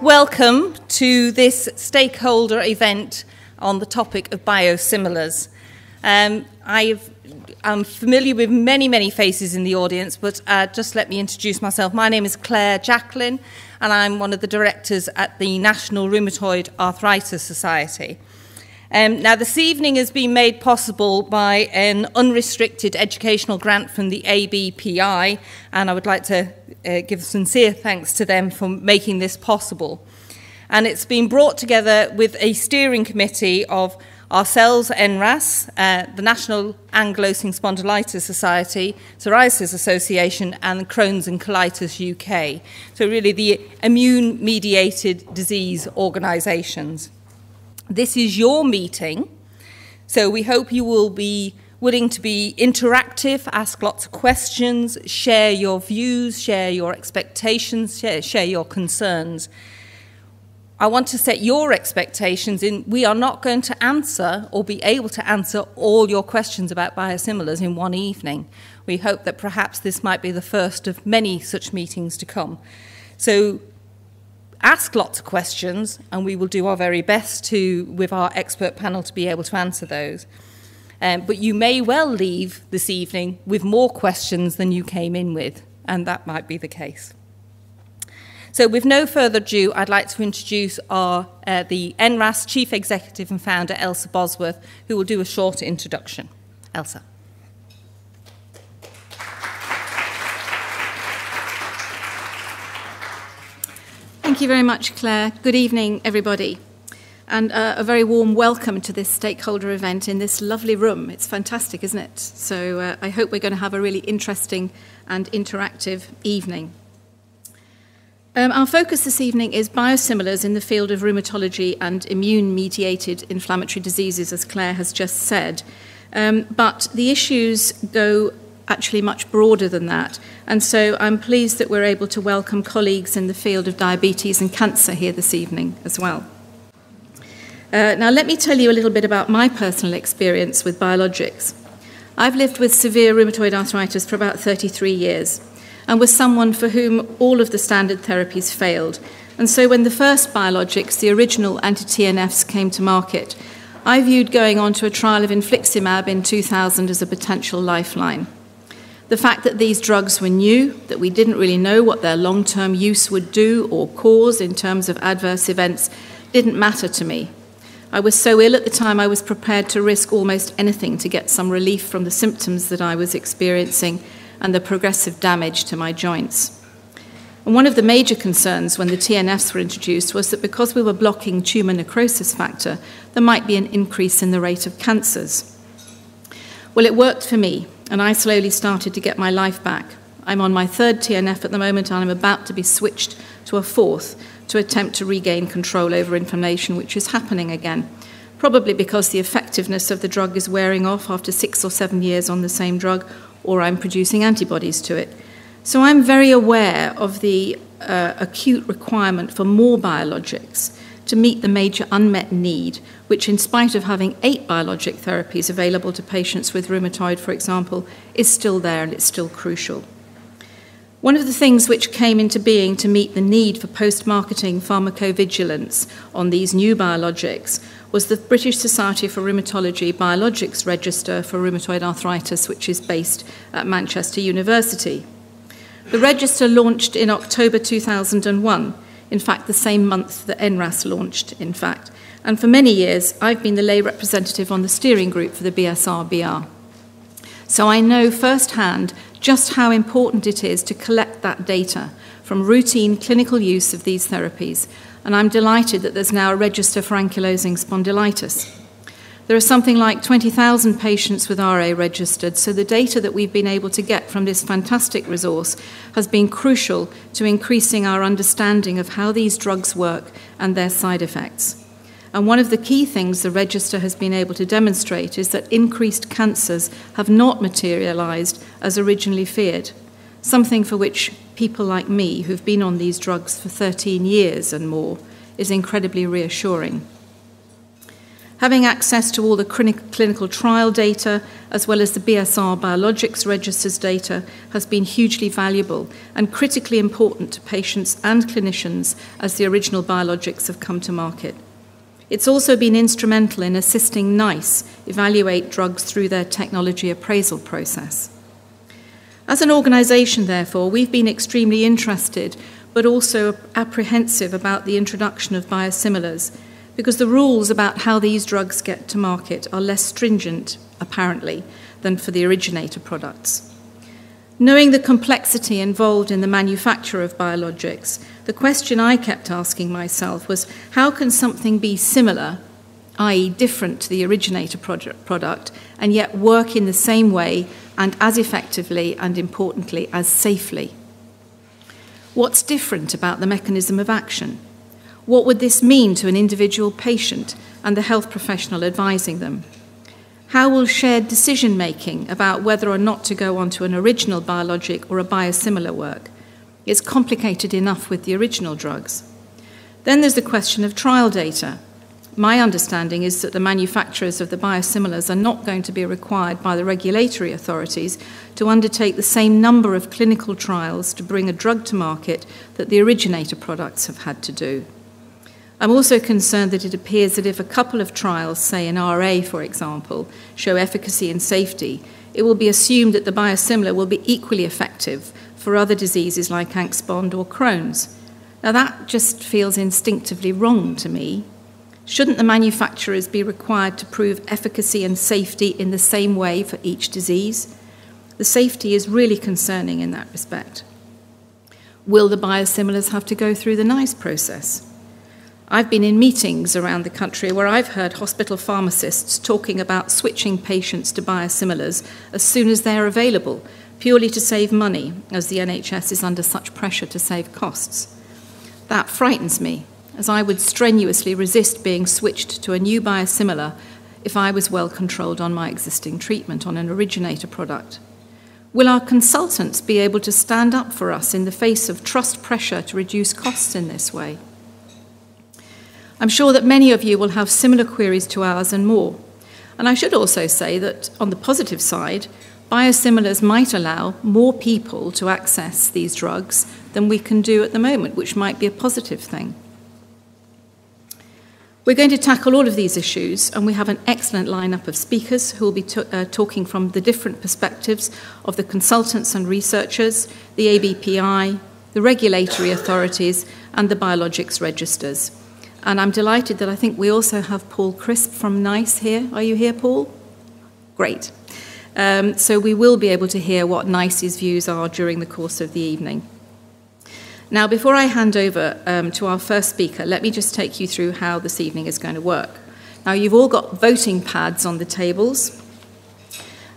Welcome to this stakeholder event on the topic of biosimilars. I'm familiar with many faces in the audience, but just let me introduce myself. My name is Claire Jacqueline, and I'm one of the directors at the National Rheumatoid Arthritis Society. Now, this evening has been made possible by an unrestricted educational grant from the ABPI, and I would like to give sincere thanks to them for making this possible. And it's been brought together with a steering committee of ourselves, NRAS, the National Ankylosing Spondylitis Society, Psoriasis Association, and Crohn's and Colitis UK. So really the immune-mediated disease organisations. This is your meeting, so we hope you will be willing to be interactive, ask lots of questions, share your views, share your expectations, share your concerns. I want to set your expectations in. We are not going to answer or be able to answer all your questions about biosimilars in one evening. We hope that perhaps this might be the first of many such meetings to come. So ask lots of questions, and we will do our very best with our expert panel to be able to answer those. But you may well leave this evening with more questions than you came in with, and that might be the case. So with no further ado, I'd like to introduce the NRAS Chief Executive and Founder, Elsa Bosworth, who will do a short introduction. Elsa. Thank you very much, Claire. Good evening, everybody. And a very warm welcome to this stakeholder event in this lovely room. It's fantastic, isn't it? So I hope we're going to have a really interesting and interactive evening. Our focus this evening is biosimilars in the field of rheumatology and immune-mediated inflammatory diseases, as Claire has just said. But the issues go actually much broader than that. And so I'm pleased that we're able to welcome colleagues in the field of diabetes and cancer here this evening as well. Now, let me tell you a little bit about my personal experience with biologics. I've lived with severe rheumatoid arthritis for about 33 years and was someone for whom all of the standard therapies failed. And so when the first biologics, the original anti-TNFs, came to market, I viewed going on to a trial of infliximab in 2000 as a potential lifeline. The fact that these drugs were new, that we didn't really know what their long-term use would do or cause in terms of adverse events, didn't matter to me. I was so ill at the time I was prepared to risk almost anything to get some relief from the symptoms that I was experiencing and the progressive damage to my joints. And one of the major concerns when the TNFs were introduced was that because we were blocking tumour necrosis factor, there might be an increase in the rate of cancers. Well, it worked for me, and I slowly started to get my life back. I'm on my third TNF at the moment, and I'm about to be switched to a fourth to attempt to regain control over inflammation, which is happening again, probably because the effectiveness of the drug is wearing off after 6 or 7 years on the same drug, or I'm producing antibodies to it. So I'm very aware of the acute requirement for more biologics to meet the major unmet need, which, in spite of having 8 biologic therapies available to patients with rheumatoid, for example, is still there and it's still crucial. One of the things which came into being to meet the need for post-marketing pharmacovigilance on these new biologics was the British Society for Rheumatology Biologics Register for Rheumatoid Arthritis, which is based at Manchester University. The register launched in October 2001, in fact, the same month that NRAS launched, in fact. And for many years, I've been the lay representative on the steering group for the BSR-BR. So I know firsthand just how important it is to collect that data from routine clinical use of these therapies, and I'm delighted that there's now a register for ankylosing spondylitis. There are something like 20,000 patients with RA registered, so the data that we've been able to get from this fantastic resource has been crucial to increasing our understanding of how these drugs work and their side effects. And one of the key things the register has been able to demonstrate is that increased cancers have not materialized as originally feared, something for which people like me, who've been on these drugs for 13 years and more, is incredibly reassuring. Having access to all the clinical trial data, as well as the BSR biologics registers data, has been hugely valuable and critically important to patients and clinicians as the original biologics have come to market. It's also been instrumental in assisting NICE evaluate drugs through their technology appraisal process. As an organisation, therefore, we've been extremely interested, but also apprehensive about the introduction of biosimilars, because the rules about how these drugs get to market are less stringent, apparently, than for the originator products. Knowing the complexity involved in the manufacture of biologics, the question I kept asking myself was, how can something be similar, i.e. different to the originator product, and yet work in the same way and as effectively and, importantly, as safely? What's different about the mechanism of action? What would this mean to an individual patient and the health professional advising them? How will shared decision-making about whether or not to go on to an original biologic or a biosimilar work? It's complicated enough with the original drugs. Then there's the question of trial data. My understanding is that the manufacturers of the biosimilars are not going to be required by the regulatory authorities to undertake the same number of clinical trials to bring a drug to market that the originator products have had to do. I'm also concerned that it appears that if a couple of trials, say in RA, for example, show efficacy and safety, it will be assumed that the biosimilar will be equally effective for other diseases like Angst-Bond or Crohn's. Now that just feels instinctively wrong to me. Shouldn't the manufacturers be required to prove efficacy and safety in the same way for each disease? The safety is really concerning in that respect. Will the biosimilars have to go through the NICE process? I've been in meetings around the country where I've heard hospital pharmacists talking about switching patients to biosimilars as soon as they're available, purely to save money, as the NHS is under such pressure to save costs. That frightens me, as I would strenuously resist being switched to a new biosimilar if I was well controlled on my existing treatment on an originator product. Will our consultants be able to stand up for us in the face of trust pressure to reduce costs in this way? I'm sure that many of you will have similar queries to ours and more. And I should also say that, on the positive side, biosimilars might allow more people to access these drugs than we can do at the moment, which might be a positive thing. We're going to tackle all of these issues, and we have an excellent lineup of speakers who will be talking from the different perspectives of the consultants and researchers, the ABPI, the regulatory authorities, and the biologics registers. And I'm delighted that I think we also have Paul Crisp from NICE here. Are you here, Paul? Great. So we will be able to hear what NICE's views are during the course of the evening. Now, before I hand over to our first speaker, let me just take you through how this evening is going to work. Now, you've all got voting pads on the tables,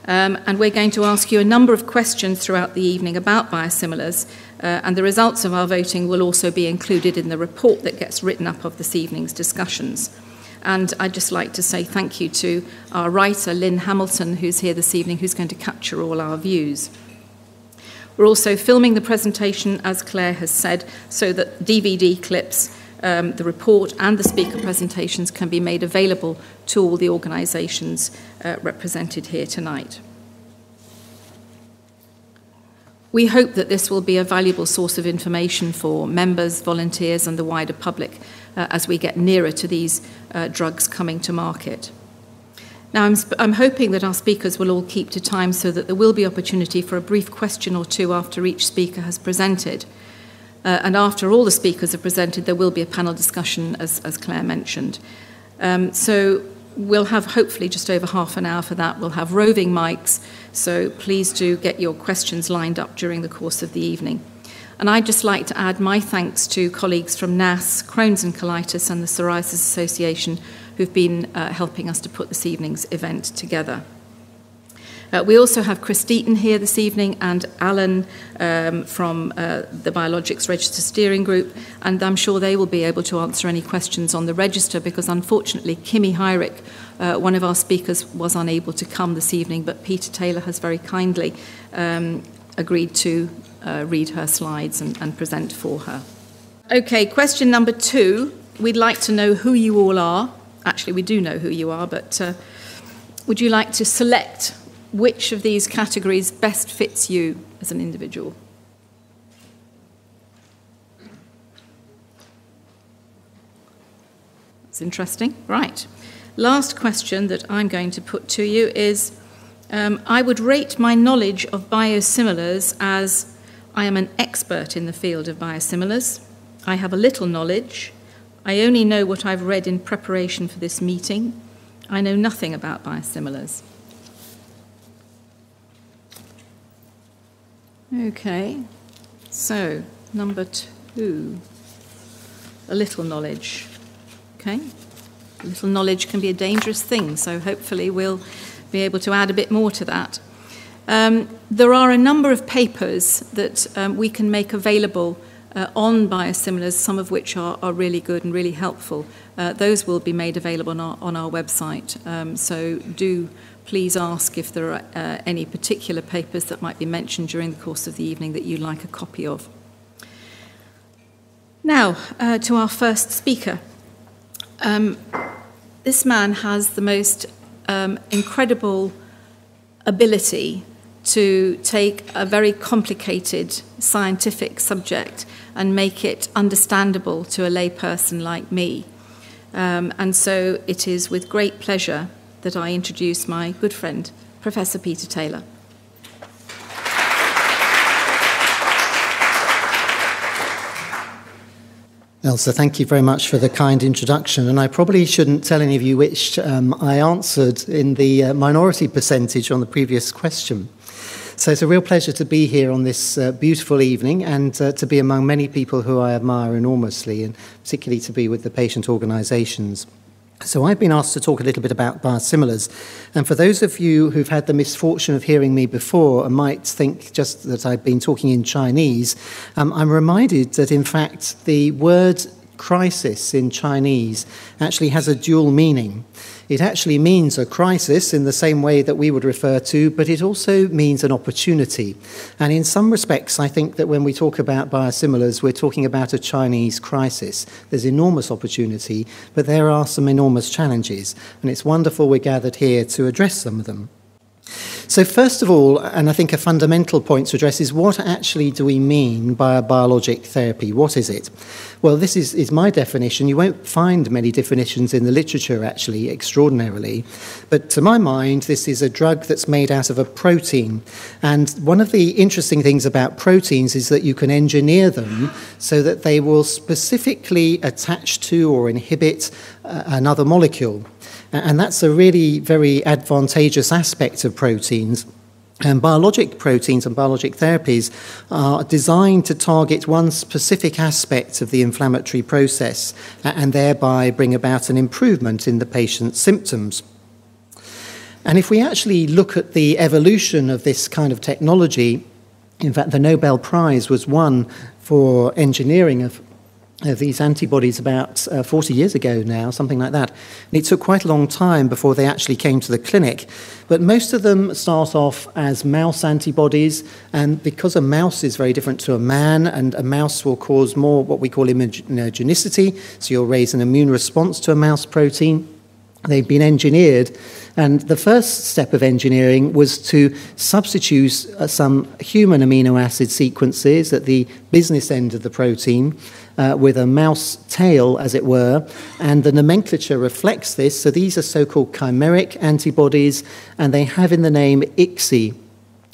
and we're going to ask you a number of questions throughout the evening about biosimilars, and the results of our voting will also be included in the report that gets written up of this evening's discussions. And I'd just like to say thank you to our writer, Lynn Hamilton, who's here this evening, who's going to capture all our views. We're also filming the presentation, as Claire has said, so that DVD clips, the report and the speaker presentations can be made available to all the organisations represented here tonight. We hope that this will be a valuable source of information for members, volunteers and the wider public as we get nearer to these drugs coming to market. Now, I'm hoping that our speakers will all keep to time so that there will be opportunity for a brief question or two after each speaker has presented. And after all the speakers have presented, there will be a panel discussion, as Claire mentioned. So we'll have hopefully just over half an hour for that. We'll have roving mics, so please do get your questions lined up during the course of the evening. And I'd just like to add my thanks to colleagues from NAS, Crohn's and Colitis and the Psoriasis Association who've been helping us to put this evening's event together. We also have Chris Deaton here this evening and Alan from the Biologics Register Steering Group, and I'm sure they will be able to answer any questions on the register because unfortunately Kimi Hyrick, one of our speakers, was unable to come this evening, but Peter Taylor has very kindly agreed to read her slides and present for her. Okay, question number 2. We'd like to know who you all are actually we do know who you are, but would you like to select which of these categories best fits you as an individual? That's interesting. Right. Last question that I'm going to put to you is, I would rate my knowledge of biosimilars as I am an expert in the field of biosimilars. I have a little knowledge. I only know what I've read in preparation for this meeting. I know nothing about biosimilars. Okay, so number 2, a little knowledge. Okay, a little knowledge can be a dangerous thing, so hopefully we'll be able to add a bit more to that. There are a number of papers that we can make available on biosimilars, some of which are really good and really helpful. Those will be made available on our website, so do please ask if there are any particular papers that might be mentioned during the course of the evening that you'd like a copy of. Now, to our first speaker. This man has the most incredible ability to take a very complicated scientific subject and make it understandable to a layperson like me. And so it is with great pleasure that I introduce my good friend, Professor Peter Taylor. Elsa, thank you very much for the kind introduction, and I probably shouldn't tell any of you which I answered in the minority percentage on the previous question. So it's a real pleasure to be here on this beautiful evening and to be among many people who I admire enormously, and particularly to be with the patient organisations. So I've been asked to talk a little bit about biosimilars, and for those of you who've had the misfortune of hearing me before and might think just that I've been talking in Chinese, I'm reminded that in fact the word crisis in Chinese actually has a dual meaning. It actually means a crisis in the same way that we would refer to, but it also means an opportunity. And in some respects, I think that when we talk about biosimilars, we're talking about a Chinese crisis. There's enormous opportunity, but there are some enormous challenges. And it's wonderful we're gathered here to address some of them. So first of all, and I think a fundamental point to address is what actually do we mean by a biologic therapy? What is it? Well, this is my definition. You won't find many definitions in the literature, actually, extraordinarily. But to my mind, this is a drug that's made out of a protein. And one of the interesting things about proteins is that you can engineer them so that they will specifically attach to or inhibit another molecule. And that's a really very advantageous aspect of proteins. And biologic proteins and biologic therapies are designed to target one specific aspect of the inflammatory process and thereby bring about an improvement in the patient's symptoms. And if we actually look at the evolution of this kind of technology, in fact, the Nobel Prize was won for engineering of these antibodies about 40 years ago now, something like that. And it took quite a long time before they actually came to the clinic. But most of them start off as mouse antibodies, and because a mouse is very different to a man, and a mouse will cause more what we call immunogenicity, so you'll raise an immune response to a mouse protein. They've been engineered, and the first step of engineering was to substitute some human amino acid sequences at the business end of the protein with a mouse tail, as it were, and the nomenclature reflects this. So these are so-called chimeric antibodies, and they have in the name ICSI.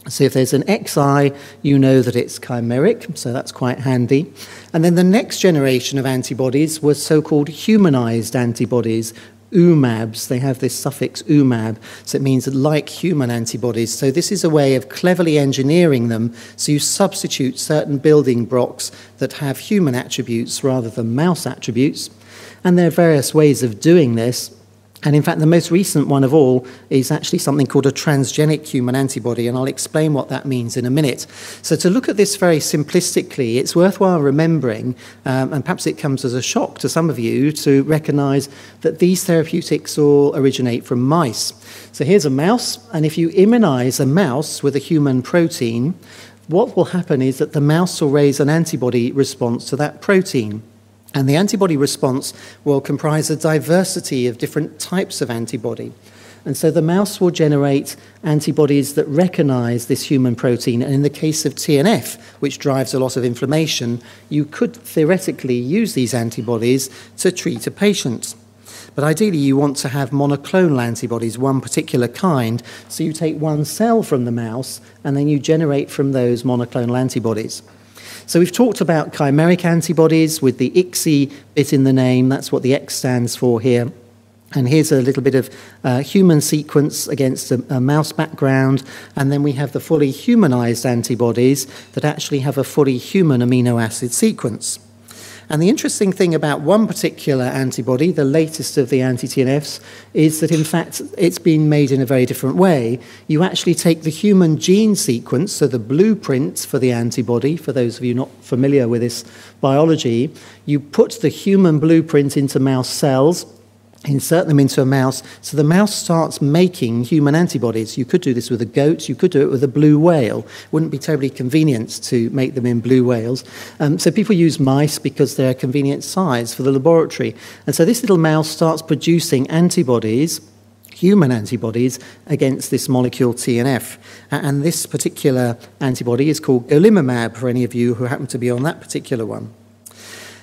So if there's an XI, you know that it's chimeric, so that's quite handy. And then the next generation of antibodies was so-called humanized antibodies, UMABs. They have this suffix UMAB, so it means like human antibodies. So this is a way of cleverly engineering them, so you substitute certain building blocks that have human attributes rather than mouse attributes. And there are various ways of doing this. And in fact, the most recent one of all is actually something called a transgenic human antibody, and I'll explain what that means in a minute. So to look at this very simplistically, it's worthwhile remembering, and perhaps it comes as a shock to some of you, to recognize that these therapeutics all originate from mice. So here's a mouse, and if you immunize a mouse with a human protein, what will happen is that the mouse will raise an antibody response to that protein. And the antibody response will comprise a diversity of different types of antibody. And so the mouse will generate antibodies that recognize this human protein. And in the case of TNF, which drives a lot of inflammation, you could theoretically use these antibodies to treat a patient. But ideally, you want to have monoclonal antibodies, one particular kind. So you take one cell from the mouse, and then you generate from those monoclonal antibodies. So we've talked about chimeric antibodies with the ICSI bit in the name. That's what the X stands for here. And here's a little bit of human sequence against a mouse background. And then we have the fully humanized antibodies that actually have a fully human amino acid sequence. And the interesting thing about one particular antibody, the latest of the anti-TNFs, is that in fact it's been made in a very different way. You actually take the human gene sequence, so the blueprint for the antibody, for those of you not familiar with this biology, you put the human blueprint into mouse cells, insert them into a mouse, so the mouse starts making human antibodies. You could do this with a goat, you could do it with a blue whale. Wouldn't be terribly convenient to make them in blue whales. So people use mice because they're a convenient size for the laboratory. And so this little mouse starts producing antibodies, human antibodies, against this molecule TNF. And this particular antibody is called golimumab, for any of you who happen to be on that particular one.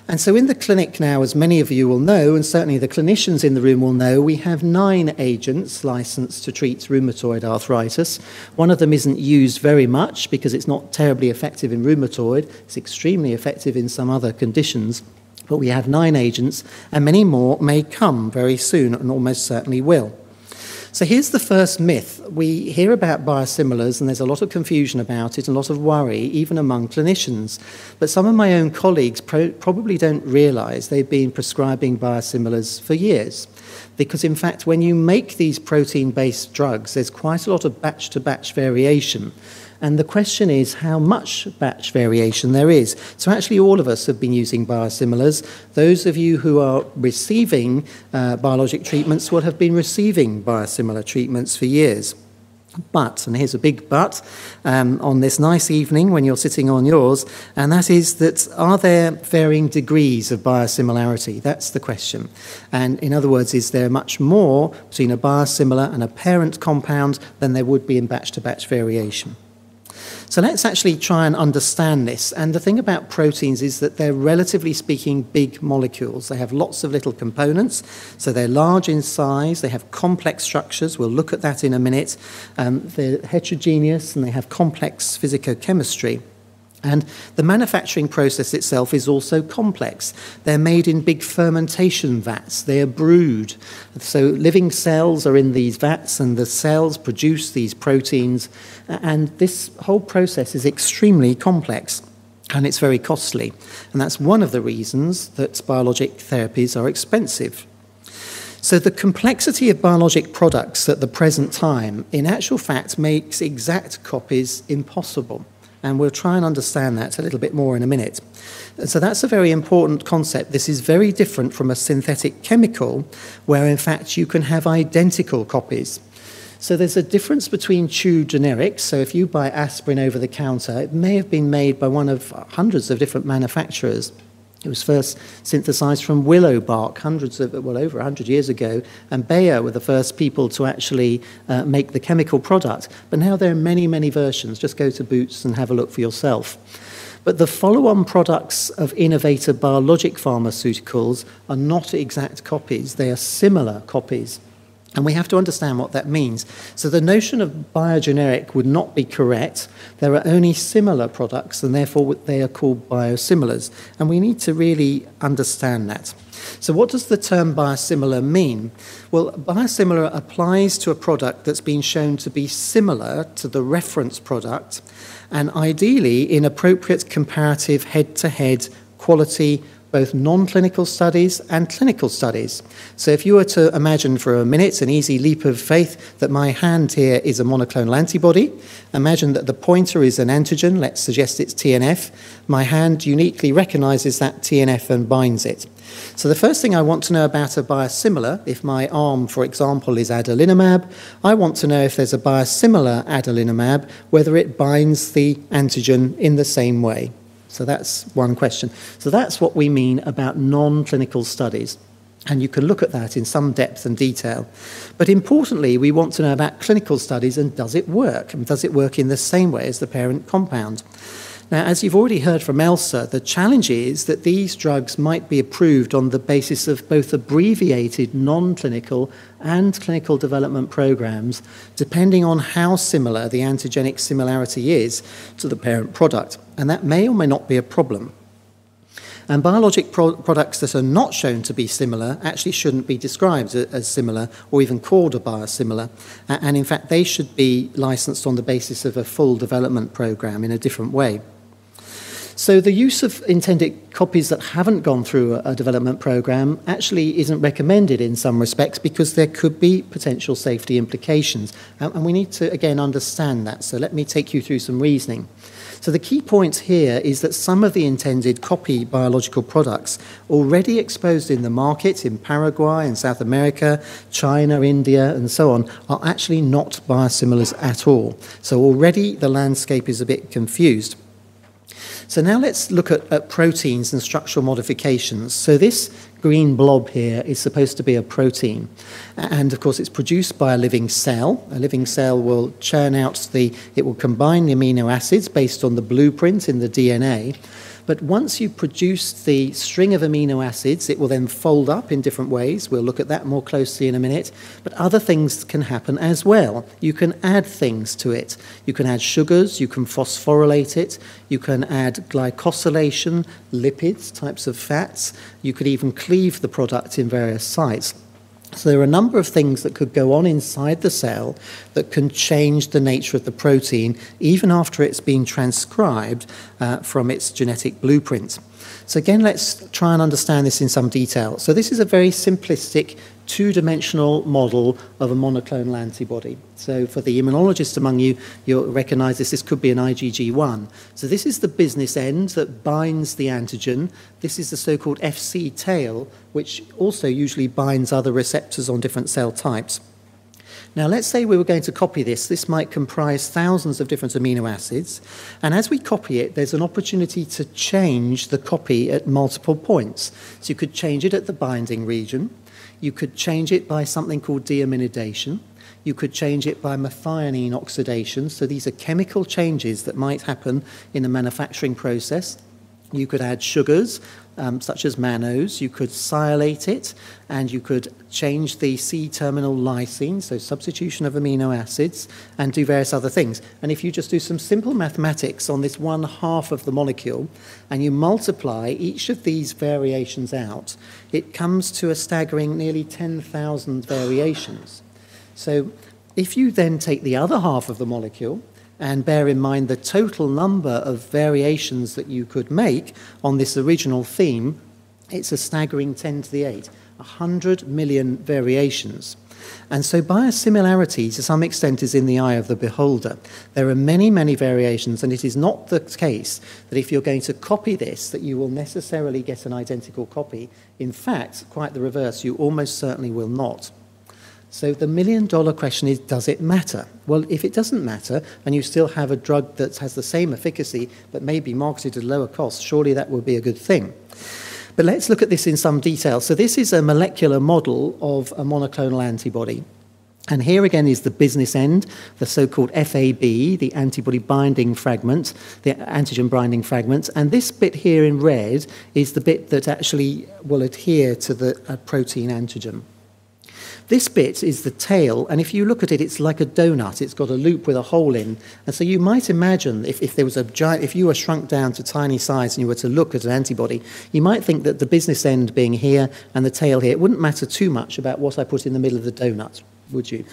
And so in the clinic now, as many of you will know, and certainly the clinicians in the room will know, we have 9 agents licensed to treat rheumatoid arthritis. One of them isn't used very much because it's not terribly effective in rheumatoid. It's extremely effective in some other conditions. But we have 9 agents, and many more may come very soon, and almost certainly will. So here's the first myth. We hear about biosimilars, and there's a lot of confusion about it, and a lot of worry, even among clinicians. But some of my own colleagues probably don't realize they've been prescribing biosimilars for years. Because, in fact, when you make these protein-based drugs, there's quite a lot of batch-to-batch variation. And the question is how much batch variation there is. So actually all of us have been using biosimilars. Those of you who are receiving biologic treatments will have been receiving biosimilar treatments for years. But, and here's a big but, on this nice evening when you're sitting on yours, and that is that are there varying degrees of biosimilarity? That's the question. And in other words, is there much more between a biosimilar and a parent compound than there would be in batch-to-batch variation? So let's actually try and understand this. And the thing about proteins is that they're, relatively speaking, big molecules. They have lots of little components, so they're large in size, they have complex structures, we'll look at that in a minute. They're heterogeneous and they have complex physicochemistry. And the manufacturing process itself is also complex. They're made in big fermentation vats. They are brewed. So living cells are in these vats, and the cells produce these proteins. And this whole process is extremely complex, and it's very costly. And that's one of the reasons that biologic therapies are expensive. So the complexity of biologic products at the present time, in actual fact, makes exact copies impossible. And we'll try and understand that a little bit more in a minute. So that's a very important concept. This is very different from a synthetic chemical, where in fact you can have identical copies. So there's a difference between true generics. So if you buy aspirin over the counter, it may have been made by one of hundreds of different manufacturers. It was first synthesized from willow bark over 100 years ago, and Bayer were the first people to actually make the chemical product. But now there are many, many versions. Just go to Boots and have a look for yourself. But the follow-on products of innovator biologic pharmaceuticals are not exact copies. They are similar copies. And we have to understand what that means. So the notion of biogeneric would not be correct. There are only similar products, and therefore they are called biosimilars. And we need to really understand that. So what does the term biosimilar mean? Well, biosimilar applies to a product that's been shown to be similar to the reference product, and ideally in appropriate comparative head-to-head quality, both non-clinical studies and clinical studies. So if you were to imagine for a minute, an easy leap of faith, that my hand here is a monoclonal antibody, imagine that the pointer is an antigen, let's suggest it's TNF, my hand uniquely recognizes that TNF and binds it. So the first thing I want to know about a biosimilar, if my arm, for example, is adalimumab, I want to know if there's a biosimilar adalimumab, whether it binds the antigen in the same way. So that's one question. So that's what we mean about non-clinical studies. And you can look at that in some depth and detail. But importantly, we want to know about clinical studies and does it work? And does it work in the same way as the parent compound? Now, as you've already heard from Elsa, the challenge is that these drugs might be approved on the basis of both abbreviated non-clinical and clinical development programs, depending on how similar the antigenic similarity is to the parent product. And that may or may not be a problem. And biologic products that are not shown to be similar actually shouldn't be described as similar or even called a biosimilar. And in fact, they should be licensed on the basis of a full development program in a different way. So the use of intended copies that haven't gone through a development program actually isn't recommended in some respects because there could be potential safety implications. And we need to, again, understand that. So let me take you through some reasoning. So the key point here is that some of the intended copy biological products already exposed in the market in Paraguay and South America, China, India, and so on, are actually not biosimilars at all. So already the landscape is a bit confused. So now let's look at proteins and structural modifications. So this green blob here is supposed to be a protein. And of course it's produced by a living cell. A living cell will churn out it will combine the amino acids based on the blueprint in the DNA. But once you produce the string of amino acids, it will then fold up in different ways. We'll look at that more closely in a minute. But other things can happen as well. You can add things to it. You can add sugars, you can phosphorylate it, you can add glycosylation, lipids, types of fats. You could even cleave the product in various sites. So there are a number of things that could go on inside the cell that can change the nature of the protein even after it's been transcribed from its genetic blueprint. So again, let's try and understand this in some detail. So this is a very simplistic two-dimensional model of a monoclonal antibody. So for the immunologists among you, you'll recognize this could be an IgG1. So this is the business end that binds the antigen. This is the so-called Fc tail, which also usually binds other receptors on different cell types. Now, let's say we were going to copy this. This might comprise thousands of different amino acids. And as we copy it, there's an opportunity to change the copy at multiple points. So you could change it at the binding region. You could change it by something called deaminidation. You could change it by methionine oxidation. So these are chemical changes that might happen in a manufacturing process. You could add sugars, such as mannose. You could silate it, and you could change the C-terminal lysine, so substitution of amino acids, and do various other things. And if you just do some simple mathematics on this one half of the molecule, and you multiply each of these variations out, it comes to a staggering nearly 10,000 variations. So if you then take the other half of the molecule, and bear in mind the total number of variations that you could make on this original theme, it's a staggering 10 to the 8, 100 million variations. And so biosimilarity, to some extent, is in the eye of the beholder. There are many, many variations, and it is not the case that if you're going to copy this, that you will necessarily get an identical copy. In fact, quite the reverse, you almost certainly will not. So the million-dollar question is, does it matter? Well, if it doesn't matter, and you still have a drug that has the same efficacy but may be marketed at a lower cost, surely that would be a good thing. But let's look at this in some detail. So this is a molecular model of a monoclonal antibody. And here again is the business end, the so-called FAB, the antibody binding fragment, the antigen binding fragment. And this bit here in red is the bit that actually will adhere to the protein antigen. This bit is the tail, and if you look at it, it's like a donut. It's got a loop with a hole in. And so you might imagine if there was a giant, if you were shrunk down to tiny size and you were to look at an antibody, you might think that the business end being here and the tail here, it wouldn't matter too much about what I put in the middle of the donut, would you?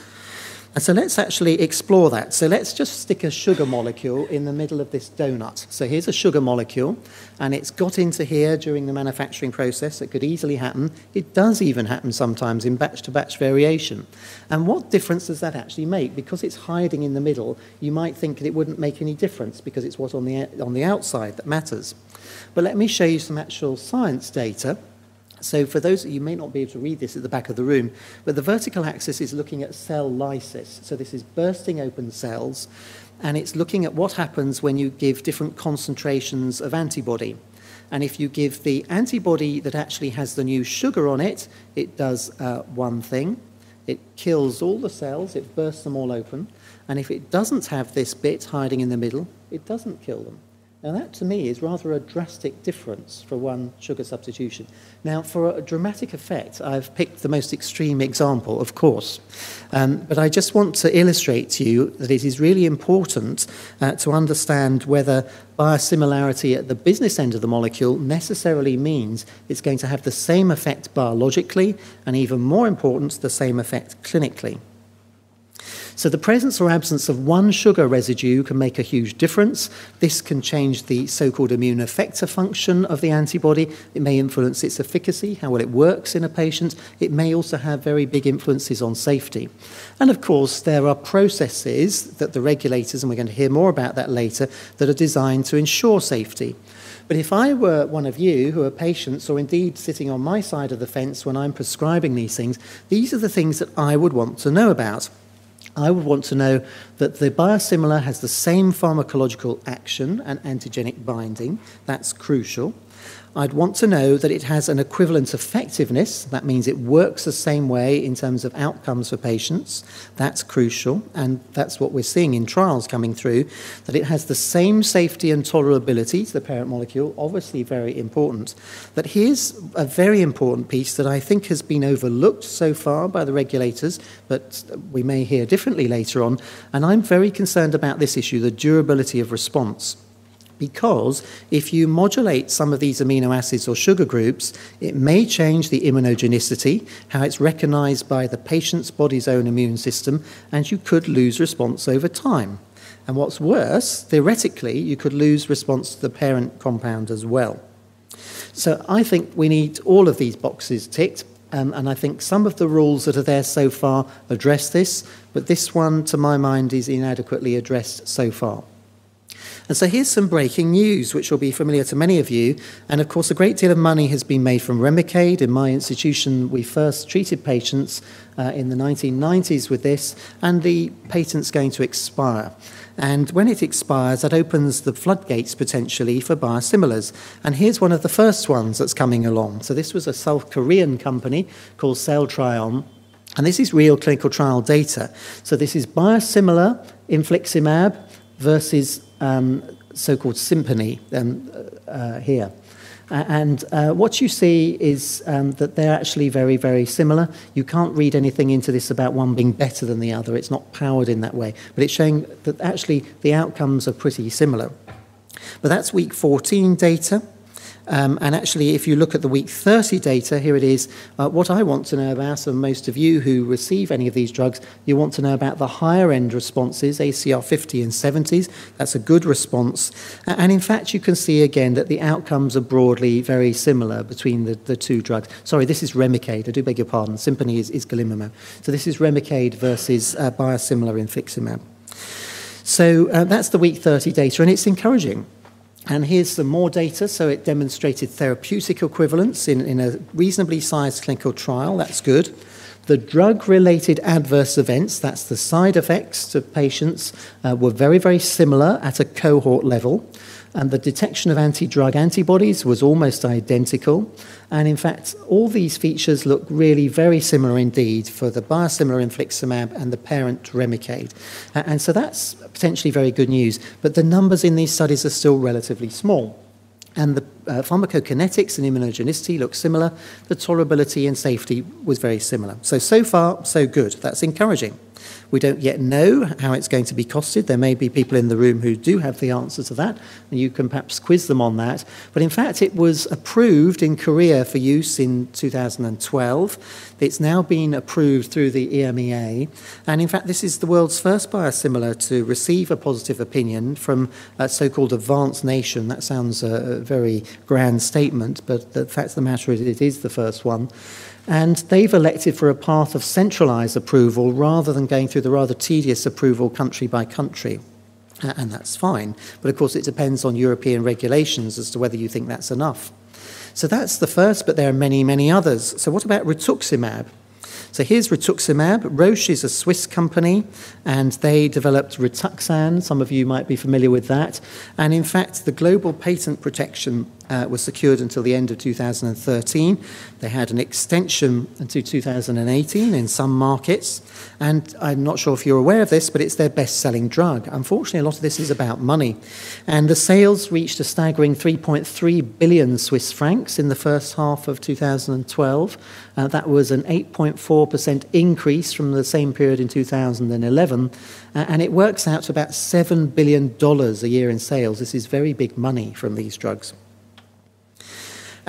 And so let's actually explore that. So let's just stick a sugar molecule in the middle of this donut. So here's a sugar molecule, and it's got into here during the manufacturing process. It could easily happen. It does even happen sometimes in batch-to-batch variation. And what difference does that actually make? Because it's hiding in the middle, you might think that it wouldn't make any difference because it's what's on the outside that matters. But let me show you some actual science data. So for those of you may not be able to read this at the back of the room, but the vertical axis is looking at cell lysis. So this is bursting open cells. and it's looking at what happens when you give different concentrations of antibody. And if you give the antibody that actually has the new sugar on it, it does one thing. It kills all the cells, it bursts them all open. And if it doesn't have this bit hiding in the middle, it doesn't kill them. Now that, to me, is rather a drastic difference for one sugar substitution. Now, for a dramatic effect, I've picked the most extreme example, of course. But I just want to illustrate to you that it is really important to understand whether biosimilarity at the business end of the molecule necessarily means it's going to have the same effect biologically, and even more important, the same effect clinically. So the presence or absence of one sugar residue can make a huge difference. This can change the so-called immune effector function of the antibody. It may influence its efficacy, how well it works in a patient. It may also have very big influences on safety. And of course, there are processes that the regulators, and we're going to hear more about that later, that are designed to ensure safety. But if I were one of you who are patients, or indeed sitting on my side of the fence when I'm prescribing these things, these are the things that I would want to know about. I would want to know that the biosimilar has the same pharmacological action and antigenic binding. That's crucial. I'd want to know that it has an equivalent effectiveness. That means it works the same way in terms of outcomes for patients. That's crucial, and that's what we're seeing in trials coming through, that it has the same safety and tolerability to the parent molecule, obviously very important. But here's a very important piece that I think has been overlooked so far by the regulators, but we may hear differently later on, and I'm very concerned about this issue, the durability of response. Because if you modulate some of these amino acids or sugar groups, it may change the immunogenicity, how it's recognized by the patient's body's own immune system, and you could lose response over time. And what's worse, theoretically, you could lose response to the parent compound as well. So I think we need all of these boxes ticked, and I think some of the rules that are there so far address this, but this one, to my mind, is inadequately addressed so far. And so here's some breaking news, which will be familiar to many of you. And of course, a great deal of money has been made from Remicade. In my institution, we first treated patients in the 1990s with this, and the patent's going to expire. And when it expires, that opens the floodgates potentially for biosimilars. And here's one of the first ones that's coming along. So this was a South Korean company called Celltrion. And this is real clinical trial data. So this is biosimilar infliximab versus so-called Symphony here. And what you see is that they're actually very, very similar. You can't read anything into this about one being better than the other. It's not powered in that way. But it's showing that actually the outcomes are pretty similar. But that's week 14 data. And actually, if you look at the week 30 data, here it is. What I want to know about, and most of you who receive any of these drugs, you want to know about the higher end responses, ACR 50 and 70s. That's a good response. And in fact, you can see again that the outcomes are broadly very similar between the two drugs. Sorry, this is Remicade. I do beg your pardon. Symphony is golimumab. So this is Remicade versus biosimilar infliximab. So that's the week 30 data, and it's encouraging. And here's some more data. So it demonstrated therapeutic equivalence in a reasonably sized clinical trial. That's good. The drug-related adverse events, that's the side effects to patients, were very, very similar at a cohort level. And the detection of anti-drug antibodies was almost identical. And in fact, all these features look really very similar indeed for the biosimilar infliximab and the parent Remicade. And so that's potentially very good news. But the numbers in these studies are still relatively small. And the pharmacokinetics and immunogenicity look similar. The tolerability and safety was very similar. So far, so good. That's encouraging. We don't yet know how it's going to be costed. There may be people in the room who do have the answer to that, and you can perhaps quiz them on that. But in fact, it was approved in Korea for use in 2012. It's now been approved through the EMEA. And in fact, this is the world's first biosimilar to receive a positive opinion from a so-called advanced nation. That sounds a very grand statement, but the fact of the matter is it is the first one. And they've elected for a path of centralised approval rather than going through the rather tedious approval country by country. And that's fine. But of course, it depends on European regulations as to whether you think that's enough. So that's the first, but there are many, many others. So what about rituximab? So here's rituximab. Roche is a Swiss company, and they developed Rituxan. Some of you might be familiar with that. And in fact, the global patent protection was secured until the end of 2013. They had an extension until 2018 in some markets. And I'm not sure if you're aware of this, but it's their best-selling drug. Unfortunately, a lot of this is about money. And the sales reached a staggering 3.3 billion Swiss francs in the first half of 2012. That was an 8.4% increase from the same period in 2011. And it works out to about $7 billion a year in sales. This is very big money from these drugs.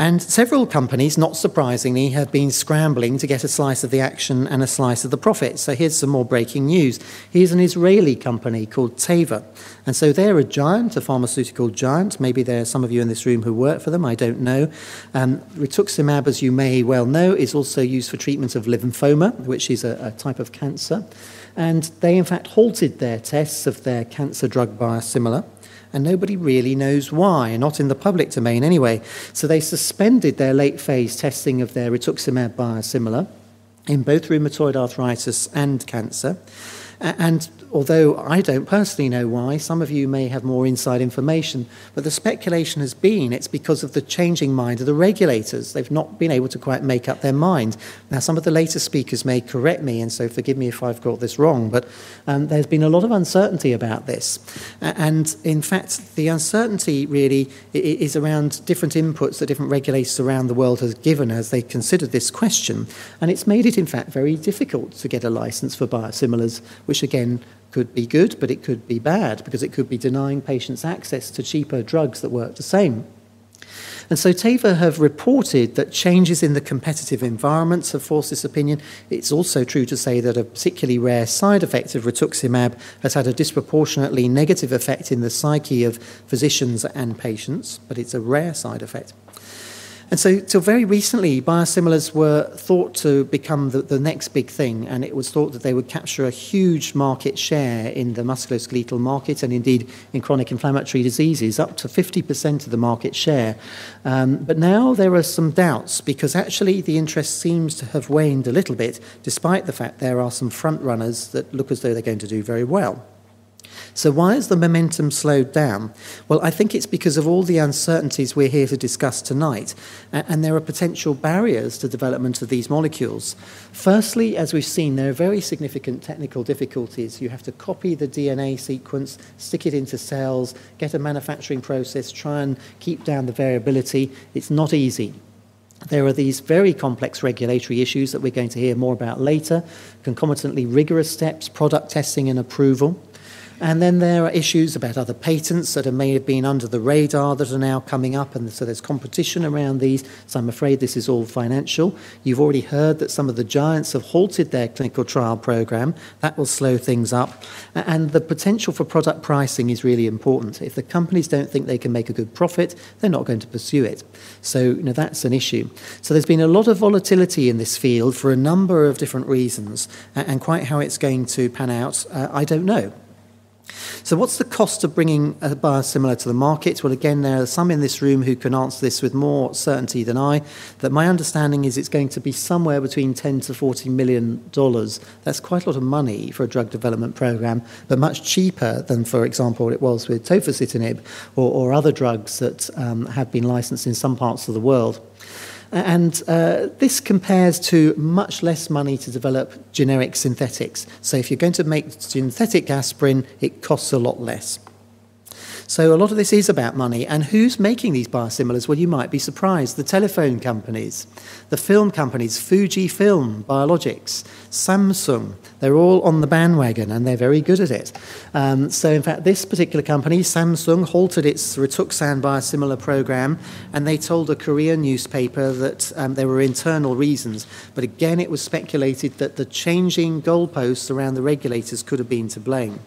And several companies, not surprisingly, have been scrambling to get a slice of the action and a slice of the profit. So here's some more breaking news. Here's an Israeli company called Teva. And so they're a giant, a pharmaceutical giant. Maybe there are some of you in this room who work for them, I don't know. Rituximab, as you may well know, is also used for treatment of lymphoma, which is a type of cancer. And they, in fact, halted their tests of their cancer drug biosimilar. And nobody really knows why, not in the public domain anyway. So they suspended their late-phase testing of their rituximab biosimilar in both rheumatoid arthritis and cancer. And although I don't personally know why, some of you may have more inside information, but the speculation has been it's because of the changing mind of the regulators. They've not been able to quite make up their mind. Now, some of the later speakers may correct me, and so forgive me if I've got this wrong, but there's been a lot of uncertainty about this. And in fact, the uncertainty really is around different inputs that different regulators around the world have given as they considered this question. And it's made it, in fact, very difficult to get a license for biosimilars, which again could be good, but it could be bad because it could be denying patients access to cheaper drugs that work the same. And so Teva have reported that changes in the competitive environments have forced this opinion. It's also true to say that a particularly rare side effect of rituximab has had a disproportionately negative effect in the psyche of physicians and patients, but it's a rare side effect. And so till very recently, biosimilars were thought to become the next big thing, and it was thought that they would capture a huge market share in the musculoskeletal market and indeed in chronic inflammatory diseases, up to 50% of the market share. But now there are some doubts because actually the interest seems to have waned a little bit, despite the fact there are some front runners that look as though they're going to do very well. So why has the momentum slowed down? Well, I think it's because of all the uncertainties we're here to discuss tonight, and there are potential barriers to development of these molecules. Firstly, as we've seen, there are very significant technical difficulties. You have to copy the DNA sequence, stick it into cells, get a manufacturing process, try and keep down the variability. It's not easy. There are these very complex regulatory issues that we're going to hear more about later, concomitantly rigorous steps, product testing and approval. And then there are issues about other patents that may have been under the radar that are now coming up, and so there's competition around these. So I'm afraid this is all financial. You've already heard that some of the giants have halted their clinical trial program. That will slow things up. And the potential for product pricing is really important. If the companies don't think they can make a good profit, they're not going to pursue it. So that's an issue. So there's been a lot of volatility in this field for a number of different reasons, and quite how it's going to pan out, I don't know. So what's the cost of bringing a biosimilar to the market? Well, again, there are some in this room who can answer this with more certainty than I. That my understanding is it's going to be somewhere between $10 to $40 million. That's quite a lot of money for a drug development program, but much cheaper than, for example, what it was with tofacitinib or other drugs that have been licensed in some parts of the world. And this compares to much less money to develop generic synthetics. So if you're going to make synthetic aspirin, it costs a lot less. So a lot of this is about money. And who's making these biosimilars? Well, you might be surprised. The telephone companies, the film companies, Fujifilm, Biologics, Samsung, they're all on the bandwagon and they're very good at it. So in fact, this particular company, Samsung, halted its Rituxan biosimilar program, and they told a Korean newspaper that there were internal reasons. But again, it was speculated that the changing goalposts around the regulators could have been to blame.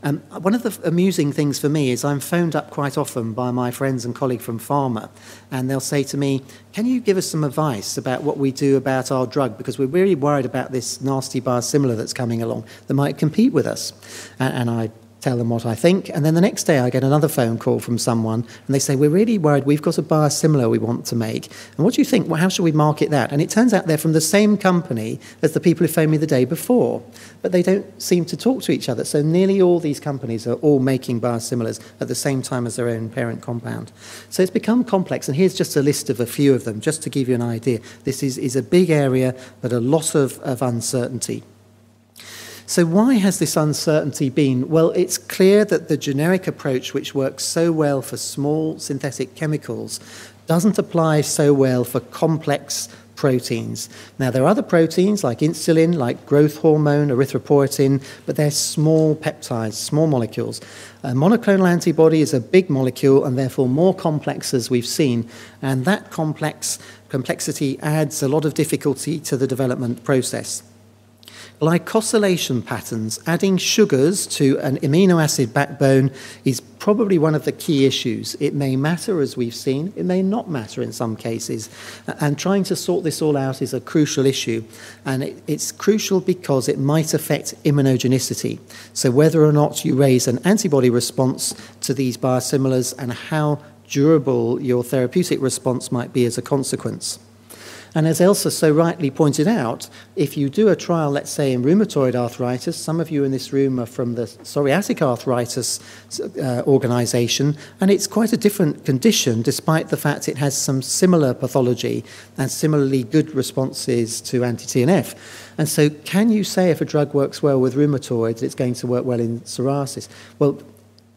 One of the amusing things for me is I'm phoned up quite often by my friends and colleagues from pharma, and they'll say to me, can you give us some advice about what we do about our drug? Because we're really worried about this nasty biosimilar that's coming along that might compete with us. And I tell them what I think, and then the next day I get another phone call from someone, and they say, we're really worried, we've got a biosimilar we want to make, and what do you think? Well, how should we market that? And it turns out they're from the same company as the people who phoned me the day before, but they don't seem to talk to each other. So nearly all these companies are all making biosimilars at the same time as their own parent compound. So it's become complex, and here's just a list of a few of them, just to give you an idea. This is a big area, but a lot of uncertainty. So why has this uncertainty been? Well, it's clear that the generic approach, which works so well for small synthetic chemicals, doesn't apply so well for complex proteins. Now, there are other proteins like insulin, like growth hormone, erythropoietin, but they're small peptides, small molecules. A monoclonal antibody is a big molecule and therefore more complex, as we've seen, and that complexity adds a lot of difficulty to the development process. Glycosylation patterns, adding sugars to an amino acid backbone, is probably one of the key issues. It may matter, as we've seen. It may not matter in some cases. And trying to sort this all out is a crucial issue. And it's crucial because it might affect immunogenicity. So whether or not you raise an antibody response to these biosimilars and how durable your therapeutic response might be as a consequence. And as Elsa so rightly pointed out, if you do a trial, let's say in rheumatoid arthritis, some of you in this room are from the psoriatic arthritis organisation, and it's quite a different condition despite the fact it has some similar pathology and similarly good responses to anti-TNF. And so can you say if a drug works well with rheumatoid, it's going to work well in psoriasis? Well,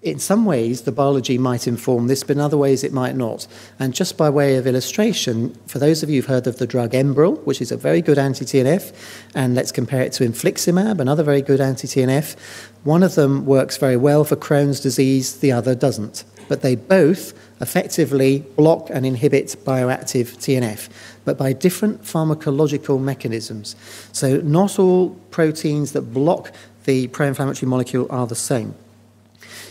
in some ways, the biology might inform this, but in other ways it might not. And just by way of illustration, for those of you who've heard of the drug Enbrel, which is a very good anti-TNF, and let's compare it to infliximab, another very good anti-TNF, one of them works very well for Crohn's disease, the other doesn't. But they both effectively block and inhibit bioactive TNF, but by different pharmacological mechanisms. So not all proteins that block the pro-inflammatory molecule are the same.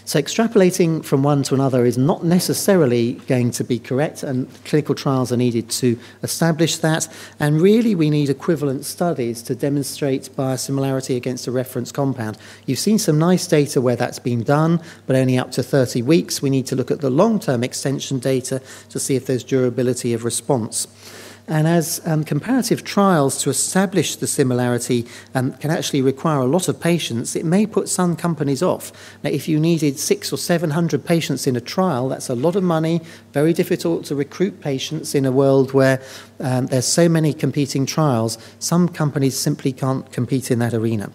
So extrapolating from one to another is not necessarily going to be correct, and clinical trials are needed to establish that. And really, we need equivalent studies to demonstrate biosimilarity against a reference compound. You've seen some nice data where that's been done, but only up to 30 weeks. We need to look at the long-term extension data to see if there's durability of response. And as comparative trials to establish the similarity can actually require a lot of patients, it may put some companies off. Now, if you needed 600 or 700 patients in a trial, that's a lot of money, very difficult to recruit patients in a world where there's so many competing trials. Some companies simply can't compete in that arena.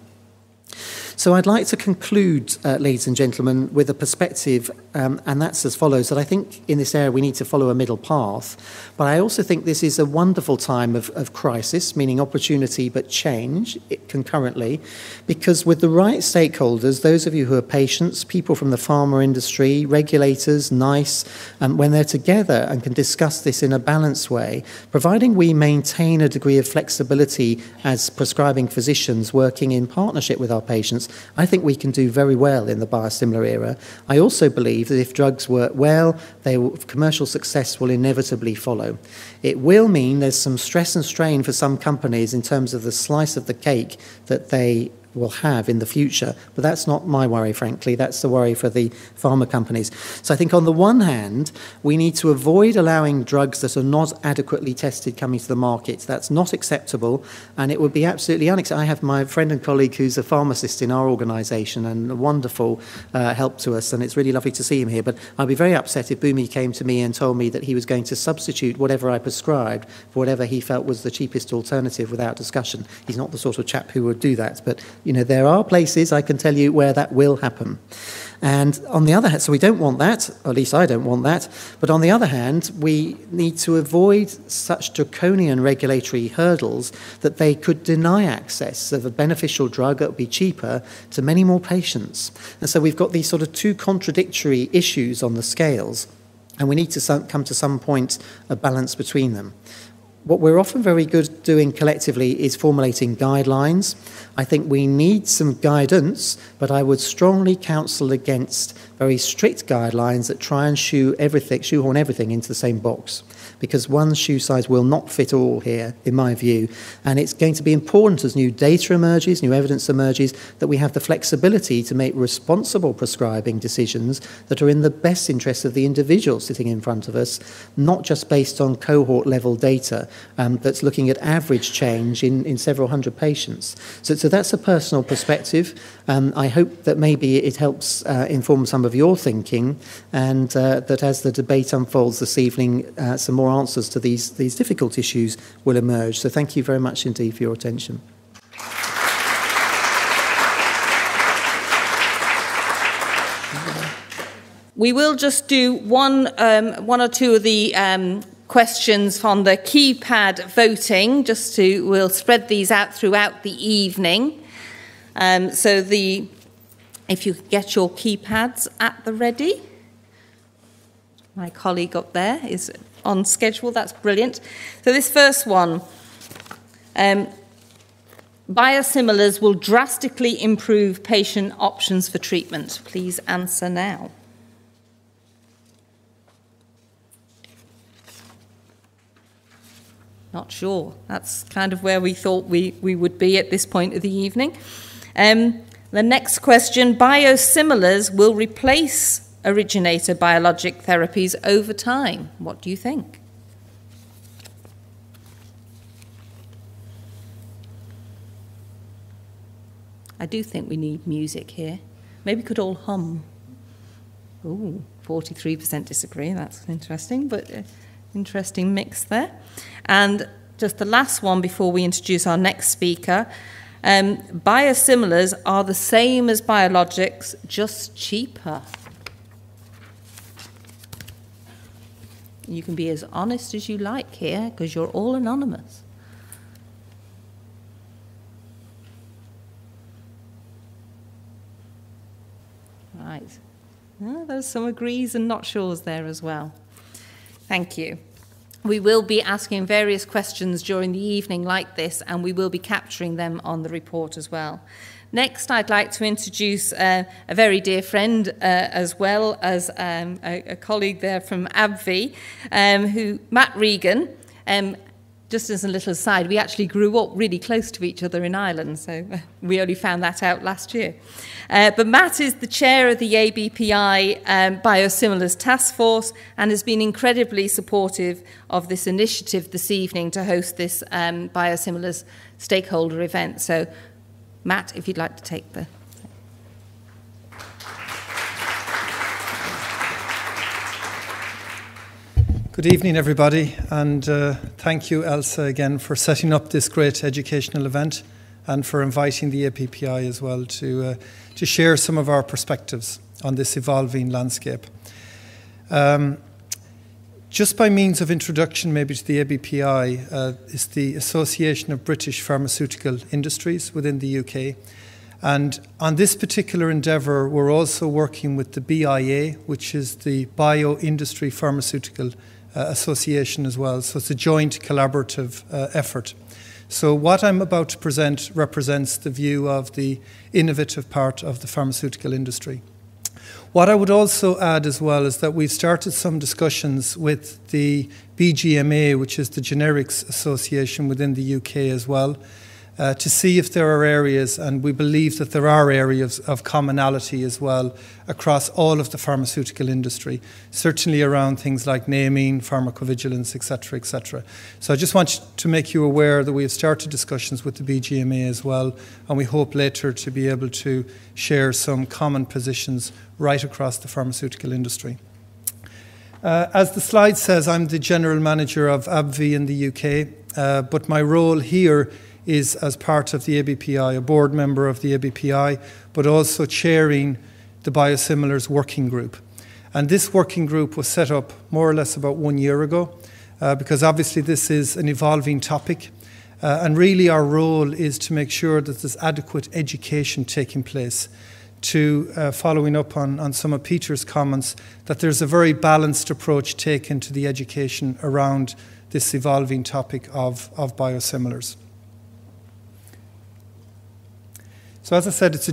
So I'd like to conclude, ladies and gentlemen, with a perspective, and that's as follows, that I think in this area we need to follow a middle path, but I also think this is a wonderful time of crisis, meaning opportunity but change concurrently, because with the right stakeholders, those of you who are patients, people from the pharma industry, regulators, NICE, when they're together and can discuss this in a balanced way, providing we maintain a degree of flexibility as prescribing physicians working in partnership with our patients, I think we can do very well in the biosimilar era. I also believe that if drugs work well, commercial success will inevitably follow. It will mean there's some stress and strain for some companies in terms of the slice of the cake that they will have in the future, but that's not my worry, frankly. That's the worry for the pharma companies. So I think on the one hand, we need to avoid allowing drugs that are not adequately tested coming to the market. That's not acceptable, and it would be absolutely unacceptable. I have my friend and colleague who's a pharmacist in our organisation and a wonderful help to us, and it's really lovely to see him here, but I'd be very upset if Bhumi came to me and told me that he was going to substitute whatever I prescribed for whatever he felt was the cheapest alternative without discussion. He's not the sort of chap who would do that, but you know, there are places, I can tell you, where that will happen. And on the other hand, so we don't want that, or at least I don't want that, but on the other hand, we need to avoid such draconian regulatory hurdles that they could deny access of a beneficial drug that would be cheaper to many more patients. And so we've got these sort of two contradictory issues on the scales, and we need to come to some point a balance between them. What we're often very good at doing collectively is formulating guidelines. I think we need some guidance, but I would strongly counsel against very strict guidelines that try and shoehorn everything into the same box, because one shoe size will not fit all here, in my view. And it's going to be important as new data emerges, new evidence emerges, that we have the flexibility to make responsible prescribing decisions that are in the best interest of the individual sitting in front of us, not just based on cohort-level data that's looking at average change in several hundred patients. So that's a personal perspective. I hope that maybe it helps inform some of your thinking, and that as the debate unfolds this evening, some more answers to these difficult issues will emerge. So thank you very much indeed for your attention. We will just do one or two of the questions from the keypad voting, we'll spread these out throughout the evening. If you could get your keypads at the ready. My colleague up there is on schedule, that's brilliant. So this first one, biosimilars will drastically improve patient options for treatment. Please answer now. Not sure. That's kind of where we thought we would be at this point of the evening. The next question, biosimilars will replace originator biologic therapies over time. What do you think? I do think we need music here. Maybe we could all hum. Ooh, 43% disagree. That's interesting, but interesting mix there. And just the last one before we introduce our next speaker. Biosimilars are the same as biologics, just cheaper. You can be as honest as you like here, because you're all anonymous. Right. Oh, there's some agrees and not sures there as well. Thank you. We will be asking various questions during the evening like this, and we will be capturing them on the report as well. Next, I'd like to introduce a very dear friend, as well as a colleague there from AbbVie, Matt Regan. Just as a little aside, we actually grew up really close to each other in Ireland, so we only found that out last year. But Matt is the chair of the ABPI Biosimilars Task Force and has been incredibly supportive of this initiative this evening to host this Biosimilars stakeholder event. So, Matt, if you'd like to take the... Good evening, everybody, and thank you, Elsa, again for setting up this great educational event and for inviting the ABPI as well to share some of our perspectives on this evolving landscape. Just by means of introduction maybe to the ABPI is the Association of British Pharmaceutical Industries within the UK. And on this particular endeavour, we're also working with the BIA, which is the Bio-Industry Pharmaceutical Association as well. So it's a joint collaborative effort. So what I'm about to present represents the view of the innovative part of the pharmaceutical industry. What I would also add as well is that we've started some discussions with the BGMA, which is the Generics Association within the UK as well, to see if there are areas, and we believe that there are areas of commonality as well across all of the pharmaceutical industry, certainly around things like naming, pharmacovigilance, etc., etc. So I just want to make you aware that we have started discussions with the BGMA as well, and we hope later to be able to share some common positions right across the pharmaceutical industry. As the slide says, I'm the General Manager of AbbVie in the UK, but my role here is as part of the ABPI, a board member of the ABPI, but also chairing the Biosimilars Working Group. And this working group was set up more or less about 1 year ago, because obviously this is an evolving topic. And really our role is to make sure that there's adequate education taking place to following up on some of Peter's comments, that there's a very balanced approach taken to the education around this evolving topic of biosimilars. So as I said, it's a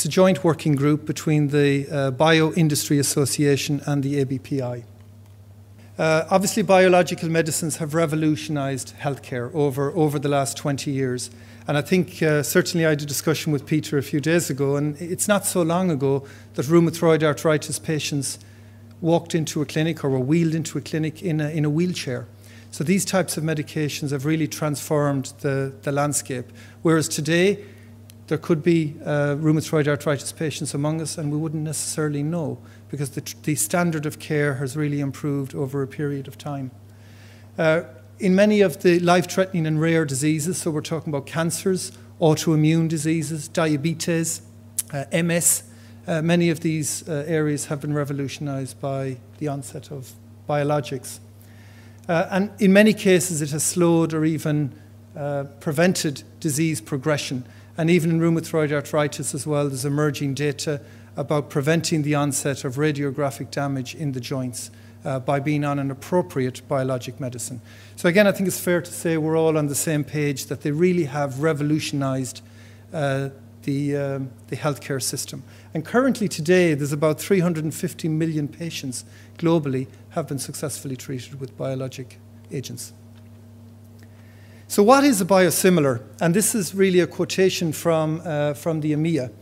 joint working group between the Bio Industry Association and the ABPI. Obviously, biological medicines have revolutionized healthcare over the last 20 years. And I think certainly I had a discussion with Peter a few days ago, and it's not so long ago that rheumatoid arthritis patients walked into a clinic or were wheeled into a clinic in a wheelchair. So these types of medications have really transformed the landscape. Whereas today, there could be rheumatoid arthritis patients among us, and we wouldn't necessarily know, because the standard of care has really improved over a period of time. In many of the life-threatening and rare diseases, so we're talking about cancers, autoimmune diseases, diabetes, MS, many of these areas have been revolutionized by the onset of biologics. And in many cases, it has slowed or even prevented disease progression. And even in rheumatoid arthritis as well, there's emerging data about preventing the onset of radiographic damage in the joints by being on an appropriate biologic medicine. So again, I think it's fair to say we're all on the same page, that they really have revolutionized the healthcare system. And currently today, there's about 350 million patients globally have been successfully treated with biologic agents. So what is a biosimilar? And this is really a quotation from the EMEA.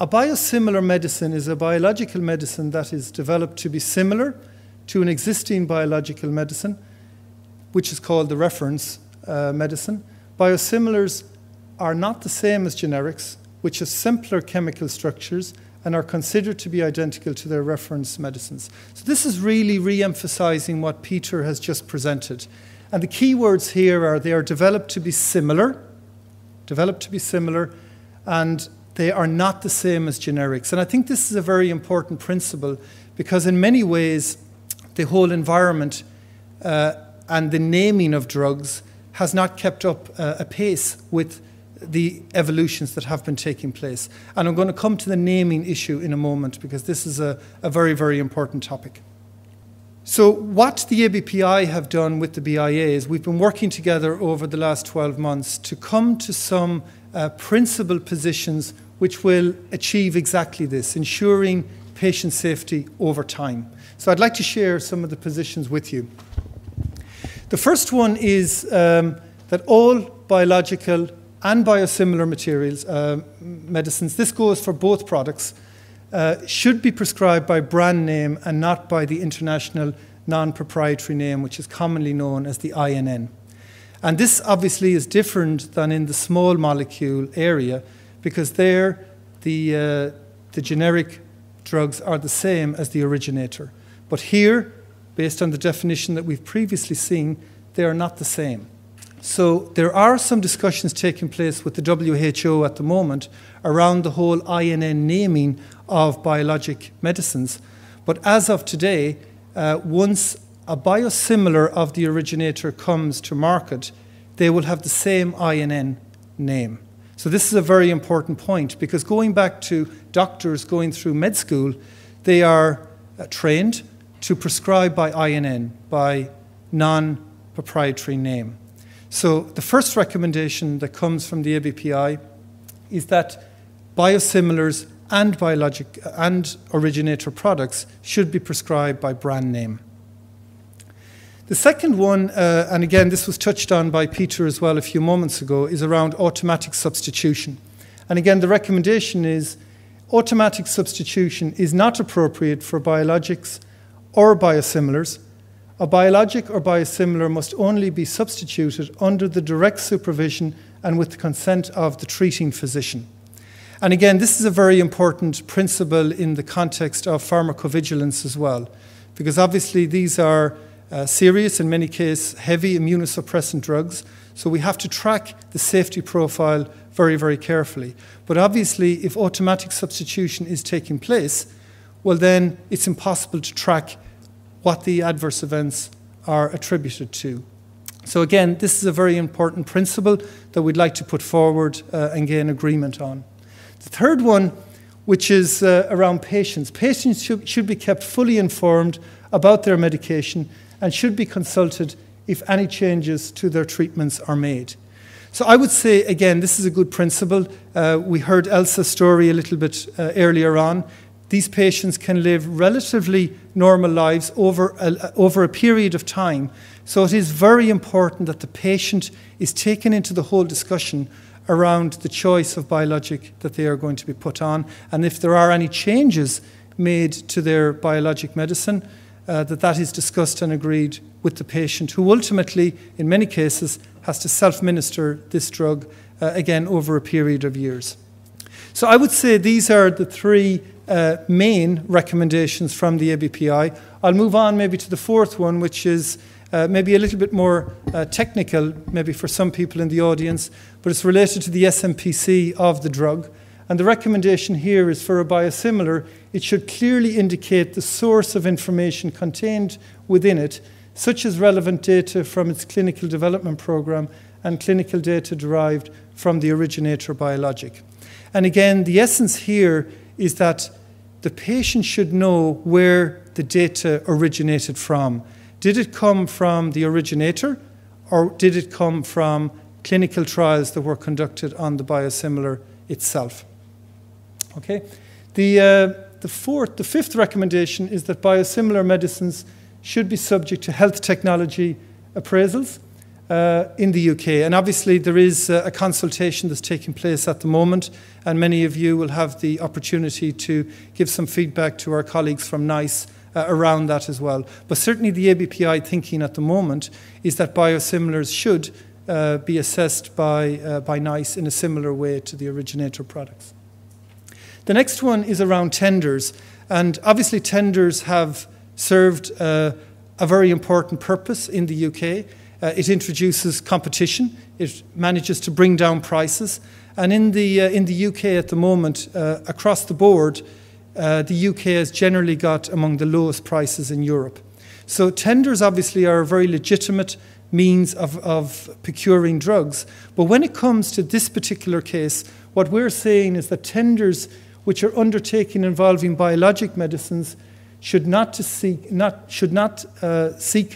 A biosimilar medicine is a biological medicine that is developed to be similar to an existing biological medicine, which is called the reference medicine. Biosimilars are not the same as generics, which have simpler chemical structures and are considered to be identical to their reference medicines. So this is really re-emphasizing what Peter has just presented. And the key words here are they are developed to be similar, and they are not the same as generics. And I think this is a very important principle, because in many ways, the whole environment and the naming of drugs has not kept up a pace with the evolutions that have been taking place. And I'm going to come to the naming issue in a moment, because this is a very, very important topic. So what the ABPI have done with the BIA is we've been working together over the last 12 months to come to some principled positions which will achieve exactly this, ensuring patient safety over time. So I'd like to share some of the positions with you. The first one is that all biological and biosimilar materials, medicines, this goes for both products, should be prescribed by brand name and not by the international non-proprietary name, which is commonly known as the INN. And this obviously is different than in the small molecule area, because there the generic drugs are the same as the originator. But here, based on the definition that we've previously seen, they are not the same. So there are some discussions taking place with the WHO at the moment around the whole INN naming of biologic medicines. But as of today, once a biosimilar of the originator comes to market, they will have the same INN name. So this is a very important point, because going back to doctors going through med school, they are trained to prescribe by INN, by non-proprietary name. So the first recommendation that comes from the ABPI is that biosimilars and biologic and originator products should be prescribed by brand name. The second one, and again this was touched on by Peter as well a few moments ago, is around automatic substitution. And again, the recommendation is automatic substitution is not appropriate for biologics or biosimilars. A biologic or biosimilar must only be substituted under the direct supervision and with the consent of the treating physician. And again, this is a very important principle in the context of pharmacovigilance as well, because obviously these are serious, in many cases, heavy immunosuppressant drugs, so we have to track the safety profile very, very carefully. But obviously, if automatic substitution is taking place, well then it's impossible to track what the adverse events are attributed to. So again, this is a very important principle that we'd like to put forward and gain agreement on. The third one, which is around patients. Patients should be kept fully informed about their medication and should be consulted if any changes to their treatments are made. So I would say, again, this is a good principle. We heard Elsa's story a little bit earlier on. These patients can live relatively normal lives over a period of time. So it is very important that the patient is taken into the whole discussion around the choice of biologic that they are going to be put on. And if there are any changes made to their biologic medicine, that is discussed and agreed with the patient, who ultimately, in many cases, has to self-minister this drug, again, over a period of years. So I would say these are the three main recommendations from the ABPI. I'll move on maybe to the fourth one, which is maybe a little bit more technical, maybe for some people in the audience, but it's related to the SMPC of the drug. And the recommendation here is for a biosimilar, it should clearly indicate the source of information contained within it, such as relevant data from its clinical development program and clinical data derived from the originator biologic. And again, the essence here is that the patient should know where the data originated from. Did it come from the originator, or did it come from clinical trials that were conducted on the biosimilar itself? Okay. The fifth recommendation is that biosimilar medicines should be subject to health technology appraisals in the UK. And obviously there is a consultation that's taking place at the moment, and many of you will have the opportunity to give some feedback to our colleagues from NICE around that as well. But certainly the ABPI thinking at the moment is that biosimilars should be assessed by NICE in a similar way to the originator products. The next one is around tenders, and obviously tenders have served a very important purpose in the UK. It introduces competition, it manages to bring down prices, and in the UK at the moment, across the board, the UK has generally got among the lowest prices in Europe. So tenders obviously are a very legitimate means of procuring drugs, but when it comes to this particular case, what we're saying is that tenders which are undertaken involving biologic medicines should not seek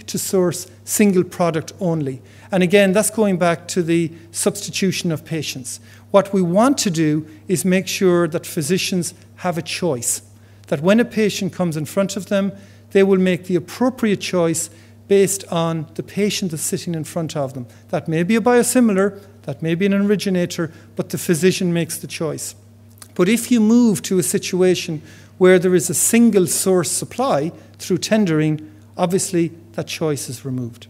to source single product only. And again, that's going back to the substitution of patients. What we want to do is make sure that physicians have a choice, that when a patient comes in front of them, they will make the appropriate choice based on the patient that's sitting in front of them. That may be a biosimilar, that may be an originator, but the physician makes the choice. But if you move to a situation where there is a single source supply through tendering, obviously that choice is removed.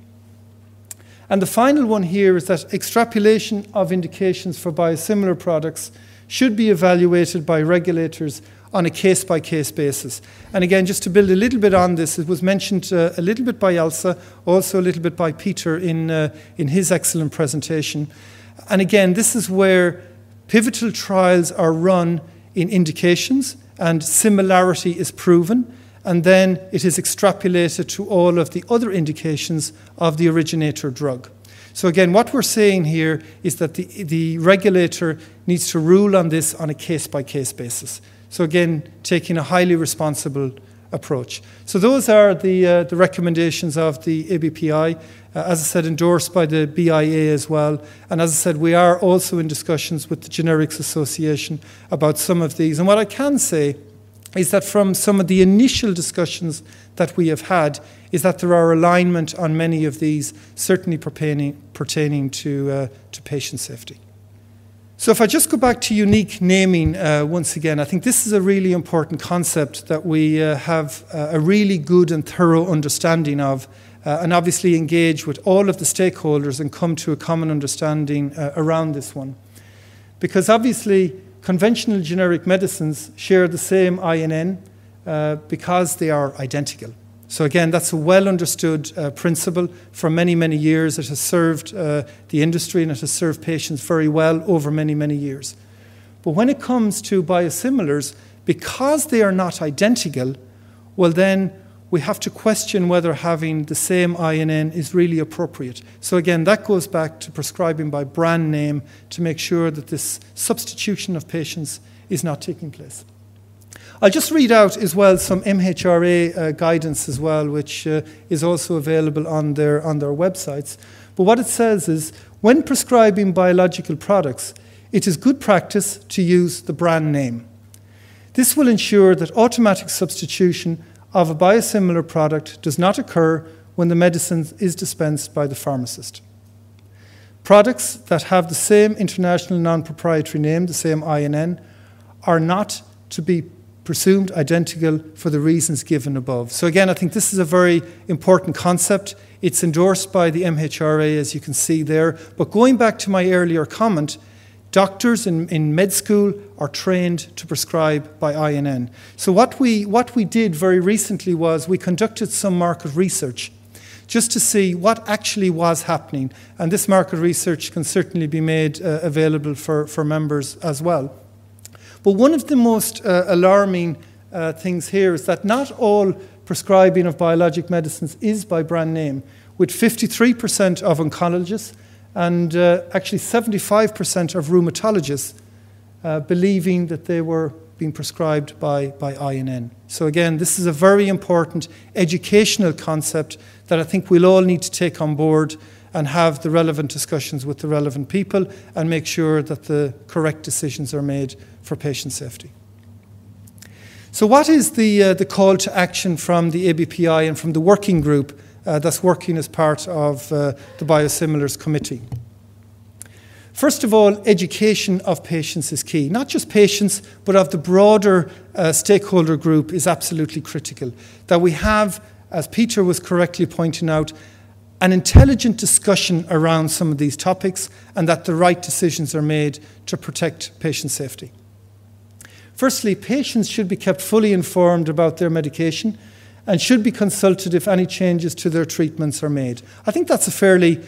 And the final one here is that extrapolation of indications for biosimilar products should be evaluated by regulators on a case-by-case basis. And again, just to build a little bit on this, it was mentioned a little bit by Elsa, also a little bit by Peter in his excellent presentation. And again, this is where pivotal trials are run in indications and similarity is proven, and then it is extrapolated to all of the other indications of the originator drug. So again, what we're saying here is that the regulator needs to rule on this on a case-by-case basis. So again, taking a highly responsible approach. So those are the recommendations of the ABPI, as I said, endorsed by the BIA as well. And as I said, we are also in discussions with the Generics Association about some of these. And what I can say is that from some of the initial discussions that we have had, is that there are alignment on many of these, certainly pertaining to patient safety. So if I just go back to unique naming once again, I think this is a really important concept that we have a really good and thorough understanding of, and obviously engage with all of the stakeholders and come to a common understanding around this one. Because obviously conventional generic medicines share the same INN because they are identical. So again, that's a well understood principle for many, many years. It has served the industry and it has served patients very well over many, many years. But when it comes to biosimilars, because they are not identical, well then we have to question whether having the same INN is really appropriate. So again, that goes back to prescribing by brand name to make sure that this substitution of patients is not taking place. I'll just read out as well some MHRA guidance as well, which is also available on their websites. But what it says is, when prescribing biological products, it is good practice to use the brand name. This will ensure that automatic substitution of a biosimilar product does not occur when the medicine is dispensed by the pharmacist. Products that have the same international non-proprietary name, the same INN, are not to be presumed identical for the reasons given above. So again, I think this is a very important concept. It's endorsed by the MHRA, as you can see there. But going back to my earlier comment, doctors in med school are trained to prescribe by INN. So what we did very recently was we conducted some market research just to see what actually was happening. And this market research can certainly be made available for members as well. But one of the most alarming things here is that not all prescribing of biologic medicines is by brand name, with 53% of oncologists and actually 75% of rheumatologists believing that they were being prescribed by INN. So again, this is a very important educational concept that I think we'll all need to take on board and have the relevant discussions with the relevant people and make sure that the correct decisions are made for patient safety. So what is the call to action from the ABPI and from the working group that's working as part of the Biosimilars Committee? First of all, education of patients is key. Not just patients, but of the broader stakeholder group is absolutely critical. That we have, as Peter was correctly pointing out, an intelligent discussion around some of these topics and that the right decisions are made to protect patient safety. Firstly, patients should be kept fully informed about their medication and should be consulted if any changes to their treatments are made. I think that's a fairly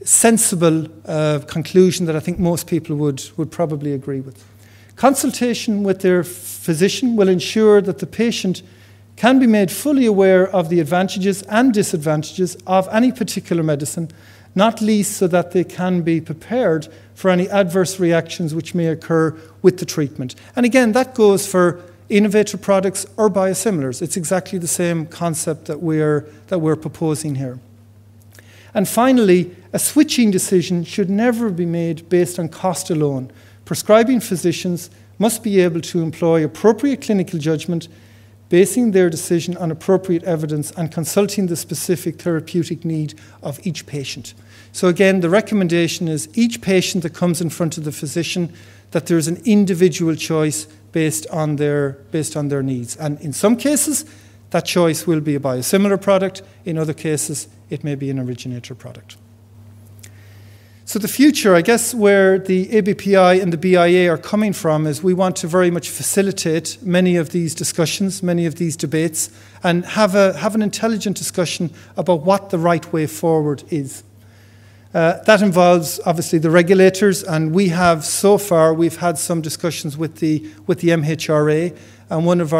sensible conclusion that I think most people would probably agree with. Consultation with their physician will ensure that the patient can be made fully aware of the advantages and disadvantages of any particular medicine, not least so that they can be prepared for any adverse reactions which may occur with the treatment. And again, that goes for innovative products or biosimilars. It's exactly the same concept that we're proposing here. And finally, a switching decision should never be made based on cost alone. Prescribing physicians must be able to employ appropriate clinical judgment, basing their decision on appropriate evidence and consulting the specific therapeutic need of each patient. So again, the recommendation is each patient that comes in front of the physician, that there is an individual choice based on their needs. And in some cases, that choice will be a biosimilar product. In other cases, it may be an originator product. So the future, I guess, where the ABPI and the BIA are coming from is we want to very much facilitate many of these discussions, many of these debates, and have an intelligent discussion about what the right way forward is. That involves, obviously, the regulators, and we've had some discussions with the MHRA, and one of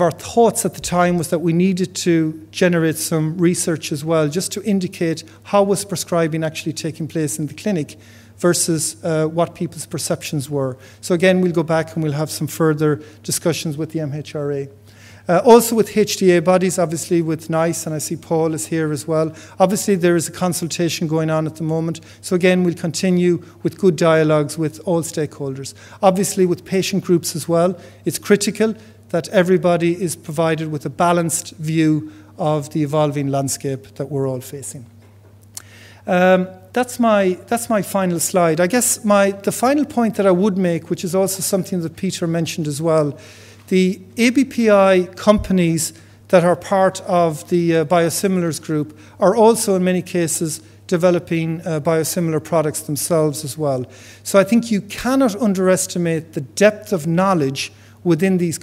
our thoughts at the time was that we needed to generate some research as well, just to indicate how was prescribing actually taking place in the clinic versus what people's perceptions were. So again, we'll go back and we'll have some further discussions with the MHRA. Also with HTA bodies, obviously with NICE, and I see Paul is here as well. Obviously there is a consultation going on at the moment. So again, we'll continue with good dialogues with all stakeholders. Obviously with patient groups as well, it's critical that everybody is provided with a balanced view of the evolving landscape that we're all facing. That's my final slide. I guess the final point that I would make, which is also something that Peter mentioned as well, the ABPI companies that are part of the biosimilars group are also in many cases developing biosimilar products themselves as well. So I think you cannot underestimate the depth of knowledge within these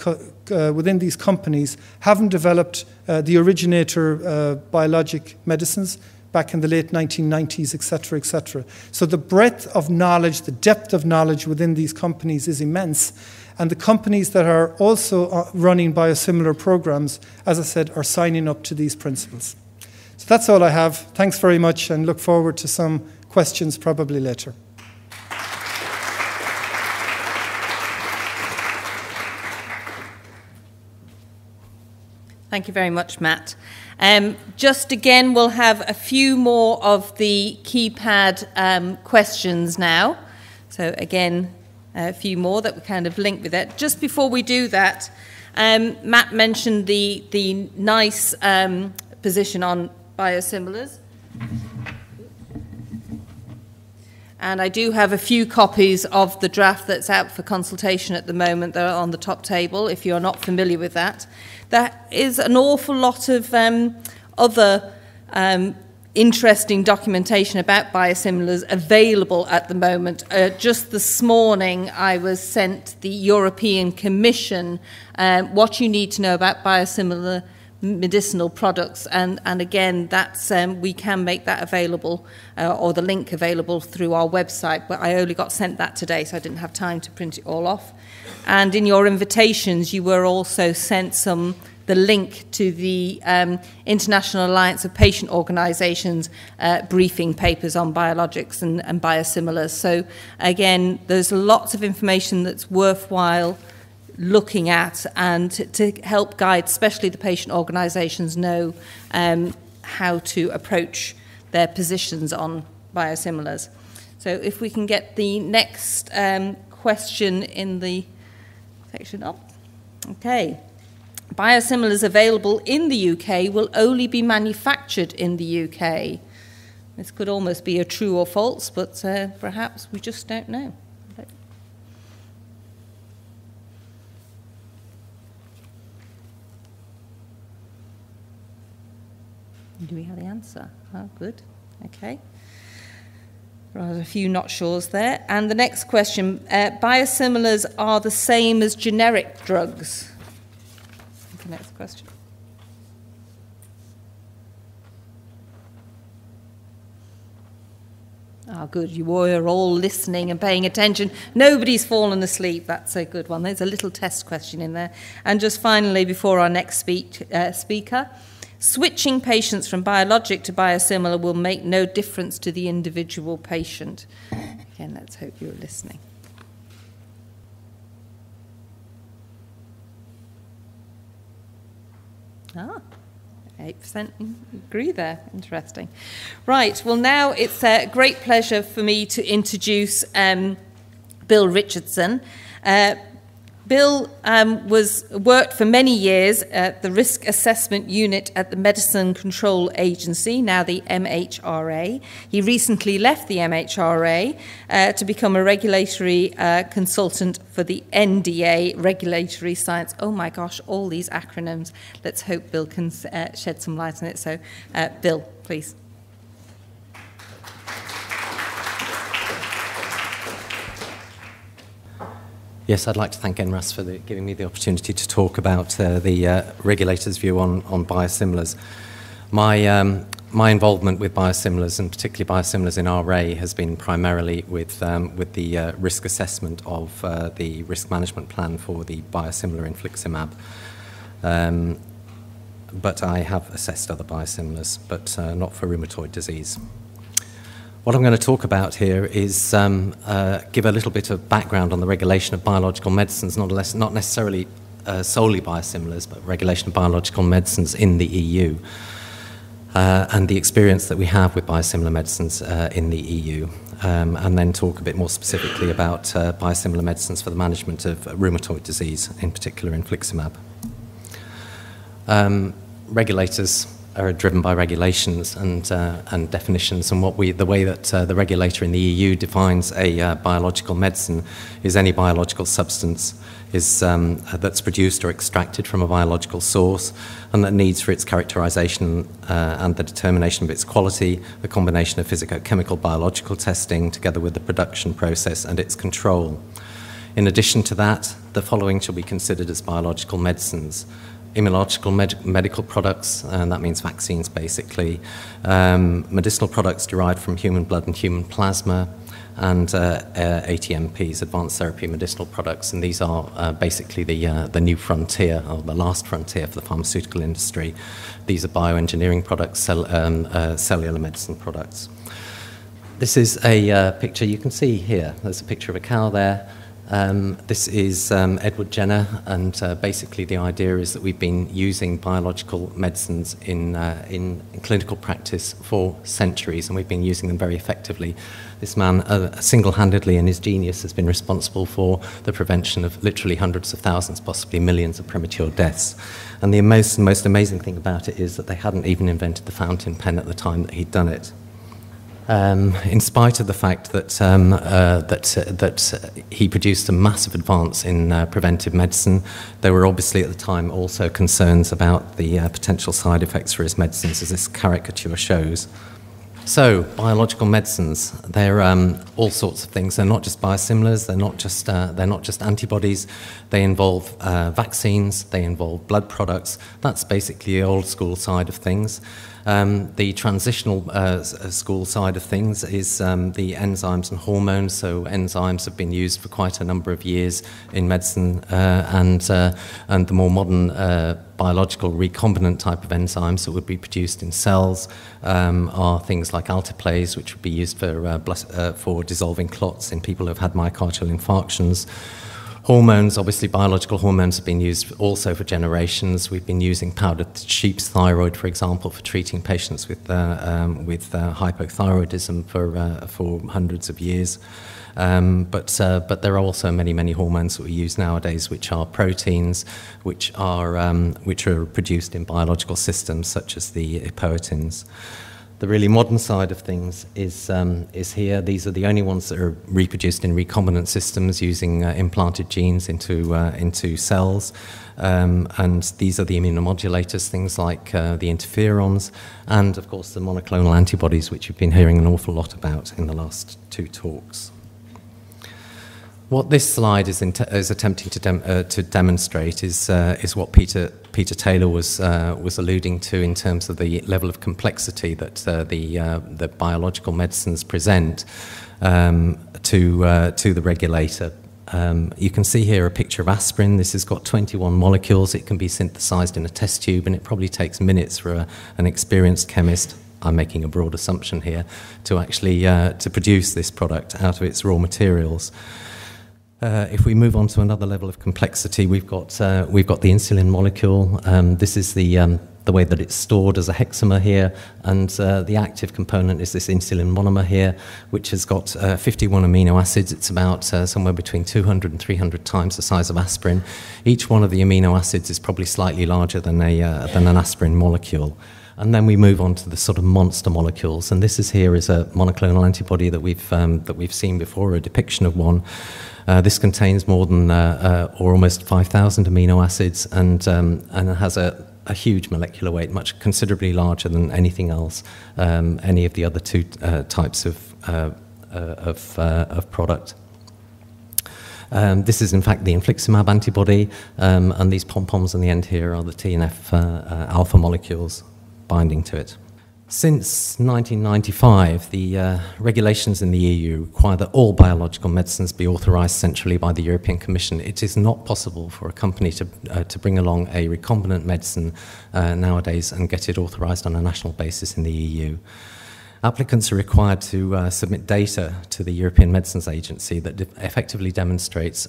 companies, having developed the originator biologic medicines back in the late 1990s, etc., etc. So the breadth of knowledge, the depth of knowledge within these companies is immense. And the companies that are also running biosimilar programs, as I said, are signing up to these principles. So that's all I have. Thanks very much, and look forward to some questions probably later. Thank you very much, Matt. Just again, we'll have a few more of the keypad questions now. So again, a few more that we kind of link with it. Just before we do that, Matt mentioned the NICE position on biosimilars. And I do have a few copies of the draft that's out for consultation at the moment that are on the top table, if you're not familiar with that. There is an awful lot of other interesting documentation about biosimilars available at the moment. Just this morning, I was sent the European Commission what you need to know about biosimilar medicinal products, and again, that's we can make that available or the link available through our website, but I only got sent that today, so I didn't have time to print it all off. And in your invitations, you were also sent the link to the International Alliance of Patient Organisations briefing papers on biologics and biosimilars. So again, there's lots of information that's worthwhile looking at, and to help guide, especially the patient organisations, know how to approach their positions on biosimilars. So if we can get the next question in the section up. Okay. Biosimilars available in the UK will only be manufactured in the UK. This could almost be a true or false, but perhaps we just don't know. Do we have the answer? Oh, good. Okay. There's a few not sures there. And the next question, biosimilars are the same as generic drugs? The next question. Oh, good. You were all listening and paying attention. Nobody's fallen asleep. That's a good one. There's a little test question in there. And just finally, before our next speaker, switching patients from biologic to biosimilar will make no difference to the individual patient. Again, let's hope you're listening. Ah, 8% agree there. Interesting. Right, well now it's a great pleasure for me to introduce Bill Richardson. Bill worked for many years at the Risk Assessment Unit at the Medicine Control Agency, now the MHRA. He recently left the MHRA to become a regulatory consultant for the NDA, Regulatory Science. Oh my gosh, all these acronyms. Let's hope Bill can shed some light on it. So, Bill, please. Yes, I'd like to thank NRAS for giving me the opportunity to talk about the regulator's view on biosimilars. My involvement with biosimilars, and particularly biosimilars in RA, has been primarily with the risk assessment of the risk management plan for the biosimilar infliximab. But I have assessed other biosimilars, but not for rheumatoid disease. What I'm going to talk about here is give a little bit of background on the regulation of biological medicines, not necessarily solely biosimilars, but regulation of biological medicines in the EU, and the experience that we have with biosimilar medicines in the EU, and then talk a bit more specifically about biosimilar medicines for the management of rheumatoid disease, in particular infliximab. Regulators are driven by regulations and definitions, and the way that the regulator in the EU defines a biological medicine is any biological substance that's produced or extracted from a biological source, and that needs for its characterization and the determination of its quality a combination of physicochemical biological testing together with the production process and its control. In addition to that, the following shall be considered as biological medicines: immunological medical products, and that means vaccines basically, medicinal products derived from human blood and human plasma, and ATMPs, advanced therapy medicinal products, and these are basically the new frontier, or the last frontier for the pharmaceutical industry. These are bioengineering products, cellular medicine products. This is a picture you can see here. There's a picture of a cow there. This is Edward Jenner, and basically the idea is that we've been using biological medicines in clinical practice for centuries, and we've been using them very effectively. This man, single-handedly in his genius, has been responsible for the prevention of literally hundreds of thousands, possibly millions of premature deaths. And the most amazing thing about it is that they hadn't even invented the fountain pen at the time that he'd done it. In spite of the fact that he produced a massive advance in preventive medicine, there were obviously at the time also concerns about the potential side effects for his medicines, as this caricature shows. So, biological medicines, they're all sorts of things. They're not just biosimilars, they're not just antibodies. They involve vaccines, they involve blood products. That's basically the old school side of things. The transitional school side of things is the enzymes and hormones. So enzymes have been used for quite a number of years in medicine, and the more modern biological recombinant type of enzymes that would be produced in cells are things like alteplase, which would be used for dissolving clots in people who have had myocardial infarctions. Hormones, obviously biological hormones have been used also for generations. We've been using powdered sheep's thyroid, for example, for treating patients with hypothyroidism for hundreds of years. But there are also many hormones that we use nowadays, which are proteins, which are produced in biological systems, such as the epoetins. The really modern side of things is here. These are the only ones that are reproduced in recombinant systems using implanted genes into cells. And these are the immunomodulators, things like the interferons, and of course the monoclonal antibodies, which you've been hearing an awful lot about in the last two talks. What this slide is attempting to demonstrate is what Peter Taylor was alluding to in terms of the level of complexity that the biological medicines present to the regulator. You can see here a picture of aspirin. This has got 21 molecules. It can be synthesized in a test tube, and it probably takes minutes for an experienced chemist, I'm making a broad assumption here, to actually to produce this product out of its raw materials. If we move on to another level of complexity, we've got the insulin molecule. This is the way that it's stored as a hexamer here, and the active component is this insulin monomer here, which has got 51 amino acids. It's about somewhere between 200 and 300 times the size of aspirin. Each one of the amino acids is probably slightly larger than an aspirin molecule. And then we move on to the sort of monster molecules, and this is here is a monoclonal antibody that we've seen before, a depiction of one. This contains more than or almost 5,000 amino acids, and it has a huge molecular weight, much considerably larger than anything else, any of the other two types of product. This is in fact the infliximab antibody, and these pom-poms on the end here are the TNF alpha molecules binding to it. Since 1995, the regulations in the EU require that all biological medicines be authorised centrally by the European Commission. It is not possible for a company to bring along a recombinant medicine nowadays and get it authorised on a national basis in the EU. Applicants are required to submit data to the European Medicines Agency that adequately demonstrates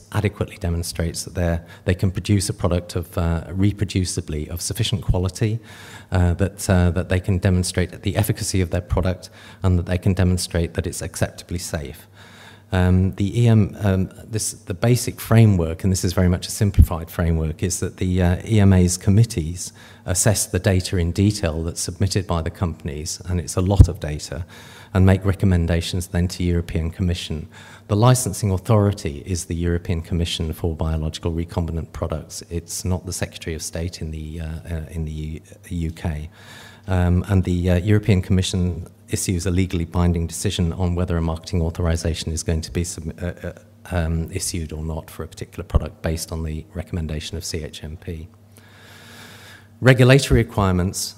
that they can produce a product reproducibly of sufficient quality, that they can demonstrate the efficacy of their product, and that they can demonstrate that it's acceptably safe. The basic framework, and this is very much a simplified framework, is that the EMA's committees assess the data in detail that's submitted by the companies, and it's a lot of data, and make recommendations then to European Commission. The licensing authority is the European Commission for biological recombinant products. It's not the Secretary of State in the UK. And the European Commission issues a legally binding decision on whether a marketing authorization is going to be issued or not for a particular product based on the recommendation of CHMP. Regulatory requirements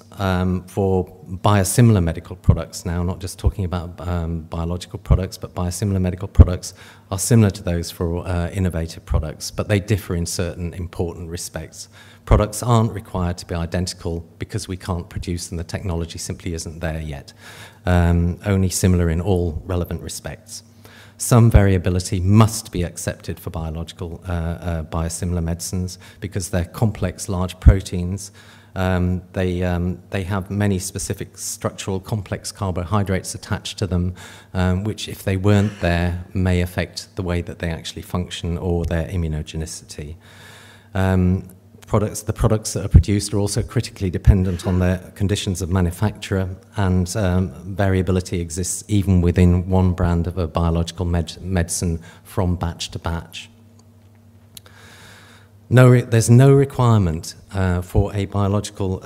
for biosimilar medical products now, not just talking about biological products, but biosimilar medical products are similar to those for innovative products, but they differ in certain important respects. Products aren't required to be identical because we can't produce them. The technology simply isn't there yet. Only similar in all relevant respects. Some variability must be accepted for biological biosimilar medicines because they're complex, large proteins. They have many specific structural complex carbohydrates attached to them, which, if they weren't there, may affect the way that they actually function or their immunogenicity. The products that are produced are also critically dependent on their conditions of manufacture, and variability exists even within one brand of a biological medicine from batch to batch. There's no requirement for a biological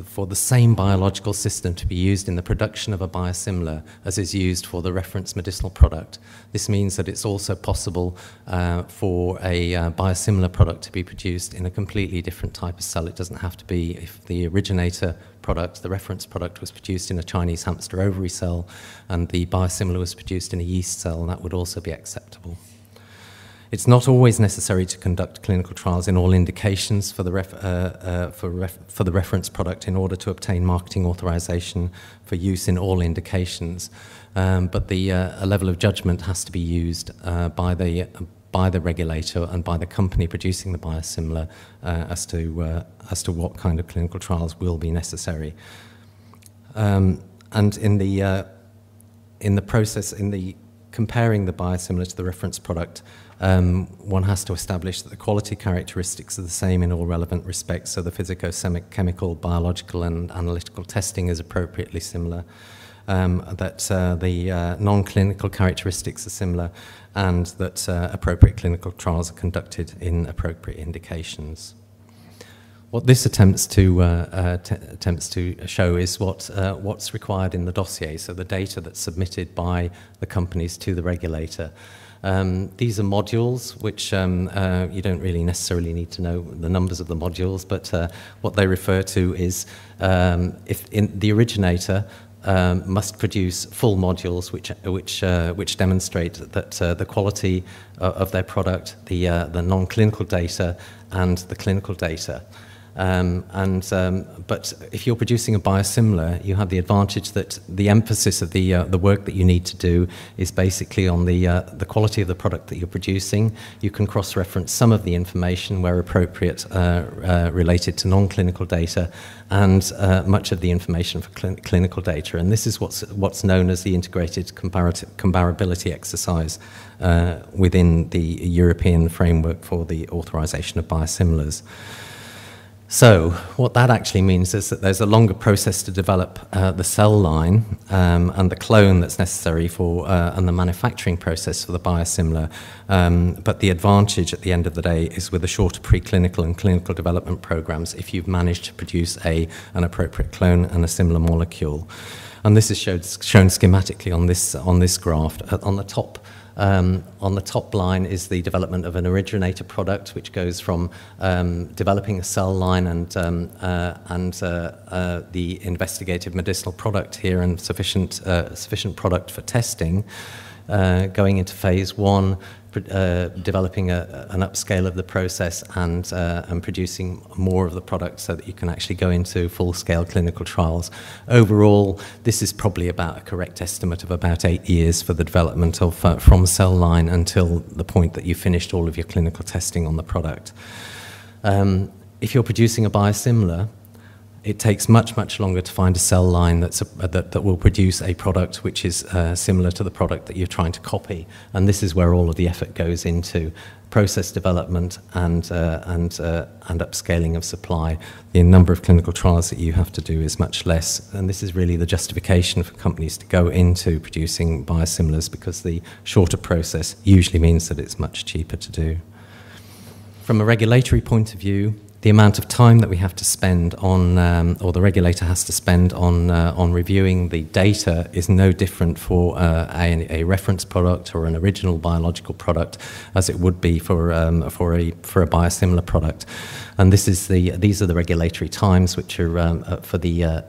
for the same biological system to be used in the production of a biosimilar as is used for the reference medicinal product. This means that it's also possible for a biosimilar product to be produced in a completely different type of cell. It doesn't have to be, if the originator product, the reference product, was produced in a Chinese hamster ovary cell and the biosimilar was produced in a yeast cell, that would also be acceptable. It's not always necessary to conduct clinical trials in all indications for the reference product in order to obtain marketing authorization for use in all indications, but a level of judgment has to be used by the regulator and by the company producing the biosimilar as to what kind of clinical trials will be necessary. And in the process, comparing the biosimilar to the reference product, one has to establish that the quality characteristics are the same in all relevant respects, so the physico-chemical, biological and analytical testing is appropriately similar, that the non-clinical characteristics are similar, and that appropriate clinical trials are conducted in appropriate indications. What this attempts to show is what's required in the dossier, so the data that's submitted by the companies to the regulator. These are modules, which you don't really necessarily need to know the numbers of the modules, but what they refer to is if the originator must produce full modules which demonstrate that the quality of their product, the non-clinical data, and the clinical data. But if you're producing a biosimilar, you have the advantage that the emphasis of the work that you need to do is basically on the quality of the product that you're producing. You can cross-reference some of the information where appropriate related to non-clinical data, and much of the information for clinical data. And this is what's known as the integrated comparability exercise within the European framework for the authorization of biosimilars. So what that actually means is that there's a longer process to develop the cell line and the clone that's necessary for and the manufacturing process for the biosimilar. But the advantage at the end of the day is with the shorter preclinical and clinical development programs if you've managed to produce an appropriate clone and a similar molecule. And this is shown schematically on this graph. On the top line is the development of an originator product, which goes from developing a cell line and the investigative medicinal product here and sufficient product for testing, going into phase 1, developing an upscale of the process and producing more of the product so that you can actually go into full-scale clinical trials. Overall, this is probably about a correct estimate of about 8 years for the development of from cell line until the point that you finished all of your clinical testing on the product. If you're producing a biosimilar, it takes much, much longer to find a cell line that will produce a product which is similar to the product that you're trying to copy. And this is where all of the effort goes into process development and upscaling of supply. The number of clinical trials that you have to do is much less. And this is really the justification for companies to go into producing biosimilars, because the shorter process usually means that it's much cheaper to do. From a regulatory point of view, the amount of time that we have to spend on, or the regulator has to spend on reviewing the data is no different for a reference product or an original biological product as it would be for a biosimilar product. And these are the regulatory times which are for the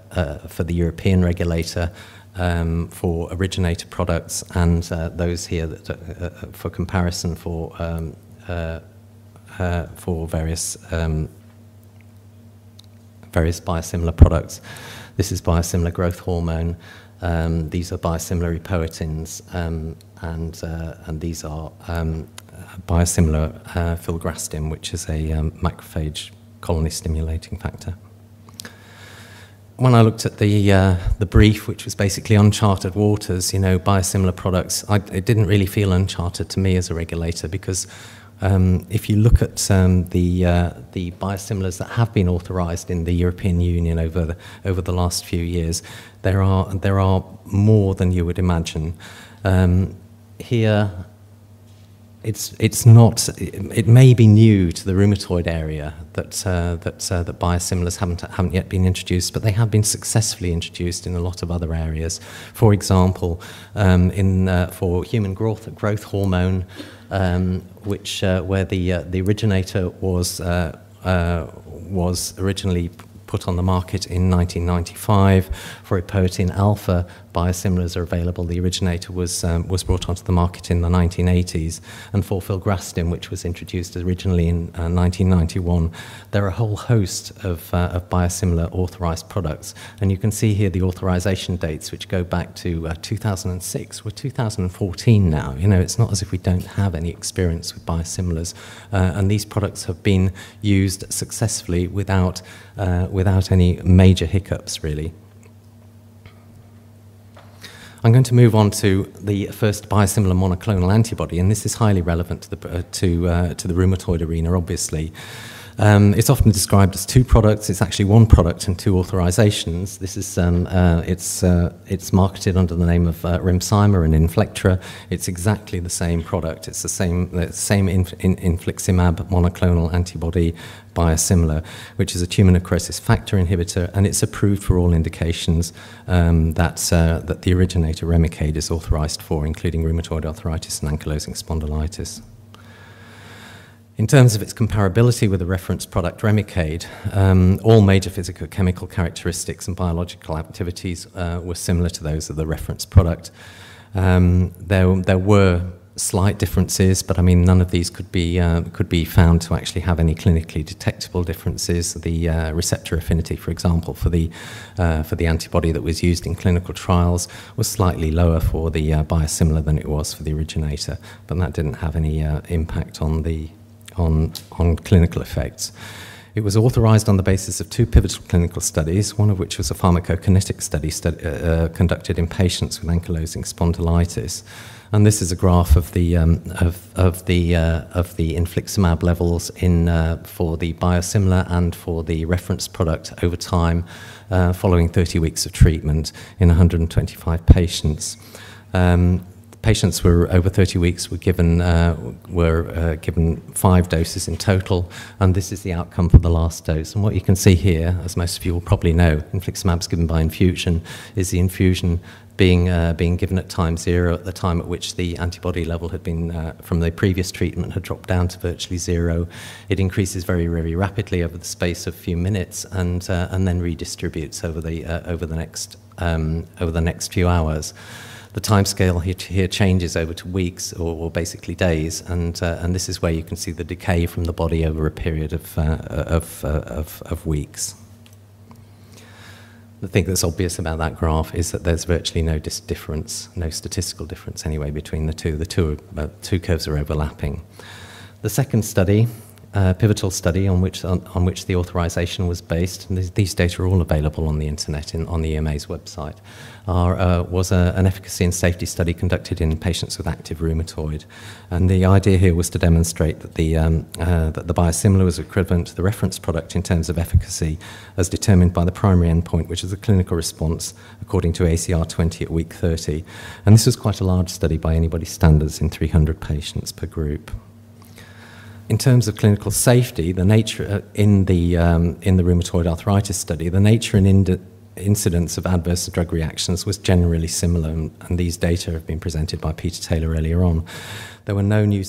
European regulator for originator products, and those here that for comparison for various biosimilar products. This is biosimilar growth hormone, These are biosimilar epoetins, and these are biosimilar filgrastim, which is a macrophage colony stimulating factor. When I looked at the brief, which was basically uncharted waters, biosimilar products, it didn't really feel uncharted to me as a regulator, because if you look at the biosimilars that have been authorised in the European Union over the last few years, there are more than you would imagine. Here, it may be new to the rheumatoid area that biosimilars haven't yet been introduced, but they have been successfully introduced in a lot of other areas. For example, for human growth hormone, where the originator was originally put on the market in 1995. For epoetin alpha, biosimilars are available. The originator was brought onto the market in the 1980s. And for filgrastim, which was introduced originally in 1991, there are a whole host of biosimilar authorized products. And you can see here the authorization dates, which go back to 2006. We're 2014 now. It's not as if we don't have any experience with biosimilars. And these products have been used successfully without any major hiccups, really. I'm going to move on to the first biosimilar monoclonal antibody, and this is highly relevant to the rheumatoid arena, obviously. It's often described as two products. It's actually one product and two authorizations. This is it's marketed under the name of Remsima and Inflectra. It's exactly the same product. It's the same infliximab monoclonal antibody biosimilar, which is a tumor necrosis factor inhibitor, and it's approved for all indications that the originator Remicade is authorized for, including rheumatoid arthritis and ankylosing spondylitis. In terms of its comparability with the reference product Remicade, all major physicochemical characteristics and biological activities were similar to those of the reference product. There were slight differences, but none of these could be found to actually have any clinically detectable differences. The receptor affinity, for example, for the antibody that was used in clinical trials was slightly lower for the biosimilar than it was for the originator, but that didn't have any impact on clinical effects. It was authorized on the basis of two pivotal clinical studies, one of which was a pharmacokinetic study conducted in patients with ankylosing spondylitis. And this is a graph of the infliximab levels for the biosimilar and for the reference product over time, following 30 weeks of treatment in 125 patients. Patients were over 30 weeks were given 5 doses in total, and this is the outcome for the last dose. And what you can see here, as most of you will probably know, infliximab is given by infusion, is the infusion being given at time 0, at the time at which the antibody level had been from the previous treatment had dropped down to virtually 0. It increases very, very rapidly over the space of a few minutes, and then redistributes over the next few hours. The timescale here changes over to weeks or basically days, and this is where you can see the decay from the body over a period of weeks. The thing that's obvious about that graph is that there's virtually no difference, no statistical difference anyway between the two. The two curves are overlapping. The second study, pivotal study on which the authorization was based, and these data are all available on the internet on the EMA's website, was an efficacy and safety study conducted in patients with active rheumatoid. And the idea here was to demonstrate that the biosimilar was equivalent to the reference product in terms of efficacy as determined by the primary endpoint, which is the clinical response according to ACR 20 at week 30. And this was quite a large study by anybody's standards, in 300 patients per group. In terms of clinical safety, the nature in the rheumatoid arthritis study, the nature and incidence of adverse drug reactions was generally similar, and these data have been presented by Peter Taylor earlier on. There were no new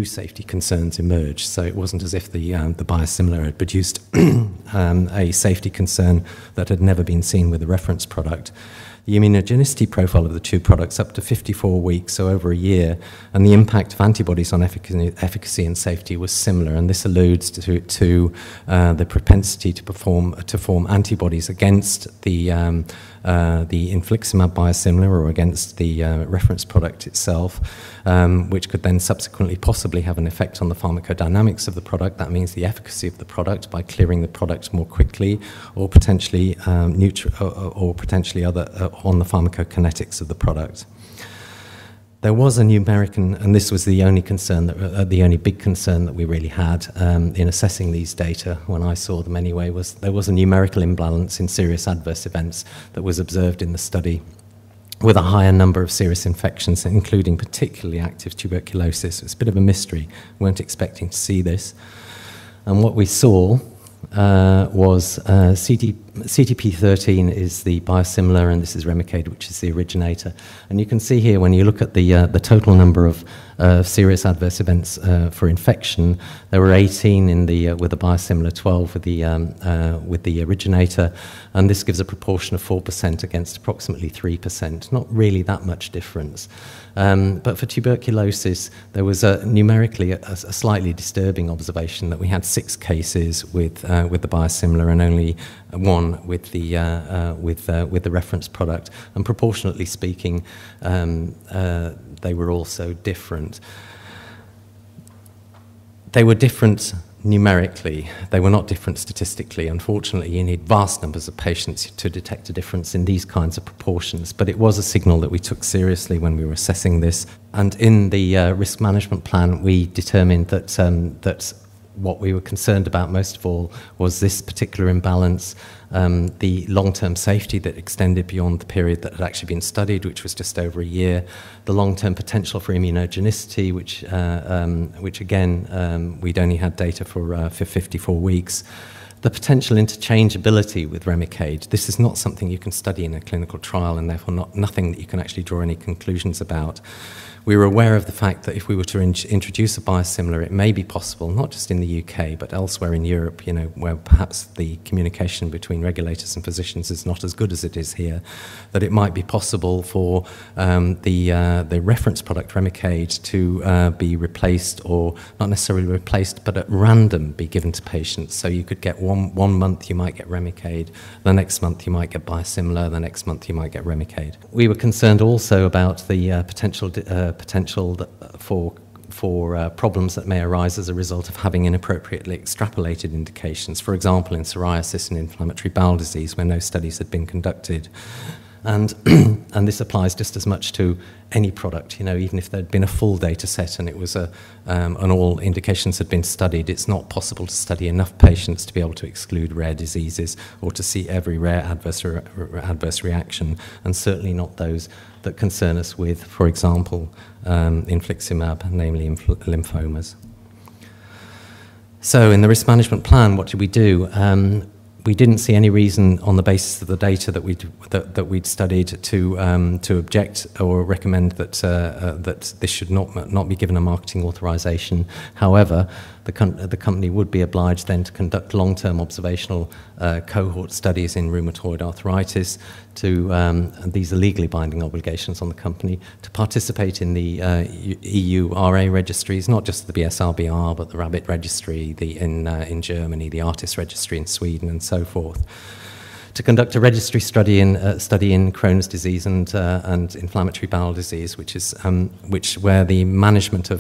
safety concerns emerged, so it wasn't as if the biosimilar had produced a safety concern that had never been seen with the reference product. The immunogenicity profile of the two products up to 54 weeks, so over a year, and the impact of antibodies on efficacy and safety was similar, and this alludes to the propensity to form antibodies against the the infliximab biosimilar or against the reference product itself, which could then subsequently possibly have an effect on the pharmacodynamics of the product. That means the efficacy of the product by clearing the product more quickly, or potentially or potentially other on the pharmacokinetics of the product. There was a numeric, and this was the only concern, the only big concern that we really had in assessing these data when I saw them anyway, was there was a numerical imbalance in serious adverse events that was observed in the study, with a higher number of serious infections, including particularly active tuberculosis. It's a bit of a mystery. We weren't expecting to see this. And what we saw was CTP13 is the biosimilar, and this is Remicade, which is the originator. And you can see here, when you look at the total number of serious adverse events for infection, there were 18 in the with the biosimilar, 12 with the originator, and this gives a proportion of 4% against approximately 3%. Not really that much difference. But for tuberculosis, there was numerically a slightly disturbing observation that we had 6 cases with the biosimilar and only 1 with the reference product. And proportionately speaking, they were also different. They were different numerically. They were not different statistically. Unfortunately, you need vast numbers of patients to detect a difference in these kinds of proportions, but it was a signal that we took seriously when we were assessing this. And in the risk management plan, we determined that that what we were concerned about most of all was this particular imbalance, the long-term safety that extended beyond the period that had actually been studied, which was just over a year, the long-term potential for immunogenicity, which again, we'd only had data for 54 weeks, the potential interchangeability with Remicade. This is not something you can study in a clinical trial, and therefore nothing that you can actually draw any conclusions about. We were aware of the fact that if we were to introduce a biosimilar, it may be possible, not just in the UK, but elsewhere in Europe, you know, where perhaps the communication between regulators and physicians is not as good as it is here, that it might be possible for the reference product Remicade to be replaced, or not necessarily replaced, but at random be given to patients. So you could get one month you might get Remicade, the next month you might get biosimilar, the next month you might get Remicade. We were concerned also about the potential for problems that may arise as a result of having inappropriately extrapolated indications, for example in psoriasis and inflammatory bowel disease, where no studies had been conducted. And this applies just as much to any product, you know, even if there'd been a full data set and it was and all indications had been studied, it's not possible to study enough patients to be able to exclude rare diseases or to see every rare adverse reaction, and certainly not those that concern us with, for example, infliximab, namely lymphomas. So in the risk management plan, what did we do? We didn't see any reason on the basis of the data that we'd studied to object or recommend that that this should not be given a marketing authorization. However, the company would be obliged then to conduct long-term observational cohort studies in rheumatoid arthritis. These are legally binding obligations on the company to participate in the EU RA registries, not just the BSRBR, but the Rabbit registry in Germany, the ARTIS registry in Sweden, and so forth. To conduct a registry study in Crohn's disease and inflammatory bowel disease, where the management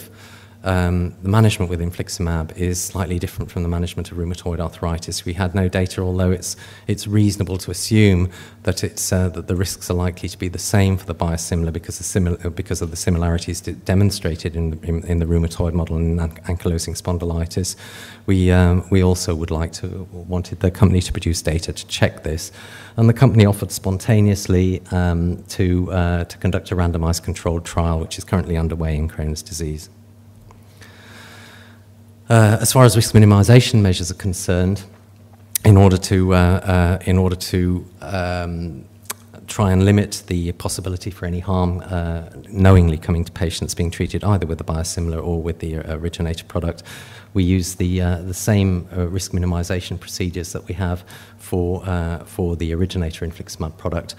with infliximab is slightly different from the management of rheumatoid arthritis. We had no data, although it's reasonable to assume that that the risks are likely to be the same for the biosimilar because of the similarities demonstrated in the rheumatoid model and ankylosing spondylitis. We also wanted the company to produce data to check this, and the company offered spontaneously to conduct a randomized controlled trial, which is currently underway in Crohn's disease. As far as risk minimization measures are concerned, in order to try and limit the possibility for any harm knowingly coming to patients being treated either with the biosimilar or with the originator product, we use the same risk minimization procedures that we have for the originator infliximab product.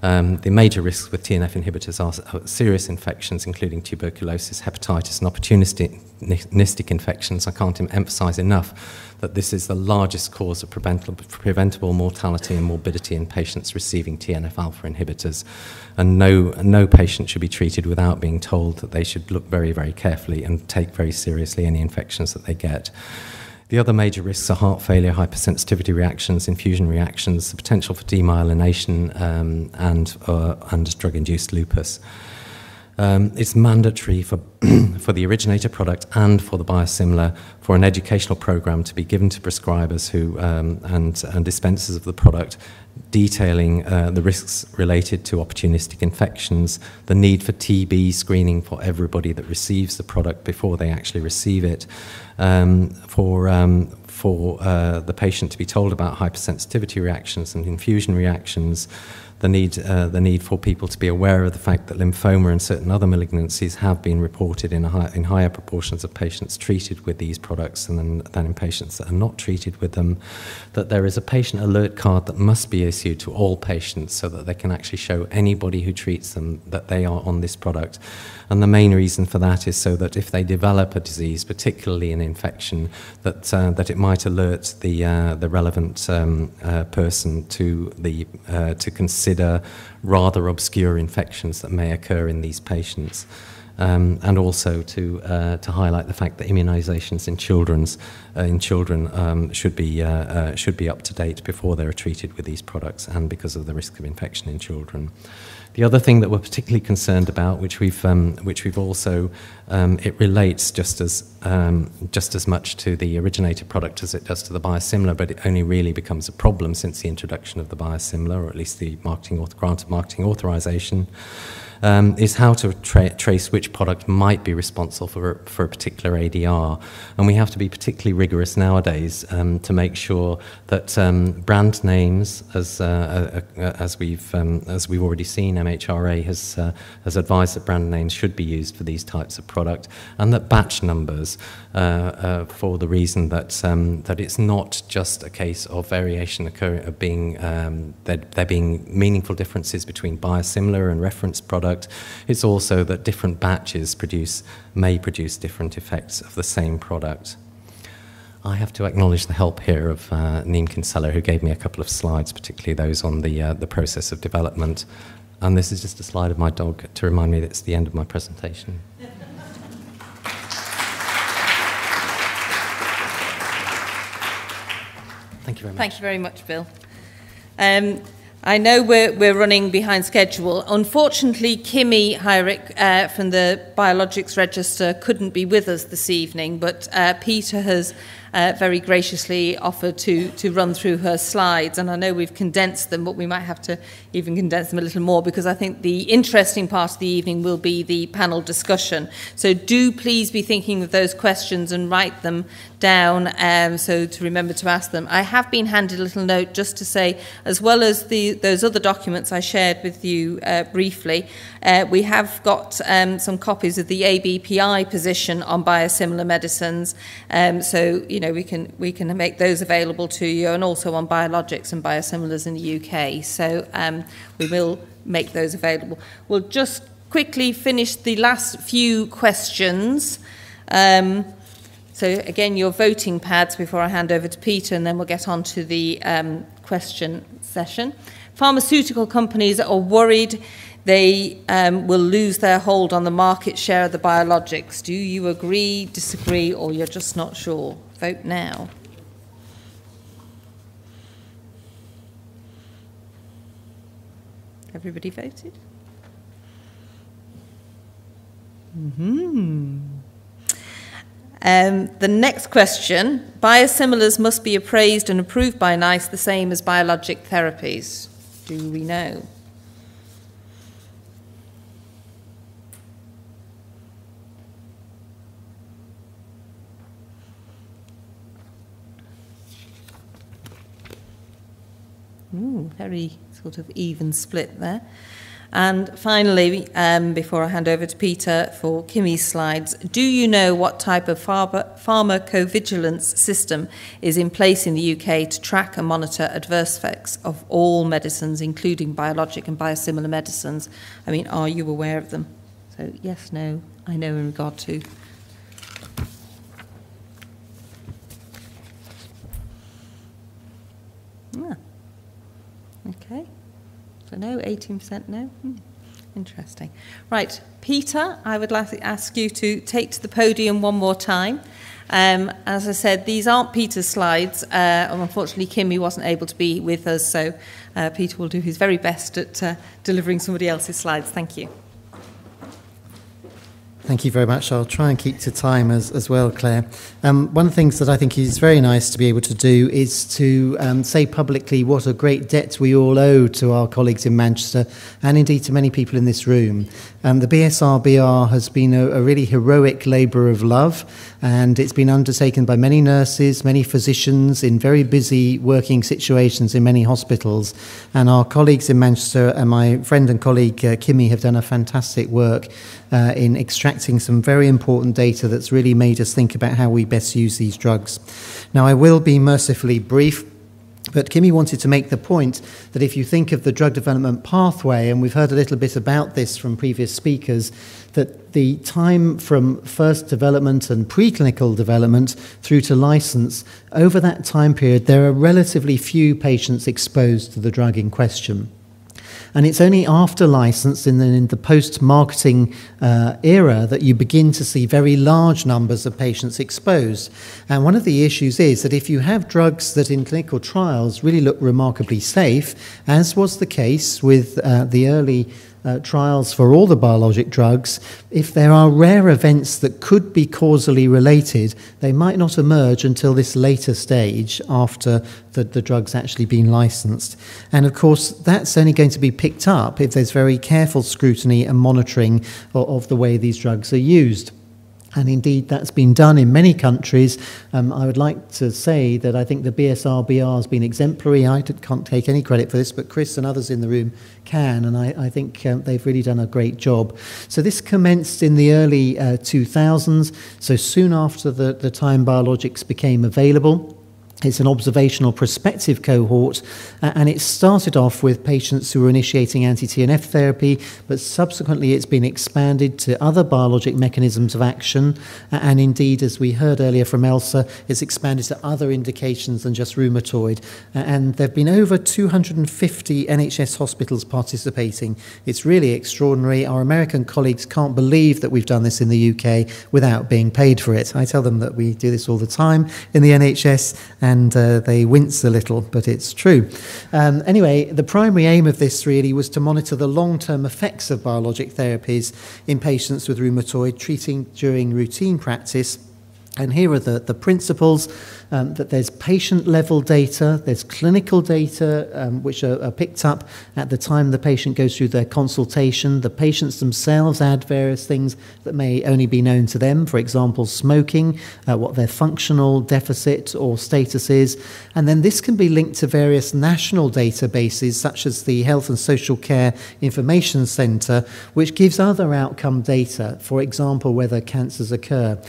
The major risks with TNF inhibitors are serious infections, including tuberculosis, hepatitis, and opportunistic infections. I can't emphasize enough that this is the largest cause of preventable mortality and morbidity in patients receiving TNF-alpha inhibitors. And no patient should be treated without being told that they should look very, very carefully and take very seriously any infections that they get. The other major risks are heart failure, hypersensitivity reactions, infusion reactions, the potential for demyelination, and drug-induced lupus. It's mandatory for, for the originator product and for the biosimilar for an educational program to be given to prescribers who, and dispensers of the product, detailing the risks related to opportunistic infections, the need for TB screening for everybody that receives the product before they actually receive it, for the patient to be told about hypersensitivity reactions and infusion reactions, the need for people to be aware of the fact that lymphoma and certain other malignancies have been reported in higher proportions of patients treated with these products than in patients that are not treated with them, that there is a patient alert card that must be issued to all patients so that they can actually show anybody who treats them that they are on this product. And the main reason for that is so that if they develop a disease, particularly an infection, that it might alert the relevant person to consider rather obscure infections that may occur in these patients. And also to highlight the fact that immunisations in children should be up to date before they're treated with these products, and because of the risk of infection in children. The other thing that we're particularly concerned about, which we've also, it relates just as much to the originator product as it does to the biosimilar, but it only really becomes a problem since the introduction of the biosimilar, or at least the grant of marketing authorization. Is how to trace which product might be responsible for a particular ADR. And we have to be particularly rigorous nowadays to make sure that brand names, as we've already seen, MHRA has advised that brand names should be used for these types of product, and that batch numbers, for the reason that it's not just a case of variation occurring, of being there being meaningful differences between biosimilar and reference product. It's also that different batches may produce different effects of the same product. I have to acknowledge the help here of Neem Kinsella, who gave me a couple of slides, particularly those on the process of development. And this is just a slide of my dog to remind me that it's the end of my presentation. Thank you very much. Thank you very much, Bill. I know we're running behind schedule. Unfortunately, Kimi Heirik from the Biologics Register couldn't be with us this evening, but Peter has very graciously offered to run through her slides, and I know we've condensed them, but we might have to even condense them a little more, because I think the interesting part of the evening will be the panel discussion. So do please be thinking of those questions and write them down, so to remember to ask them. I have been handed a little note just to say, as well as those other documents I shared with you briefly, we have got some copies of the ABPI position on biosimilar medicines, so you know we can make those available to you, and also on biologics and biosimilars in the UK. So we will make those available. We'll just quickly finish the last few questions. So again, your voting pads before I hand over to Peter, and then we'll get on to the question session. Pharmaceutical companies are worried they will lose their hold on the market share of the biologics. Do you agree, disagree, or you're just not sure? Vote now. Everybody voted? The next question, biosimilars must be appraised and approved by NICE the same as biologic therapies. Do we know? Ooh, very sort of even split there. And finally, before I hand over to Peter for Kimmy's slides, do you know what type of pharmacovigilance system is in place in the UK to track and monitor adverse effects of all medicines, including biologic and biosimilar medicines? I mean, are you aware of them? So yes, no, I know in regard to. Yeah. Okay. So no, 18% no. Interesting. Right, Peter, I would like to ask you to take to the podium one more time. As I said, these aren't Peter's slides. Unfortunately, Kimmy wasn't able to be with us, so Peter will do his very best at delivering somebody else's slides. Thank you. Thank you very much. I'll try and keep to time as well, Claire. One of the things that I think is very nice to be able to do is to say publicly what a great debt we all owe to our colleagues in Manchester and indeed to many people in this room. The BSR-BR has been a really heroic labour of love, and it's been undertaken by many nurses, many physicians in very busy working situations in many hospitals. And our colleagues in Manchester and my friend and colleague Kimmy have done a fantastic work in extracting some very important data that's really made us think about how we best use these drugs. Now, I will be mercifully brief, but Kimmy wanted to make the point that if you think of the drug development pathway, and we've heard a little bit about this from previous speakers, that the time from first development and preclinical development through to license, over that time period, there are relatively few patients exposed to the drug in question. And it's only after license, in the post-marketing era, that you begin to see very large numbers of patients exposed. And one of the issues is that if you have drugs that in clinical trials really look remarkably safe, as was the case with the early trials for all the biologic drugs, if there are rare events that could be causally related, they might not emerge until this later stage after the drug's actually been licensed. And of course, that's only going to be picked up if there's very careful scrutiny and monitoring of the way these drugs are used. And indeed, that's been done in many countries. I would like to say that I think the BSR-BR has been exemplary. I can't take any credit for this, but Chris and others in the room can, and I think they've really done a great job. So this commenced in the early 2000s, so soon after the time biologics became available. It's an observational prospective cohort, and it started off with patients who were initiating anti-TNF therapy, but subsequently it's been expanded to other biologic mechanisms of action, and indeed, as we heard earlier from Elsa, it's expanded to other indications than just rheumatoid. And there have been over 250 NHS hospitals participating. It's really extraordinary. Our American colleagues can't believe that we've done this in the UK without being paid for it. I tell them that we do this all the time in the NHS, and they wince a little, but it's true. Anyway, the primary aim of this really was to monitor the long-term effects of biologic therapies in patients with rheumatoid, treating during routine practice. And here are the principles, that there's patient-level data, there's clinical data which are picked up at the time the patient goes through their consultation. The patients themselves add various things that may only be known to them, for example, smoking, what their functional deficit or status is. And then this can be linked to various national databases, such as the Health and Social Care Information Centre, which gives other outcome data, for example, whether cancers occur.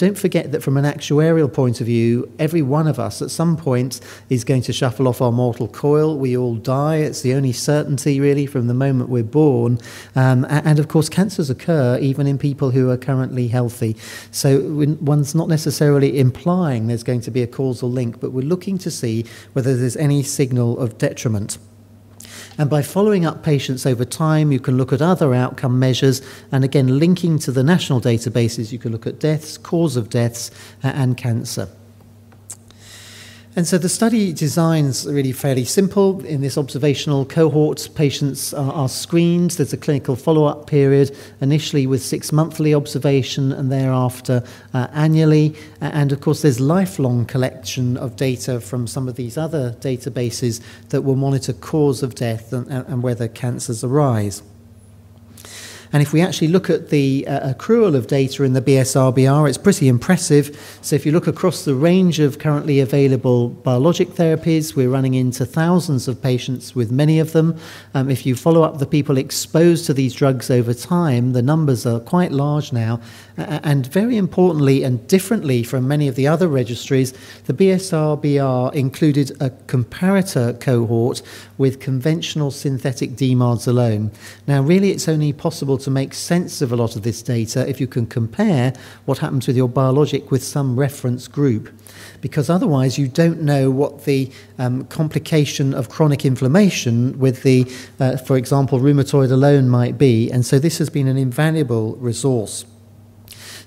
Don't forget that from an actuarial point of view, every one of us at some point is going to shuffle off our mortal coil. We all die. It's the only certainty, really, from the moment we're born. And of course, cancers occur even in people who are currently healthy. So one's not necessarily implying there's going to be a causal link, but we're looking to see whether there's any signal of detriment. And by following up patients over time, you can look at other outcome measures, and again, linking to the national databases, you can look at deaths, cause of deaths, and cancer. And so the study design's really fairly simple. In this observational cohort, patients are screened. There's a clinical follow-up period, initially with 6-monthly observation and thereafter annually. And of course, there's lifelong collection of data from some of these other databases that will monitor cause of death and whether cancers arise. And if we actually look at the accrual of data in the BSRBR, it's pretty impressive. So if you look across the range of currently available biologic therapies, we're running into thousands of patients with many of them. If you follow up the people exposed to these drugs over time, the numbers are quite large now. And very importantly and differently from many of the other registries, the BSRBR included a comparator cohort with conventional synthetic DMARDs alone. Now, really, it's only possible to make sense of a lot of this data if you can compare what happens with your biologic with some reference group, because otherwise you don't know what the complication of chronic inflammation with the, for example, rheumatoid alone might be. And so this has been an invaluable resource.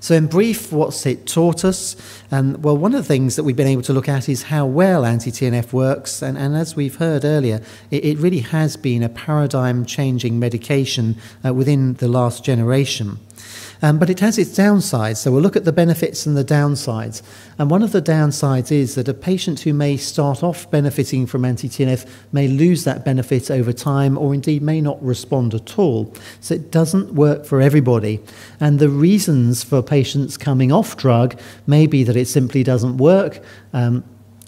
So in brief, what's it taught us? Well, one of the things that we've been able to look at is how well anti-TNF works. And as we've heard earlier, it really has been a paradigm-changing medication within the last generation. But it has its downsides, so we'll look at the benefits and the downsides. And one of the downsides is that a patient who may start off benefiting from anti-TNF may lose that benefit over time, or indeed may not respond at all. So it doesn't work for everybody. And the reasons for patients coming off drug may be that it simply doesn't work.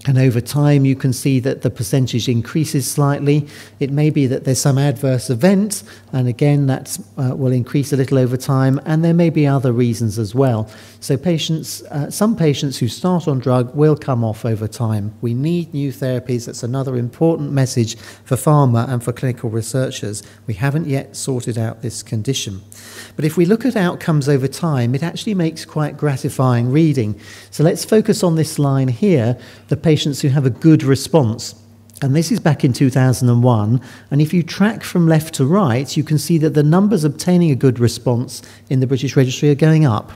And over time, you can see that the percentage increases slightly. It may be that there's some adverse event, and again, that will increase a little over time, and there may be other reasons as well. So some patients who start on drug will come off over time. We need new therapies. That's another important message for pharma and for clinical researchers. We haven't yet sorted out this condition. But if we look at outcomes over time, it actually makes quite gratifying reading. So let's focus on this line here, the patients who have a good response. And this is back in 2001. And if you track from left to right, you can see that the numbers obtaining a good response in the British Registry are going up.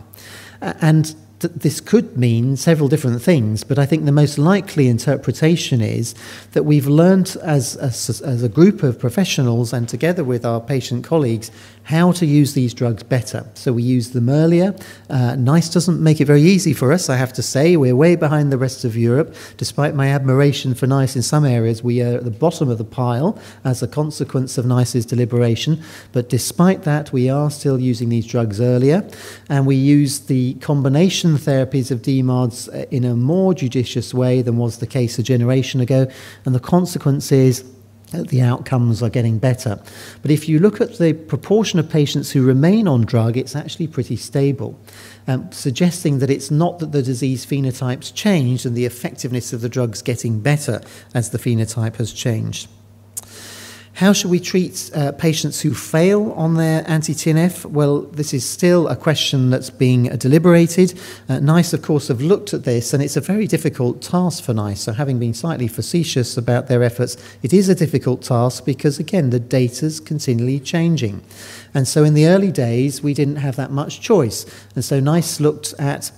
And this could mean several different things, but I think the most likely interpretation is that we've learned as a group of professionals and together with our patient colleagues how to use these drugs better. So we use them earlier. NICE doesn't make it very easy for us, I have to say. We're way behind the rest of Europe. Despite my admiration for NICE in some areas, we are at the bottom of the pile as a consequence of NICE's deliberation. But despite that, we are still using these drugs earlier, and we use the combination therapies of DMARDs in a more judicious way than was the case a generation ago, and the consequence is the outcomes are getting better. But if you look at the proportion of patients who remain on drug, it's actually pretty stable, suggesting that it's not that the disease phenotype's changed and the effectiveness of the drug's getting better as the phenotype has changed. How should we treat patients who fail on their anti-TNF? Well, this is still a question that's being deliberated. NICE, of course, have looked at this, and it's a very difficult task for NICE. So having been slightly facetious about their efforts, it is a difficult task because, again, the data's continually changing. And so in the early days, we didn't have that much choice. And so NICE looked at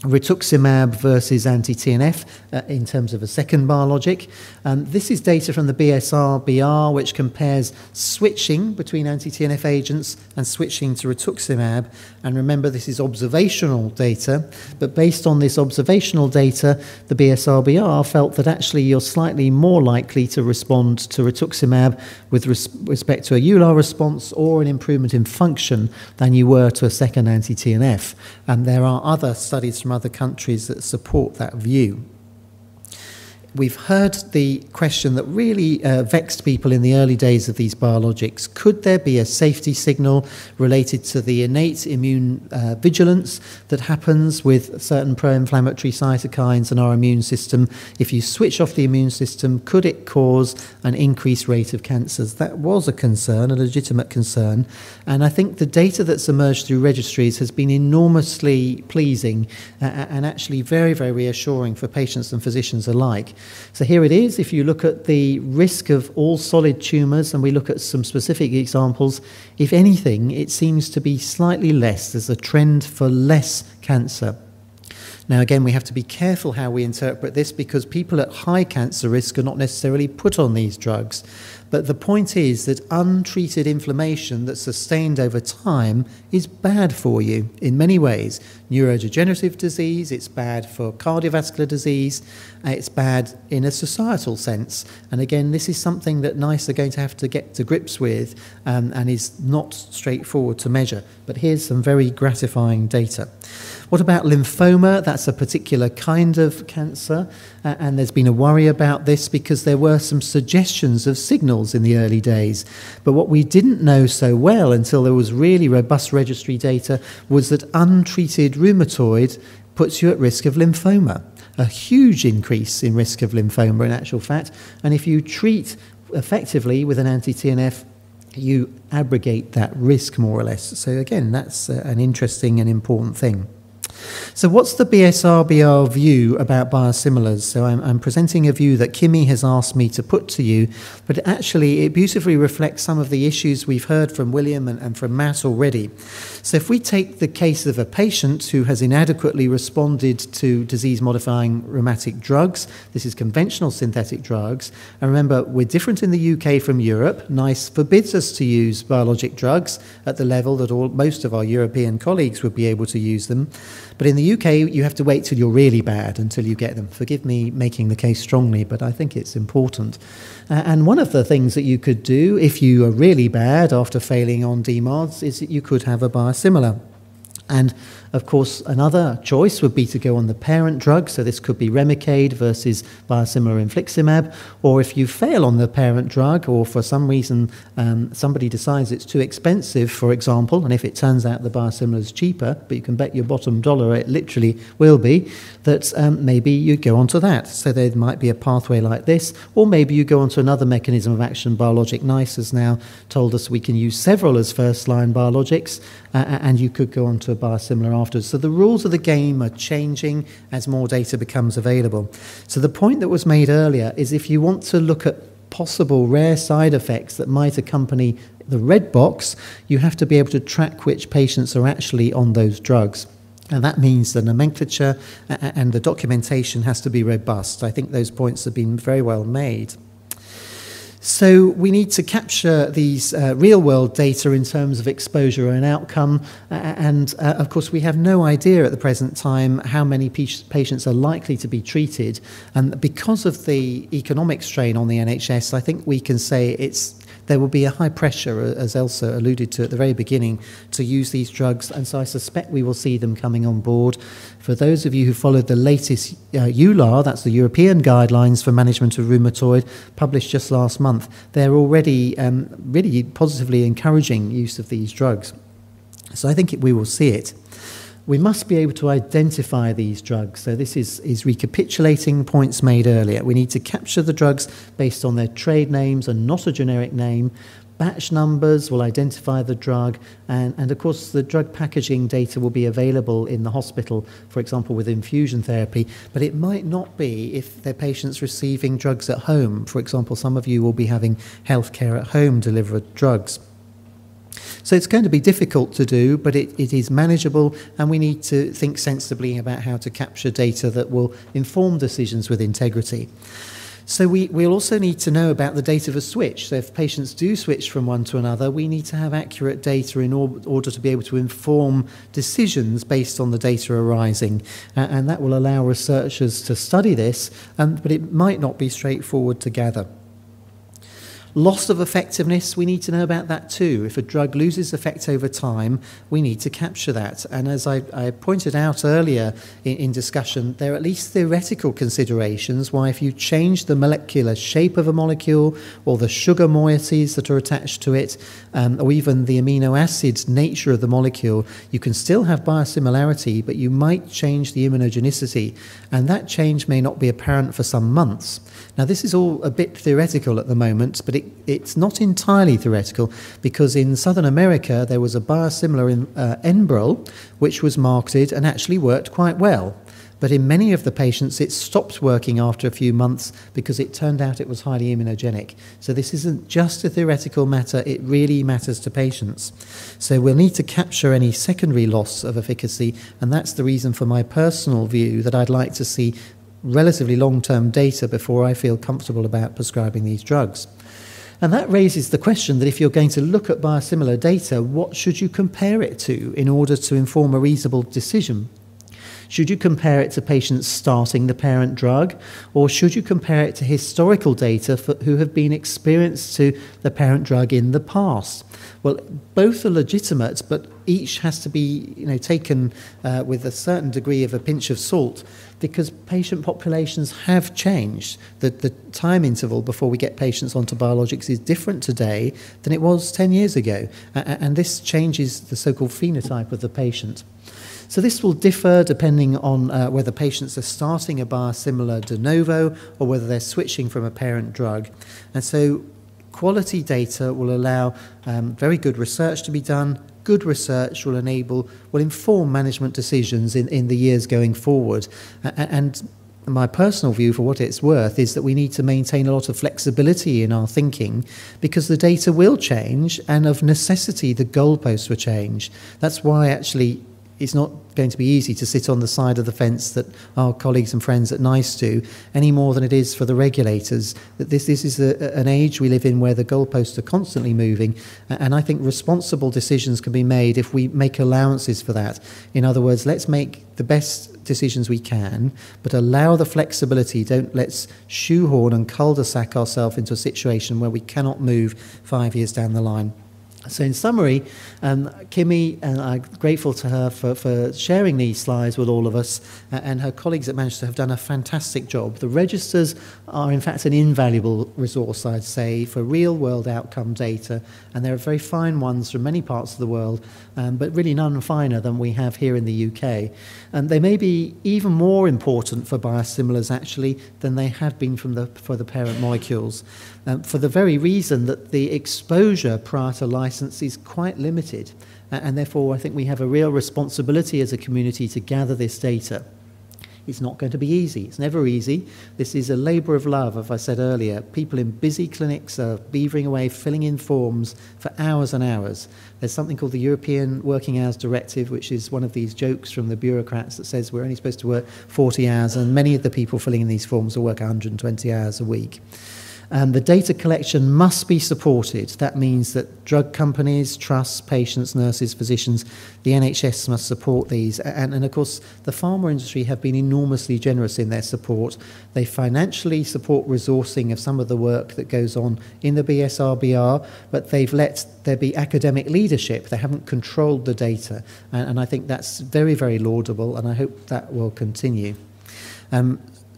rituximab versus anti-TNF in terms of a second biologic. This is data from the BSRBR, which compares switching between anti-TNF agents and switching to rituximab. And remember, this is observational data, but based on this observational data, the BSRBR felt that actually you're slightly more likely to respond to rituximab with respect to a EULAR response or an improvement in function than you were to a second anti-TNF. And there are other studies from other countries that support that view. We've heard the question that really vexed people in the early days of these biologics. Could there be a safety signal related to the innate immune vigilance that happens with certain pro-inflammatory cytokines in our immune system? If you switch off the immune system, could it cause an increased rate of cancers? That was a concern, a legitimate concern. And I think the data that's emerged through registries has been enormously pleasing and actually very, very reassuring for patients and physicians alike. So here it is. If you look at the risk of all solid tumours, and we look at some specific examples, if anything, it seems to be slightly less. There's a trend for less cancer. Now, again, we have to be careful how we interpret this because people at high cancer risk are not necessarily put on these drugs. But the point is that untreated inflammation that's sustained over time is bad for you in many ways. Neurodegenerative disease, it's bad for cardiovascular disease, it's bad in a societal sense. And again, this is something that NICE are going to have to get to grips with and is not straightforward to measure. But here's some very gratifying data. What about lymphoma? That's a particular kind of cancer, and there's been a worry about this because there were some suggestions of signals in the early days. But what we didn't know so well until there was really robust registry data was that untreated rheumatoid puts you at risk of lymphoma, a huge increase in risk of lymphoma in actual fact. And if you treat effectively with an anti-TNF, you abrogate that risk more or less. So again, that's an interesting and important thing. So what's the BSRBR view about biosimilars? So I'm presenting a view that Kimi has asked me to put to you, but actually it beautifully reflects some of the issues we've heard from William and from Matt already. So if we take the case of a patient who has inadequately responded to disease-modifying rheumatic drugs, this is conventional synthetic drugs, and remember, we're different in the UK from Europe. NICE forbids us to use biologic drugs at the level that most of our European colleagues would be able to use them. But in the UK, you have to wait till you're really bad until you get them. Forgive me making the case strongly, but I think it's important. And one of the things that you could do if you are really bad after failing on DMARDs is that you could have a biosimilar. And of course, another choice would be to go on the parent drug, so this could be Remicade versus biosimilar infliximab, or if you fail on the parent drug, or for some reason somebody decides it's too expensive, for example, and if it turns out the biosimilar is cheaper, but you can bet your bottom dollar it literally will be, that maybe you go onto that. So there might be a pathway like this, or maybe you go onto another mechanism of action. Biologic NICE has now told us we can use several as first-line biologics, and you could go onto a biosimilar afterwards. So the rules of the game are changing as more data becomes available. So the point that was made earlier is if you want to look at possible rare side effects that might accompany the red box, you have to be able to track which patients are actually on those drugs. And that means the nomenclature and the documentation has to be robust. I think those points have been very well made. So we need to capture these real-world data in terms of exposure and outcome, and of course we have no idea at the present time how many patients are likely to be treated, and because of the economic strain on the NHS, I think we can say there will be a high pressure, as Elsa alluded to at the very beginning, to use these drugs, and so I suspect we will see them coming on board. For those of you who followed the latest EULAR, that's the European Guidelines for Management of Rheumatoid, published just last month, they're already really positively encouraging use of these drugs. So I think we will see it. We must be able to identify these drugs. So this is recapitulating points made earlier. We need to capture the drugs based on their trade names and not a generic name. Batch numbers will identify the drug, and of course the drug packaging data will be available in the hospital, for example with infusion therapy, but it might not be if they're patients receiving drugs at home. For example, some of you will be having healthcare at home delivered drugs. So it's going to be difficult to do, but it is manageable, and we need to think sensibly about how to capture data that will inform decisions with integrity. So we'll also need to know about the date of a switch. So if patients do switch from one to another, we need to have accurate data in order to be able to inform decisions based on the data arising. And that will allow researchers to study this, but it might not be straightforward to gather. Loss of effectiveness, we need to know about that too. If a drug loses effect over time, we need to capture that. And as I pointed out earlier in discussion, there are at least theoretical considerations why if you change the molecular shape of a molecule or the sugar moieties that are attached to it, or even the amino acids nature of the molecule, you can still have biosimilarity, but you might change the immunogenicity. And that change may not be apparent for some months. Now, this is all a bit theoretical at the moment, but it's not entirely theoretical, because in Southern America there was a biosimilar in Enbrel which was marketed and actually worked quite well. But in many of the patients it stopped working after a few months because it turned out it was highly immunogenic. So this isn't just a theoretical matter, it really matters to patients. So we'll need to capture any secondary loss of efficacy, and that's the reason for my personal view that I'd like to see relatively long-term data before I feel comfortable about prescribing these drugs. And that raises the question that if you're going to look at biosimilar data, what should you compare it to in order to inform a reasonable decision? Should you compare it to patients starting the parent drug, or should you compare it to historical data who have been experienced to the parent drug in the past? Well, both are legitimate, but each has to be taken with a certain degree of a pinch of salt, because patient populations have changed. The time interval before we get patients onto biologics is different today than it was 10 years ago, and this changes the so-called phenotype of the patient. So this will differ depending on whether patients are starting a biosimilar de novo or whether they're switching from a parent drug. And so quality data will allow very good research to be done. Good research will inform management decisions in the years going forward. And my personal view, for what it's worth, is that we need to maintain a lot of flexibility in our thinking, because the data will change, and of necessity the goalposts will change. That's why actually it's not going to be easy to sit on the side of the fence that our colleagues and friends at NICE do, any more than it is for the regulators. That this is an age we live in where the goalposts are constantly moving, and I think responsible decisions can be made if we make allowances for that. In other words, let's make the best decisions we can, but allow the flexibility. let's shoehorn and cul-de-sac ourselves into a situation where we cannot move 5 years down the line. So in summary, Kimi, and I'm grateful to her for sharing these slides with all of us, and her colleagues at Manchester have done a fantastic job. The registers are in fact an invaluable resource, I'd say, for real-world outcome data, and there are very fine ones from many parts of the world, but really none finer than we have here in the UK. And they may be even more important for biosimilars, actually, than they have been for the parent molecules, for the very reason that the exposure prior to license is quite limited, and therefore I think we have a real responsibility as a community to gather this data. It's not going to be easy. It's never easy. This is a labour of love, as I said earlier. People in busy clinics are beavering away, filling in forms for hours and hours. There's something called the European Working Hours Directive, which is one of these jokes from the bureaucrats that says we're only supposed to work 40 hours, and many of the people filling in these forms will work 120 hours a week. The data collection must be supported. That means that drug companies, trusts, patients, nurses, physicians, the NHS must support these. And of course, the pharma industry have been enormously generous in their support. They financially support resourcing of some of the work that goes on in the BSR-BR, but they've let there be academic leadership. They haven't controlled the data. And I think that's very, very laudable, and I hope that will continue.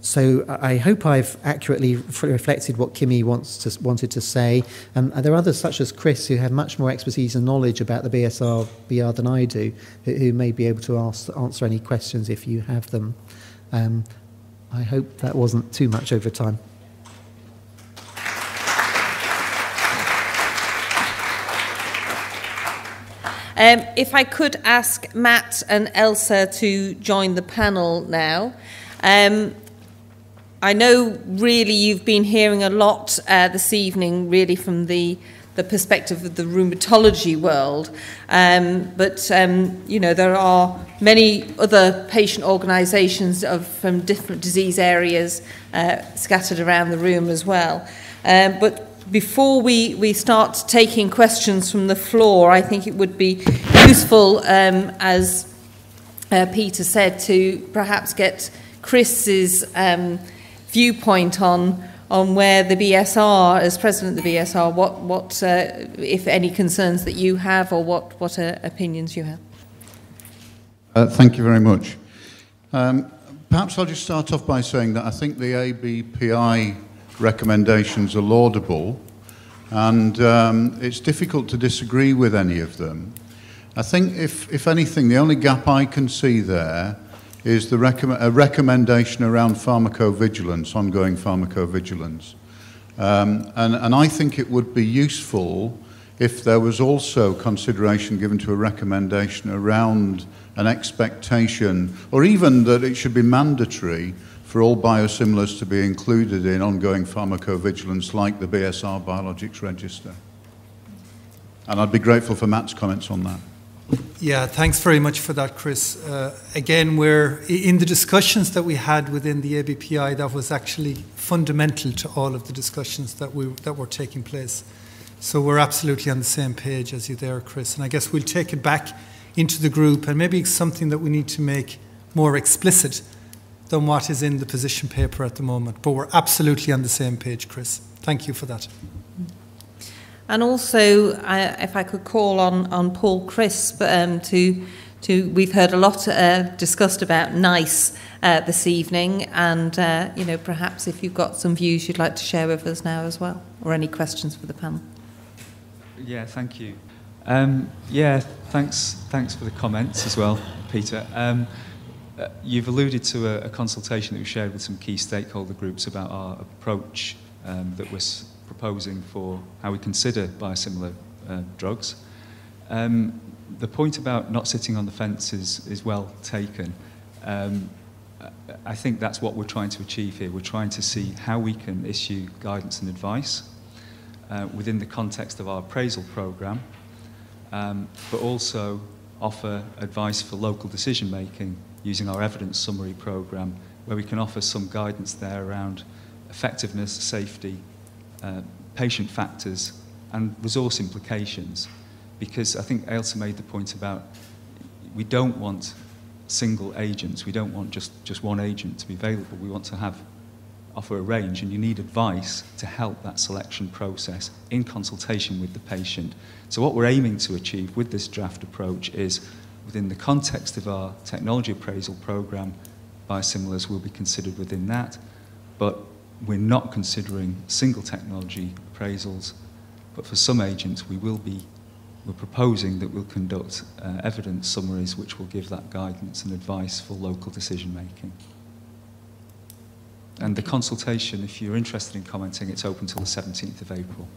So I hope I've accurately reflected what Kimi wanted to say. There are others such as Chris who have much more expertise and knowledge about the BSR-BR than I do, who may be able to answer any questions if you have them. I hope that wasn't too much over time. If I could ask Matt and Elsa to join the panel now. I know really you've been hearing a lot this evening really from the perspective of the rheumatology world, but there are many other patient organisations from different disease areas scattered around the room as well. But before we start taking questions from the floor, I think it would be useful, as Peter said, to perhaps get Chris's viewpoint on where the BSR, as president of the BSR, what if any concerns that you have, or what opinions you have. Thank you very much. Perhaps I'll just start off by saying that I think the ABPI recommendations are laudable, and it's difficult to disagree with any of them. I think, if anything, the only gap I can see there is a recommendation around pharmacovigilance, ongoing pharmacovigilance. And I think it would be useful if there was also consideration given to a recommendation around an expectation, or even that it should be mandatory for all biosimilars to be included in ongoing pharmacovigilance like the BSR Biologics Register. And I'd be grateful for Matt's comments on that. Yeah, thanks very much for that, Chris. Again, we're in the discussions that we had within the ABPI, that was actually fundamental to all of the discussions that were taking place. So we're absolutely on the same page as you there, Chris. And I guess we'll take it back into the group, and maybe it's something that we need to make more explicit than what is in the position paper at the moment. But we're absolutely on the same page, Chris. Thank you for that. And also, if I could call on Paul Crisp we've heard a lot discussed about NICE this evening, and perhaps if you've got some views you'd like to share with us now as well, or any questions for the panel. Yeah, thank you. Thanks for the comments as well, Peter. You've alluded to a consultation that we shared with some key stakeholder groups about our approach that we're proposing for how we consider biosimilar drugs. The point about not sitting on the fence is well taken. I think that's what we're trying to achieve here. We're trying to see how we can issue guidance and advice within the context of our appraisal programme, but also offer advice for local decision making using our evidence summary programme, where we can offer some guidance there around effectiveness, safety, patient factors and resource implications. Because I think Ailsa made the point about we don't want single agents, we don't want just one agent to be available, we want to offer a range, and you need advice to help that selection process in consultation with the patient. So what we're aiming to achieve with this draft approach is, within the context of our technology appraisal programme, biosimilars will be considered within that, but we're not considering single technology appraisals, but for some agents we're proposing that we'll conduct evidence summaries which will give that guidance and advice for local decision making. And the consultation, if you're interested in commenting, it's open till the 17th of April.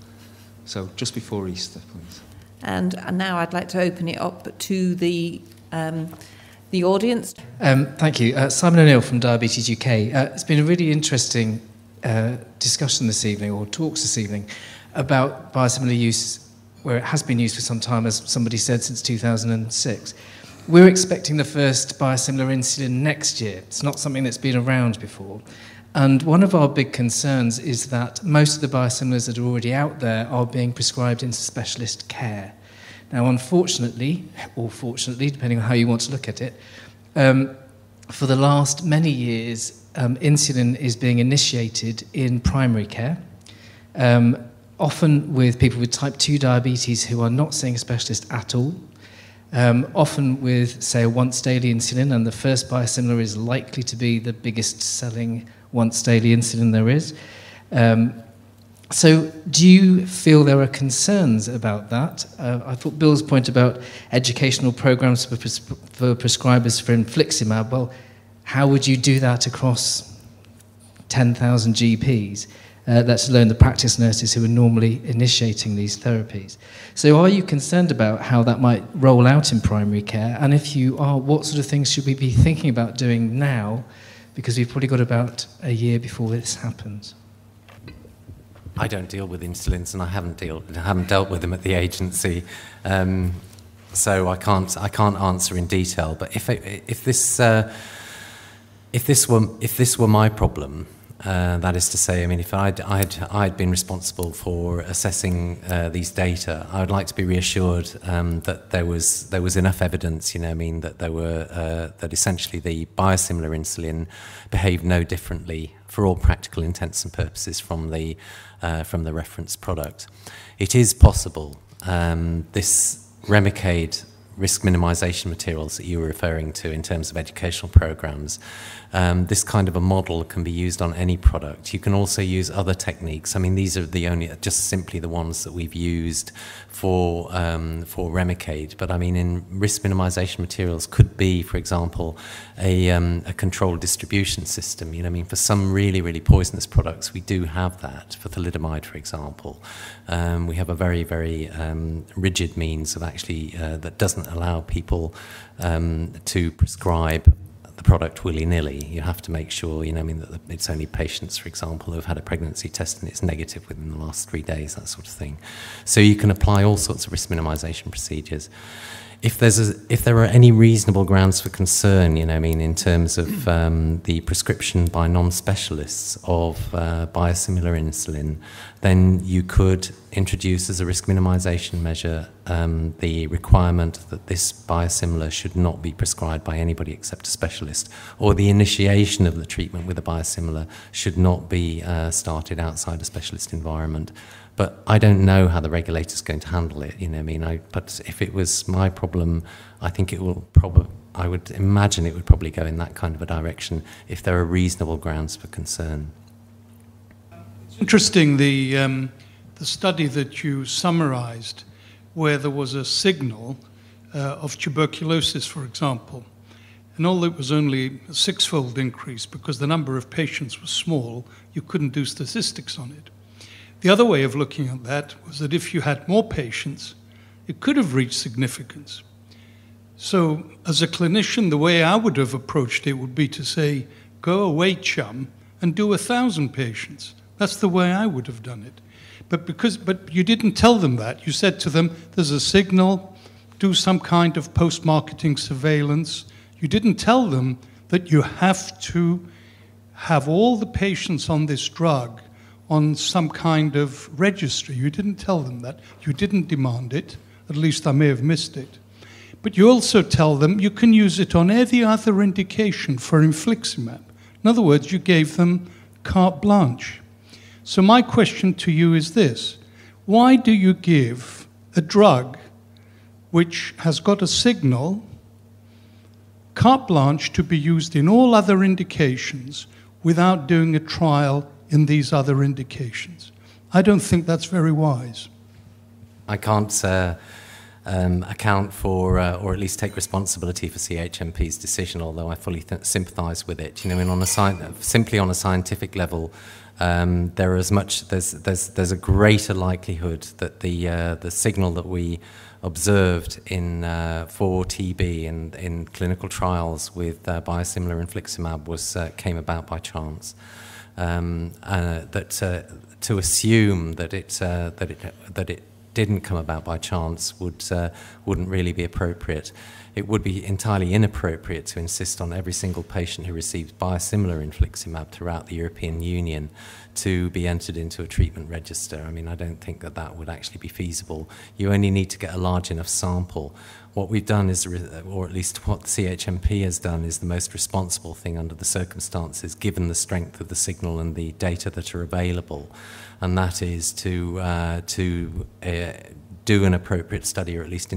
So just before Easter, please. And now I'd like to open it up to the audience. Thank you. Simon O'Neill from Diabetes UK. It's been a really interesting discussion this evening, or talks this evening, about biosimilar use, where it has been used for some time, as somebody said, since 2006. We're expecting the first biosimilar insulin next year. It's not something that's been around before. And one of our big concerns is that most of the biosimilars that are already out there are being prescribed into specialist care. Now, unfortunately, or fortunately, depending on how you want to look at it, for the last many years, insulin is being initiated in primary care, often with people with type 2 diabetes who are not seeing a specialist at all, often with, say, a once-daily insulin, and the first biosimilar is likely to be the biggest selling once-daily insulin there is. So do you feel there are concerns about that? I thought Bill's point about educational programs for prescribers for infliximab, well, how would you do that across 10,000 GPs, let alone the practice nurses who are normally initiating these therapies? So are you concerned about how that might roll out in primary care? And if you are, what sort of things should we be thinking about doing now? Because we've probably got about a year before this happens. I don't deal with insulins, and I haven't dealt with them at the agency, so I can't answer in detail. But if this were my problem, that is to say, I mean, if I'd been responsible for assessing these data, I would like to be reassured that there was enough evidence, that essentially the biosimilar insulin behaved no differently for all practical intents and purposes from the reference product. It is possible. This Remicade risk minimisation materials that you were referring to in terms of educational programs, this kind of a model can be used on any product. You can also use other techniques. I mean, these are just simply the ones that we've used for Remicade. But I mean, in risk minimisation materials could be, for example, a controlled distribution system. For some really, really poisonous products, we do have that. For thalidomide, for example, we have a very, very rigid means of actually that doesn't allow people to prescribe the product willy-nilly. You have to make sure, that it's only patients, for example, who have had a pregnancy test and it's negative within the last 3 days, that sort of thing. So you can apply all sorts of risk minimisation procedures. if there are any reasonable grounds for concern, in terms of the prescription by non-specialists of biosimilar insulin, then you could introduce as a risk minimization measure the requirement that this biosimilar should not be prescribed by anybody except a specialist, or the initiation of the treatment with a biosimilar should not be started outside a specialist environment. But I don't know how the regulator's going to handle it. But if it was my problem, I think I would imagine it would probably go in that kind of a direction if there are reasonable grounds for concern. It's interesting, the study that you summarized, where there was a signal of tuberculosis, for example, and although it was only a 6-fold increase because the number of patients was small, you couldn't do statistics on it. The other way of looking at that was that if you had more patients, it could have reached significance. So as a clinician, the way I would have approached it would be to say, go away, chum, and do 1,000 patients. That's the way I would have done it. But you didn't tell them that. You said to them, there's a signal, do some kind of post-marketing surveillance. You didn't tell them that you have to have all the patients on this drug on some kind of registry. You didn't tell them that. You didn't demand it. At least I may have missed it. But you also tell them you can use it on any other indication for infliximab. In other words, you gave them carte blanche. So my question to you is this. Why do you give a drug which has got a signal, carte blanche to be used in all other indications without doing a trial in these other indications? I don't think that's very wise. I can't account for, or at least take responsibility for CHMP's decision, although I fully sympathise with it. Simply on a scientific level, there's a greater likelihood that the signal that we observed for TB in clinical trials with biosimilar infliximab came about by chance. To assume that it didn't come about by chance wouldn't really be appropriate. It would be entirely inappropriate to insist on every single patient who receives biosimilar infliximab throughout the European Union to be entered into a treatment register. I don't think that would actually be feasible. You only need to get a large enough sample. What we've done is, or at least what the CHMP has done, is the most responsible thing under the circumstances, given the strength of the signal and the data that are available, and that is to do an appropriate study, or at least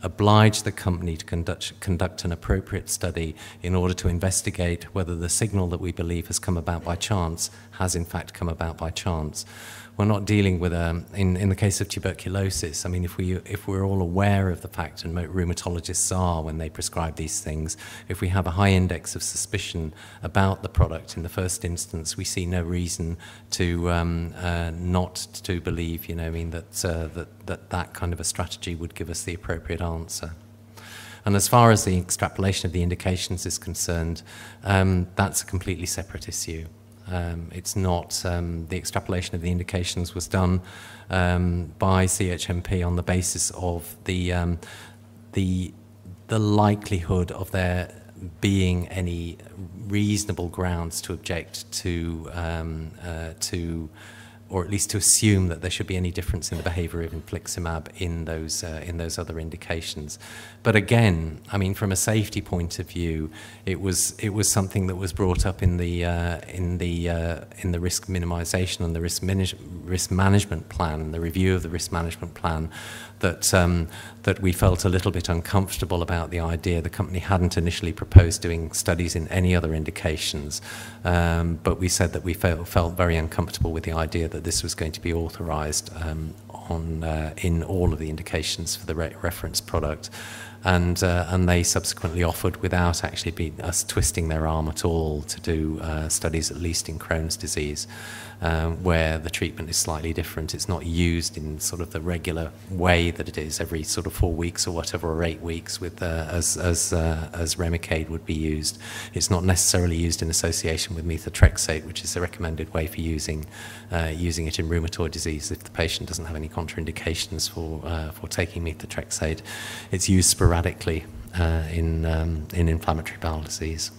oblige the company to conduct an appropriate study in order to investigate whether the signal that we believe has come about by chance has in fact come about by chance. We're not dealing with in the case of tuberculosis. If we're all aware of the fact, and rheumatologists are when they prescribe these things, if we have a high index of suspicion about the product in the first instance, we see no reason to not to believe, that kind of a strategy would give us the appropriate answer. And as far as the extrapolation of the indications is concerned, that's a completely separate issue. It's not, the extrapolation of the indications was done by CHMP on the basis of the likelihood of there being any reasonable grounds to object to, or at least to assume that there should be any difference in the behaviour of infliximab in those other indications. But again, from a safety point of view, it was something that was brought up in the risk minimisation and the risk management plan, the review of the risk management plan, that we felt a little bit uncomfortable about the idea. The company hadn't initially proposed doing studies in any other indications, but we said that we felt very uncomfortable with the idea that this was going to be authorised in all of the indications for the reference product. And they subsequently offered, without actually us twisting their arm at all, to do studies at least in Crohn's disease, where the treatment is slightly different. It's not used in sort of the regular way that it is every sort of 4 weeks or whatever, or 8 weeks with as Remicade would be used. It's not necessarily used in association with methotrexate, which is the recommended way for using it in rheumatoid disease if the patient doesn't have any contraindications for taking methotrexate. It's used sporadically in inflammatory bowel disease.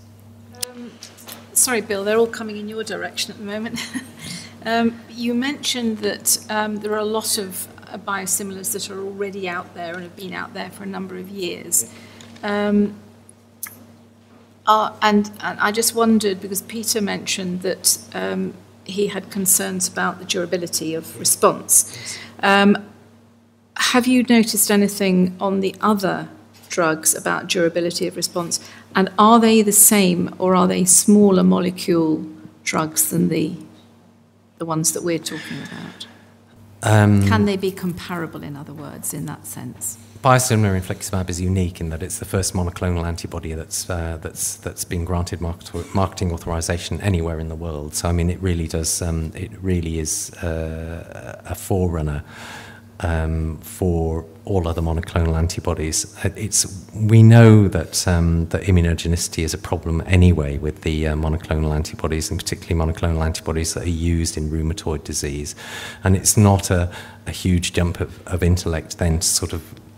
Sorry, Bill, they're all coming in your direction at the moment. You mentioned that there are a lot of biosimilars that are already out there and have been out there for a number of years. And I just wondered, because Peter mentioned that he had concerns about the durability of response. Have you noticed anything on the other drugs about durability of response? And are they the same, or are they smaller molecule drugs than the ones that we're talking about? Can they be comparable, in other words, in that sense? Biosimilar infliximab is unique in that it's the first monoclonal antibody that's been granted marketing authorization anywhere in the world. So I mean, it really is a forerunner for all other monoclonal antibodies. We know that immunogenicity is a problem anyway with the monoclonal antibodies, and particularly monoclonal antibodies that are used in rheumatoid disease. And it's not a huge jump of intellect then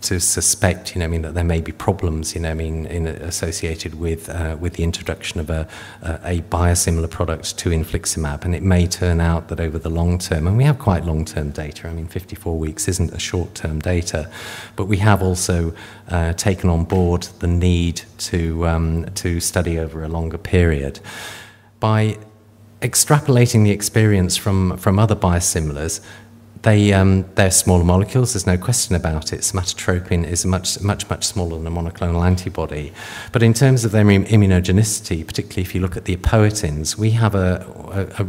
to suspect, that there may be problems, associated with the introduction of a biosimilar product to infliximab. And it may turn out that over the long term, and we have quite long-term data. 54 weeks isn't a short-term data, but we have also taken on board the need to study over a longer period. By extrapolating the experience from other biosimilars, they're smaller molecules, there's no question about it. Somatotropin is much smaller than a monoclonal antibody. But in terms of their immunogenicity, particularly if you look at the apoetins, we have a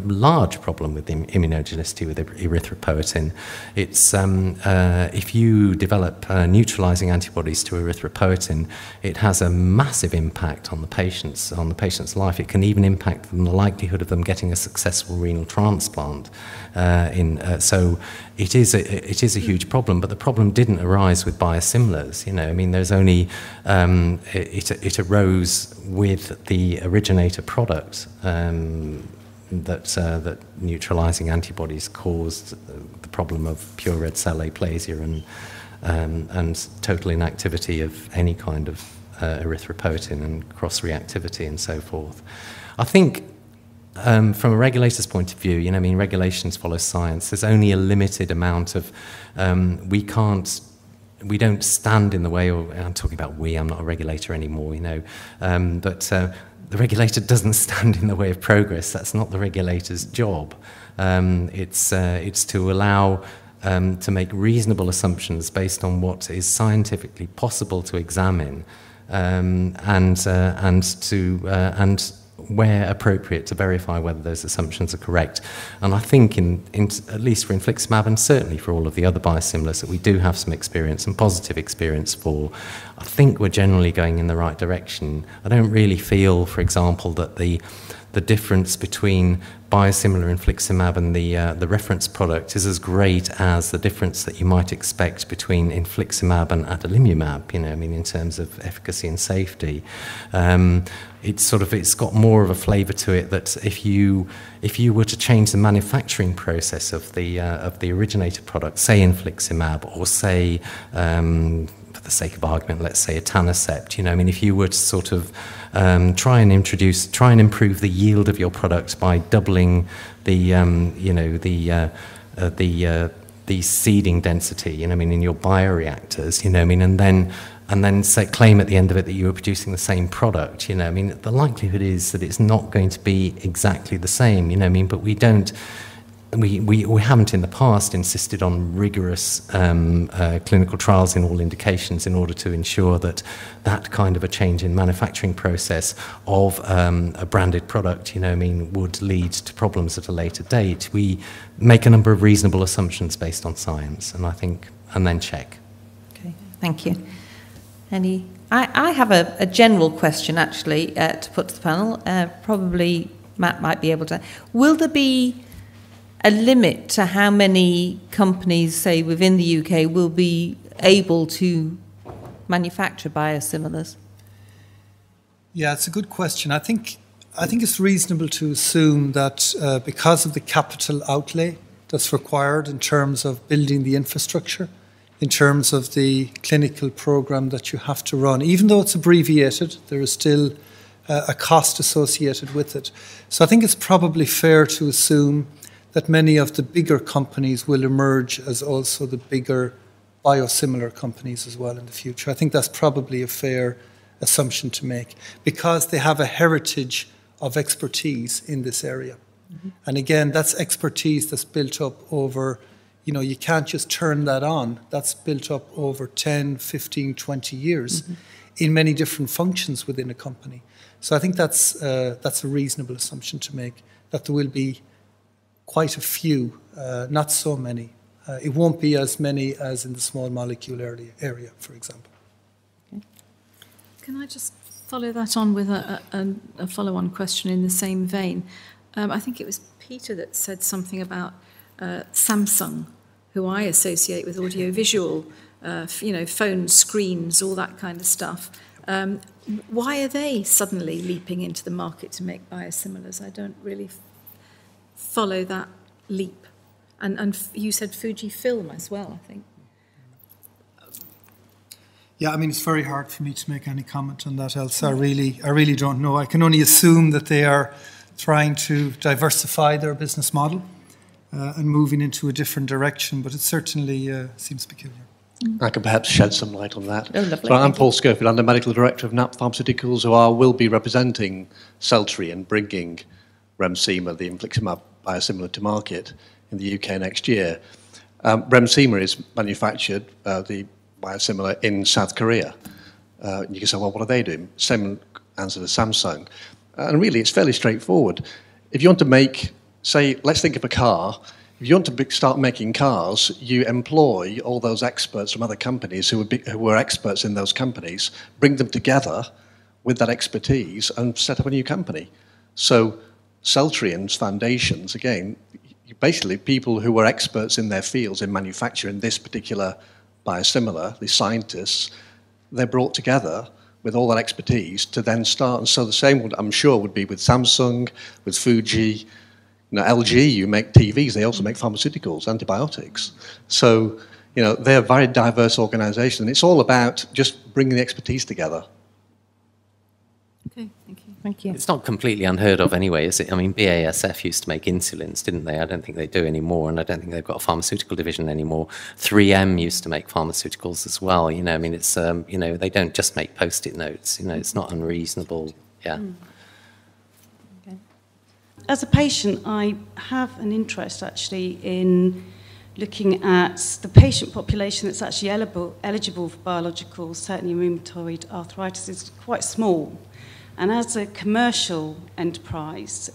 large problem with immunogenicity with erythropoietin. It's if you develop neutralizing antibodies to erythropoietin, it has a massive impact on the patient's life. It can even impact the likelihood of them getting a successful renal transplant. So it is a huge problem, but the problem didn't arise with biosimilars. There's only it arose with the originator product that neutralizing antibodies caused the problem of pure red cell aplasia and total inactivity of any kind of erythropoietin and cross-reactivity and so forth. I think. From a regulator's point of view, regulations follow science. There's only a limited amount of, we don't stand in the way, or I'm talking about we, I'm not a regulator anymore, but the regulator doesn't stand in the way of progress. That's not the regulator's job. It's to allow, to make reasonable assumptions based on what is scientifically possible to examine, and where appropriate to verify whether those assumptions are correct. And I think at least for infliximab, and certainly for all of the other biosimilars that we do have some experience and positive experience for, I think we're generally going in the right direction. I don't really feel, for example, that the difference between biosimilar infliximab and the reference product is as great as the difference that you might expect between infliximab and adalimumab, in terms of efficacy and safety. It's got more of a flavour to it that if you were to change the manufacturing process of the originator product, say infliximab, or say, for the sake of argument, let's say etanercept, if you were to try and improve the yield of your product by doubling the seeding density, in your bioreactors, and then say, claim at the end of it that you were producing the same product, the likelihood is that it's not going to be exactly the same, but we haven't in the past insisted on rigorous clinical trials in all indications in order to ensure that that kind of a change in manufacturing process of a branded product, would lead to problems at a later date. We make a number of reasonable assumptions based on science, and then check. Okay, thank you. I have a general question, actually, to put to the panel. Probably Matt might be able to. Will there be a limit to how many companies, say, within the UK will be able to manufacture biosimilars? Yeah, it's a good question. I think it's reasonable to assume that because of the capital outlay that's required in terms of building the infrastructure, in terms of the clinical program that you have to run, even though it's abbreviated, there is still a cost associated with it. So I think it's probably fair to assume that many of the bigger companies will emerge as also the bigger biosimilar companies as well in the future. I think that's probably a fair assumption to make because they have a heritage of expertise in this area. Mm-hmm. And again, that's expertise that's built up over, you can't just turn that on. That's built up over 10, 15, 20 years mm-hmm. in many different functions within a company. So I think that's a reasonable assumption to make, that there will be quite a few, not so many. It won't be as many as in the small molecule area, for example. Okay. Can I just follow that on with a follow-on question in the same vein? I think it was Peter that said something about Samsung, who I associate with audiovisual, phone screens, all that kind of stuff. Why are they suddenly leaping into the market to make biosimilars? I don't really follow that leap. And you said Fujifilm as well, I think. Yeah, I mean, it's very hard for me to make any comment on that, Elsa. I really don't know. I can only assume that they are trying to diversify their business model and moving into a different direction, but it certainly seems peculiar. I can perhaps shed some light on that. Oh, lovely. So I'm Paul Schofield. I'm the Medical Director of NAP Pharmaceuticals, who will be representing Celtri and bringing Remsima, the infliximab biosimilar, to market in the UK next year. Remsima is manufactured, the biosimilar, in South Korea. You can say, well, what are they doing? Same answer to Samsung. And really, it's fairly straightforward. If you want to make, say, let's think of a car. If you want to start making cars, you employ all those experts from other companies who were experts in those companies, bring them together with that expertise and set up a new company. So Celtrian's foundations, again, basically people who were experts in their fields in manufacturing this particular biosimilar, the scientists, they're brought together with all that expertise to then start. And so the same, I'm sure, would be with Samsung, with Fuji, LG, you make TVs, they also make pharmaceuticals, antibiotics. So, they're a very diverse organisation, and it's all about just bringing the expertise together. Okay, thank you. Thank you. It's not completely unheard of anyway, is it? I mean, BASF used to make insulins, didn't they? I don't think they do anymore, and I don't think they've got a pharmaceutical division anymore. 3M used to make pharmaceuticals as well. It's, they don't just make Post-it notes. It's not unreasonable. Yeah. Mm. As a patient, I have an interest actually in looking at the patient population that's actually eligible for biologicals. Certainly rheumatoid arthritis is quite small. And as a commercial enterprise,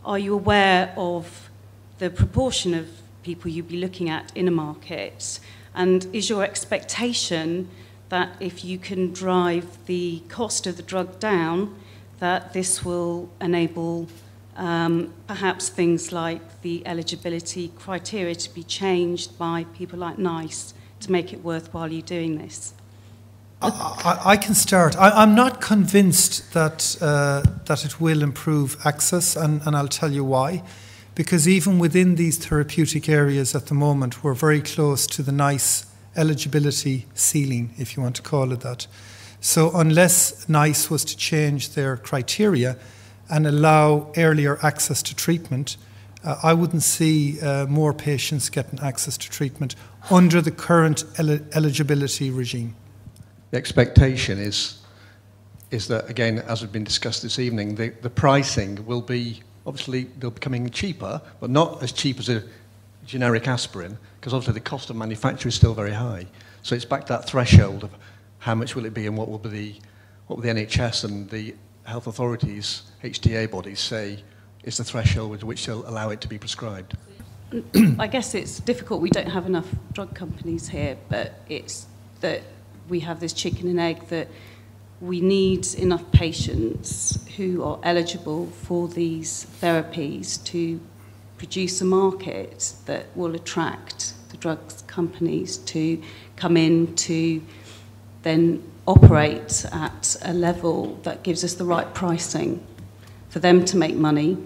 are you aware of the proportion of people you'd be looking at in a market? And is your expectation that if you can drive the cost of the drug down, that this will enable perhaps things like the eligibility criteria to be changed by people like NICE to make it worthwhile you doing this? I can start. I'm not convinced that it will improve access, and I'll tell you why. Because even within these therapeutic areas at the moment, we're very close to the NICE eligibility ceiling, if you want to call it that. So unless NICE was to change their criteria and allow earlier access to treatment, I wouldn't see more patients getting access to treatment under the current eligibility regime. The expectation is that, again, as has been discussed this evening, the pricing will be, obviously, they're becoming cheaper, but not as cheap as a generic aspirin, because obviously the cost of manufacture is still very high. So it's back to that threshold of how much will it be and what will the NHS and the health authorities, HTA bodies, say is the threshold with which they'll allow it to be prescribed. I guess it's difficult. We don't have enough drug companies here, but it's that we have this chicken and egg that we need enough patients who are eligible for these therapies to produce a market that will attract the drugs companies to come in to then operate at a level that gives us the right pricing for them to make money,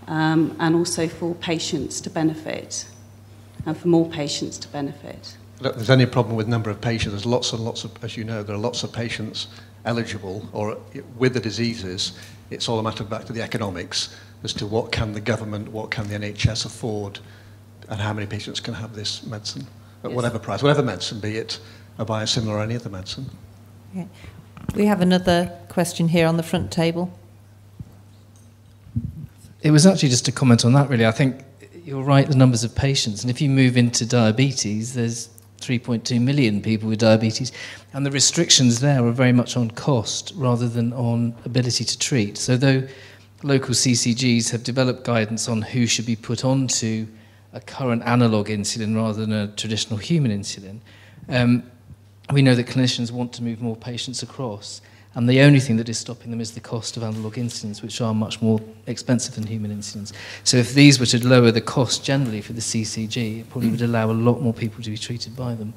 and also for patients to benefit, and for more patients to benefit. Look, there's only a problem with number of patients. There's lots and lots of, as you know, there are lots of patients eligible or with the diseases. It's all a matter of back to the economics as to what can the government, what can the NHS afford, and how many patients can have this medicine at whatever price, whatever medicine, be it a biosimilar or any other medicine. Okay. We have another question here on the front table. It was actually just a comment on that, really. I think you're right, the numbers of patients. And if you move into diabetes, there's 3.2 million people with diabetes. And the restrictions there are very much on cost rather than on ability to treat. So though local CCGs have developed guidance on who should be put onto a current analogue insulin rather than a traditional human insulin, we know that clinicians want to move more patients across. And the only thing that is stopping them is the cost of analogue insulins, which are much more expensive than human insulins. So if these were to lower the cost generally for the CCG, it probably would allow a lot more people to be treated by them.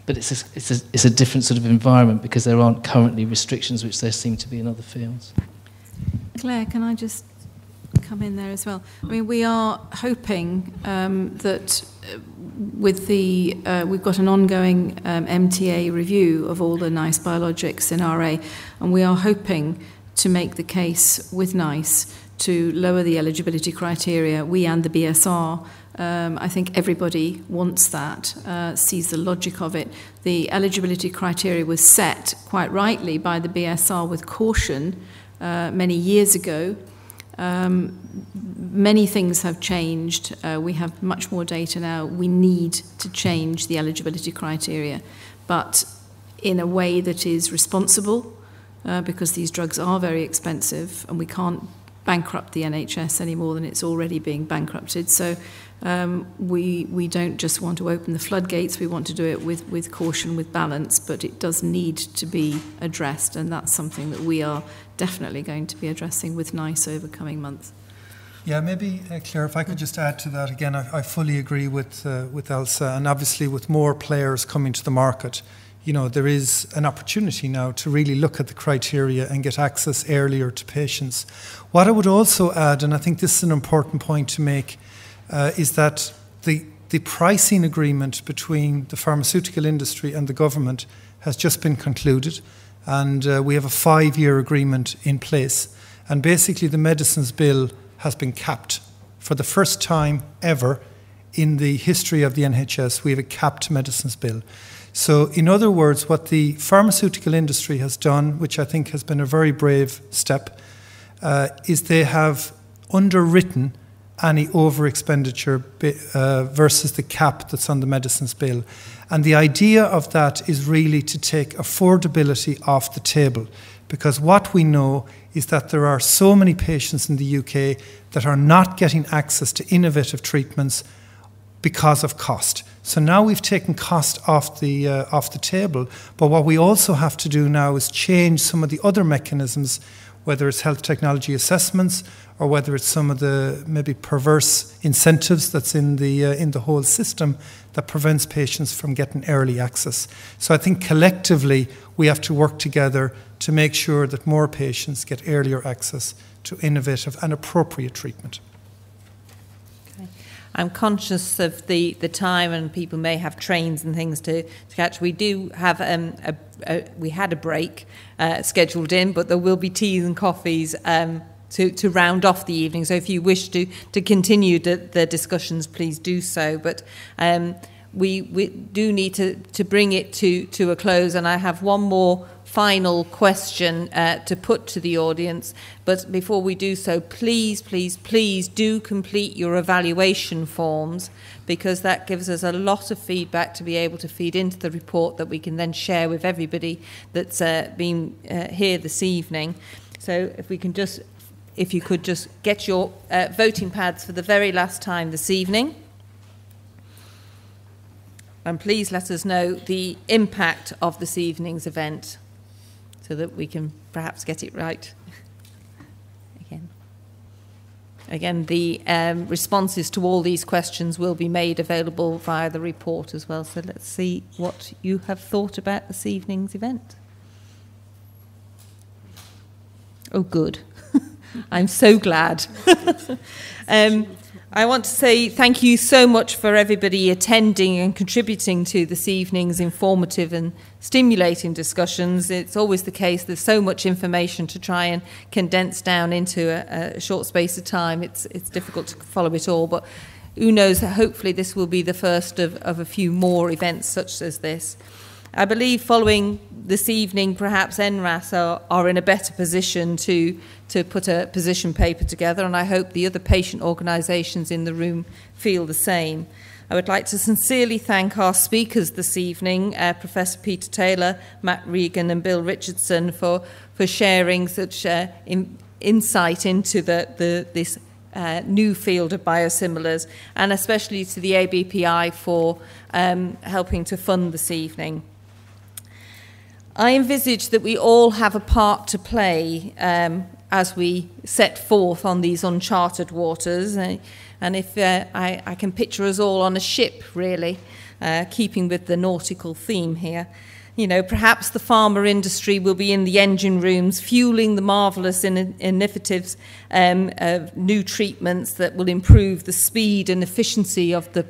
But it's a different sort of environment because there aren't currently restrictions, which there seem to be in other fields. Claire, can I just come in there as well? I mean, we are hoping that with the we've got an ongoing MTA review of all the NICE biologics in RA, and we are hoping to make the case with NICE to lower the eligibility criteria, we and the BSR. I think everybody wants that, sees the logic of it. The eligibility criteria was set, quite rightly, by the BSR with caution many years ago. Many things have changed. We have much more data now. We need to change the eligibility criteria, but in a way that is responsible, because these drugs are very expensive and we can't bankrupt the NHS any more than it's already being bankrupted. So we don't just want to open the floodgates, we want to do it with caution, with balance, but it does need to be addressed, and that's something that we are definitely going to be addressing with NICE over coming months. Yeah, maybe, Claire, if I could just add to that again, I fully agree with Elsa, and obviously with more players coming to the market, you know, there is an opportunity now to really look at the criteria and get access earlier to patients. What I would also add, and I think this is an important point to make, is that the pricing agreement between the pharmaceutical industry and the government has just been concluded, and we have a 5-year agreement in place. And basically the medicines bill has been capped. For the first time ever in the history of the NHS, we have a capped medicines bill. So in other words, what the pharmaceutical industry has done, which I think has been a very brave step, is they have underwritten any over-expenditure versus the cap that's on the medicines bill. And the idea of that is really to take affordability off the table, because what we know is that there are so many patients in the UK that are not getting access to innovative treatments because of cost. So now we've taken cost off the table, but what we also have to do now is change some of the other mechanisms, whether it's health technology assessments or whether it's some of the maybe perverse incentives that's in the whole system that prevents patients from getting early access. So I think collectively we have to work together to make sure that more patients get earlier access to innovative and appropriate treatment. I'm conscious of the time, and people may have trains and things to catch. We do have we had a break scheduled in, but there will be teas and coffees to round off the evening. So if you wish to continue the discussions, please do so. But we do need to bring it to a close, and I have one more final question to put to the audience. But before we do so, please do complete your evaluation forms, because that gives us a lot of feedback to be able to feed into the report that we can then share with everybody that's been here this evening. So if you could just get your voting pads for the very last time this evening. And please let us know the impact of this evening's event, so that we can perhaps get it right again. again, the responses to all these questions will be made available via the report as well. So let's see what you have thought about this evening's event. Oh, good. I'm so glad. I want to say thank you so much for everybody attending and contributing to this evening's informative and stimulating discussions. It's always the case, there's so much information to try and condense down into a short space of time. It's difficult to follow it all, but who knows, hopefully this will be the first of a few more events such as this. I believe following this evening, perhaps NRAS are in a better position to put a position paper together, and I hope the other patient organisations in the room feel the same. I would like to sincerely thank our speakers this evening, Professor Peter Taylor, Matt Regan and Bill Richardson, for sharing such insight into this new field of biosimilars, and especially to the ABPI for helping to fund this evening. I envisage that we all have a part to play as we set forth on these uncharted waters. And if I can picture us all on a ship, really, keeping with the nautical theme here. You know, perhaps the pharma industry will be in the engine rooms, fueling the marvellous initiatives of new treatments that will improve the speed and efficiency of the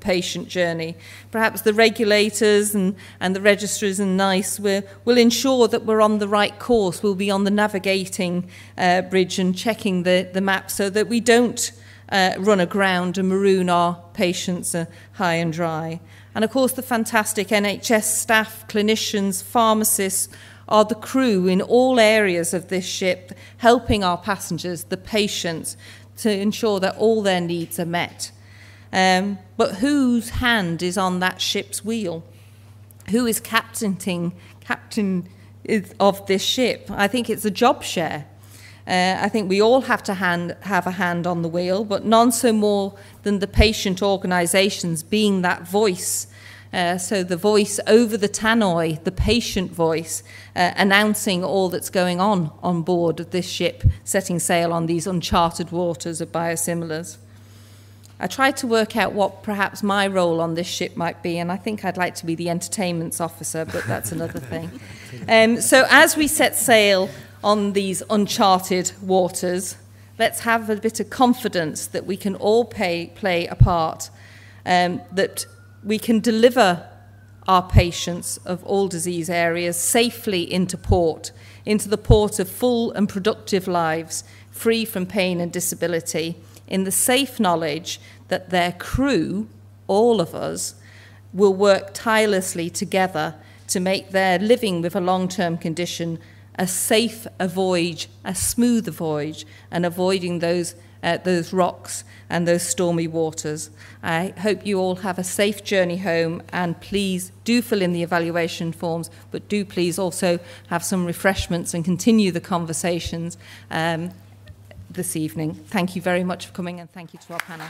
patient journey. Perhaps the regulators and the registrars and NICE will ensure that we're on the right course. We'll be on the navigating bridge and checking the map so that we don't run aground and maroon our patients high and dry. And of course, the fantastic NHS staff, clinicians, pharmacists are the crew in all areas of this ship, helping our passengers, the patients, to ensure that all their needs are met. But whose hand is on that ship's wheel? Who is captain of this ship? I think it's a job share. I think we all have to have a hand on the wheel, but none so more than the patient organisations being that voice. So the voice over the tannoy, the patient voice, announcing all that's going on board of this ship, setting sail on these uncharted waters of biosimilars. I tried to work out what perhaps my role on this ship might be, and I think I'd like to be the entertainments officer, but that's another thing. So as we set sail on these uncharted waters, let's have a bit of confidence that we can all play a part, that we can deliver our patients of all disease areas safely into the port of full and productive lives, free from pain and disability, in the safe knowledge that their crew, all of us, will work tirelessly together to make their living with a long-term condition a safe voyage, a smoother voyage, and avoiding those rocks and those stormy waters. I hope you all have a safe journey home, and please do fill in the evaluation forms, but do please also have some refreshments and continue the conversations this evening. Thank you very much for coming, and thank you to our panel.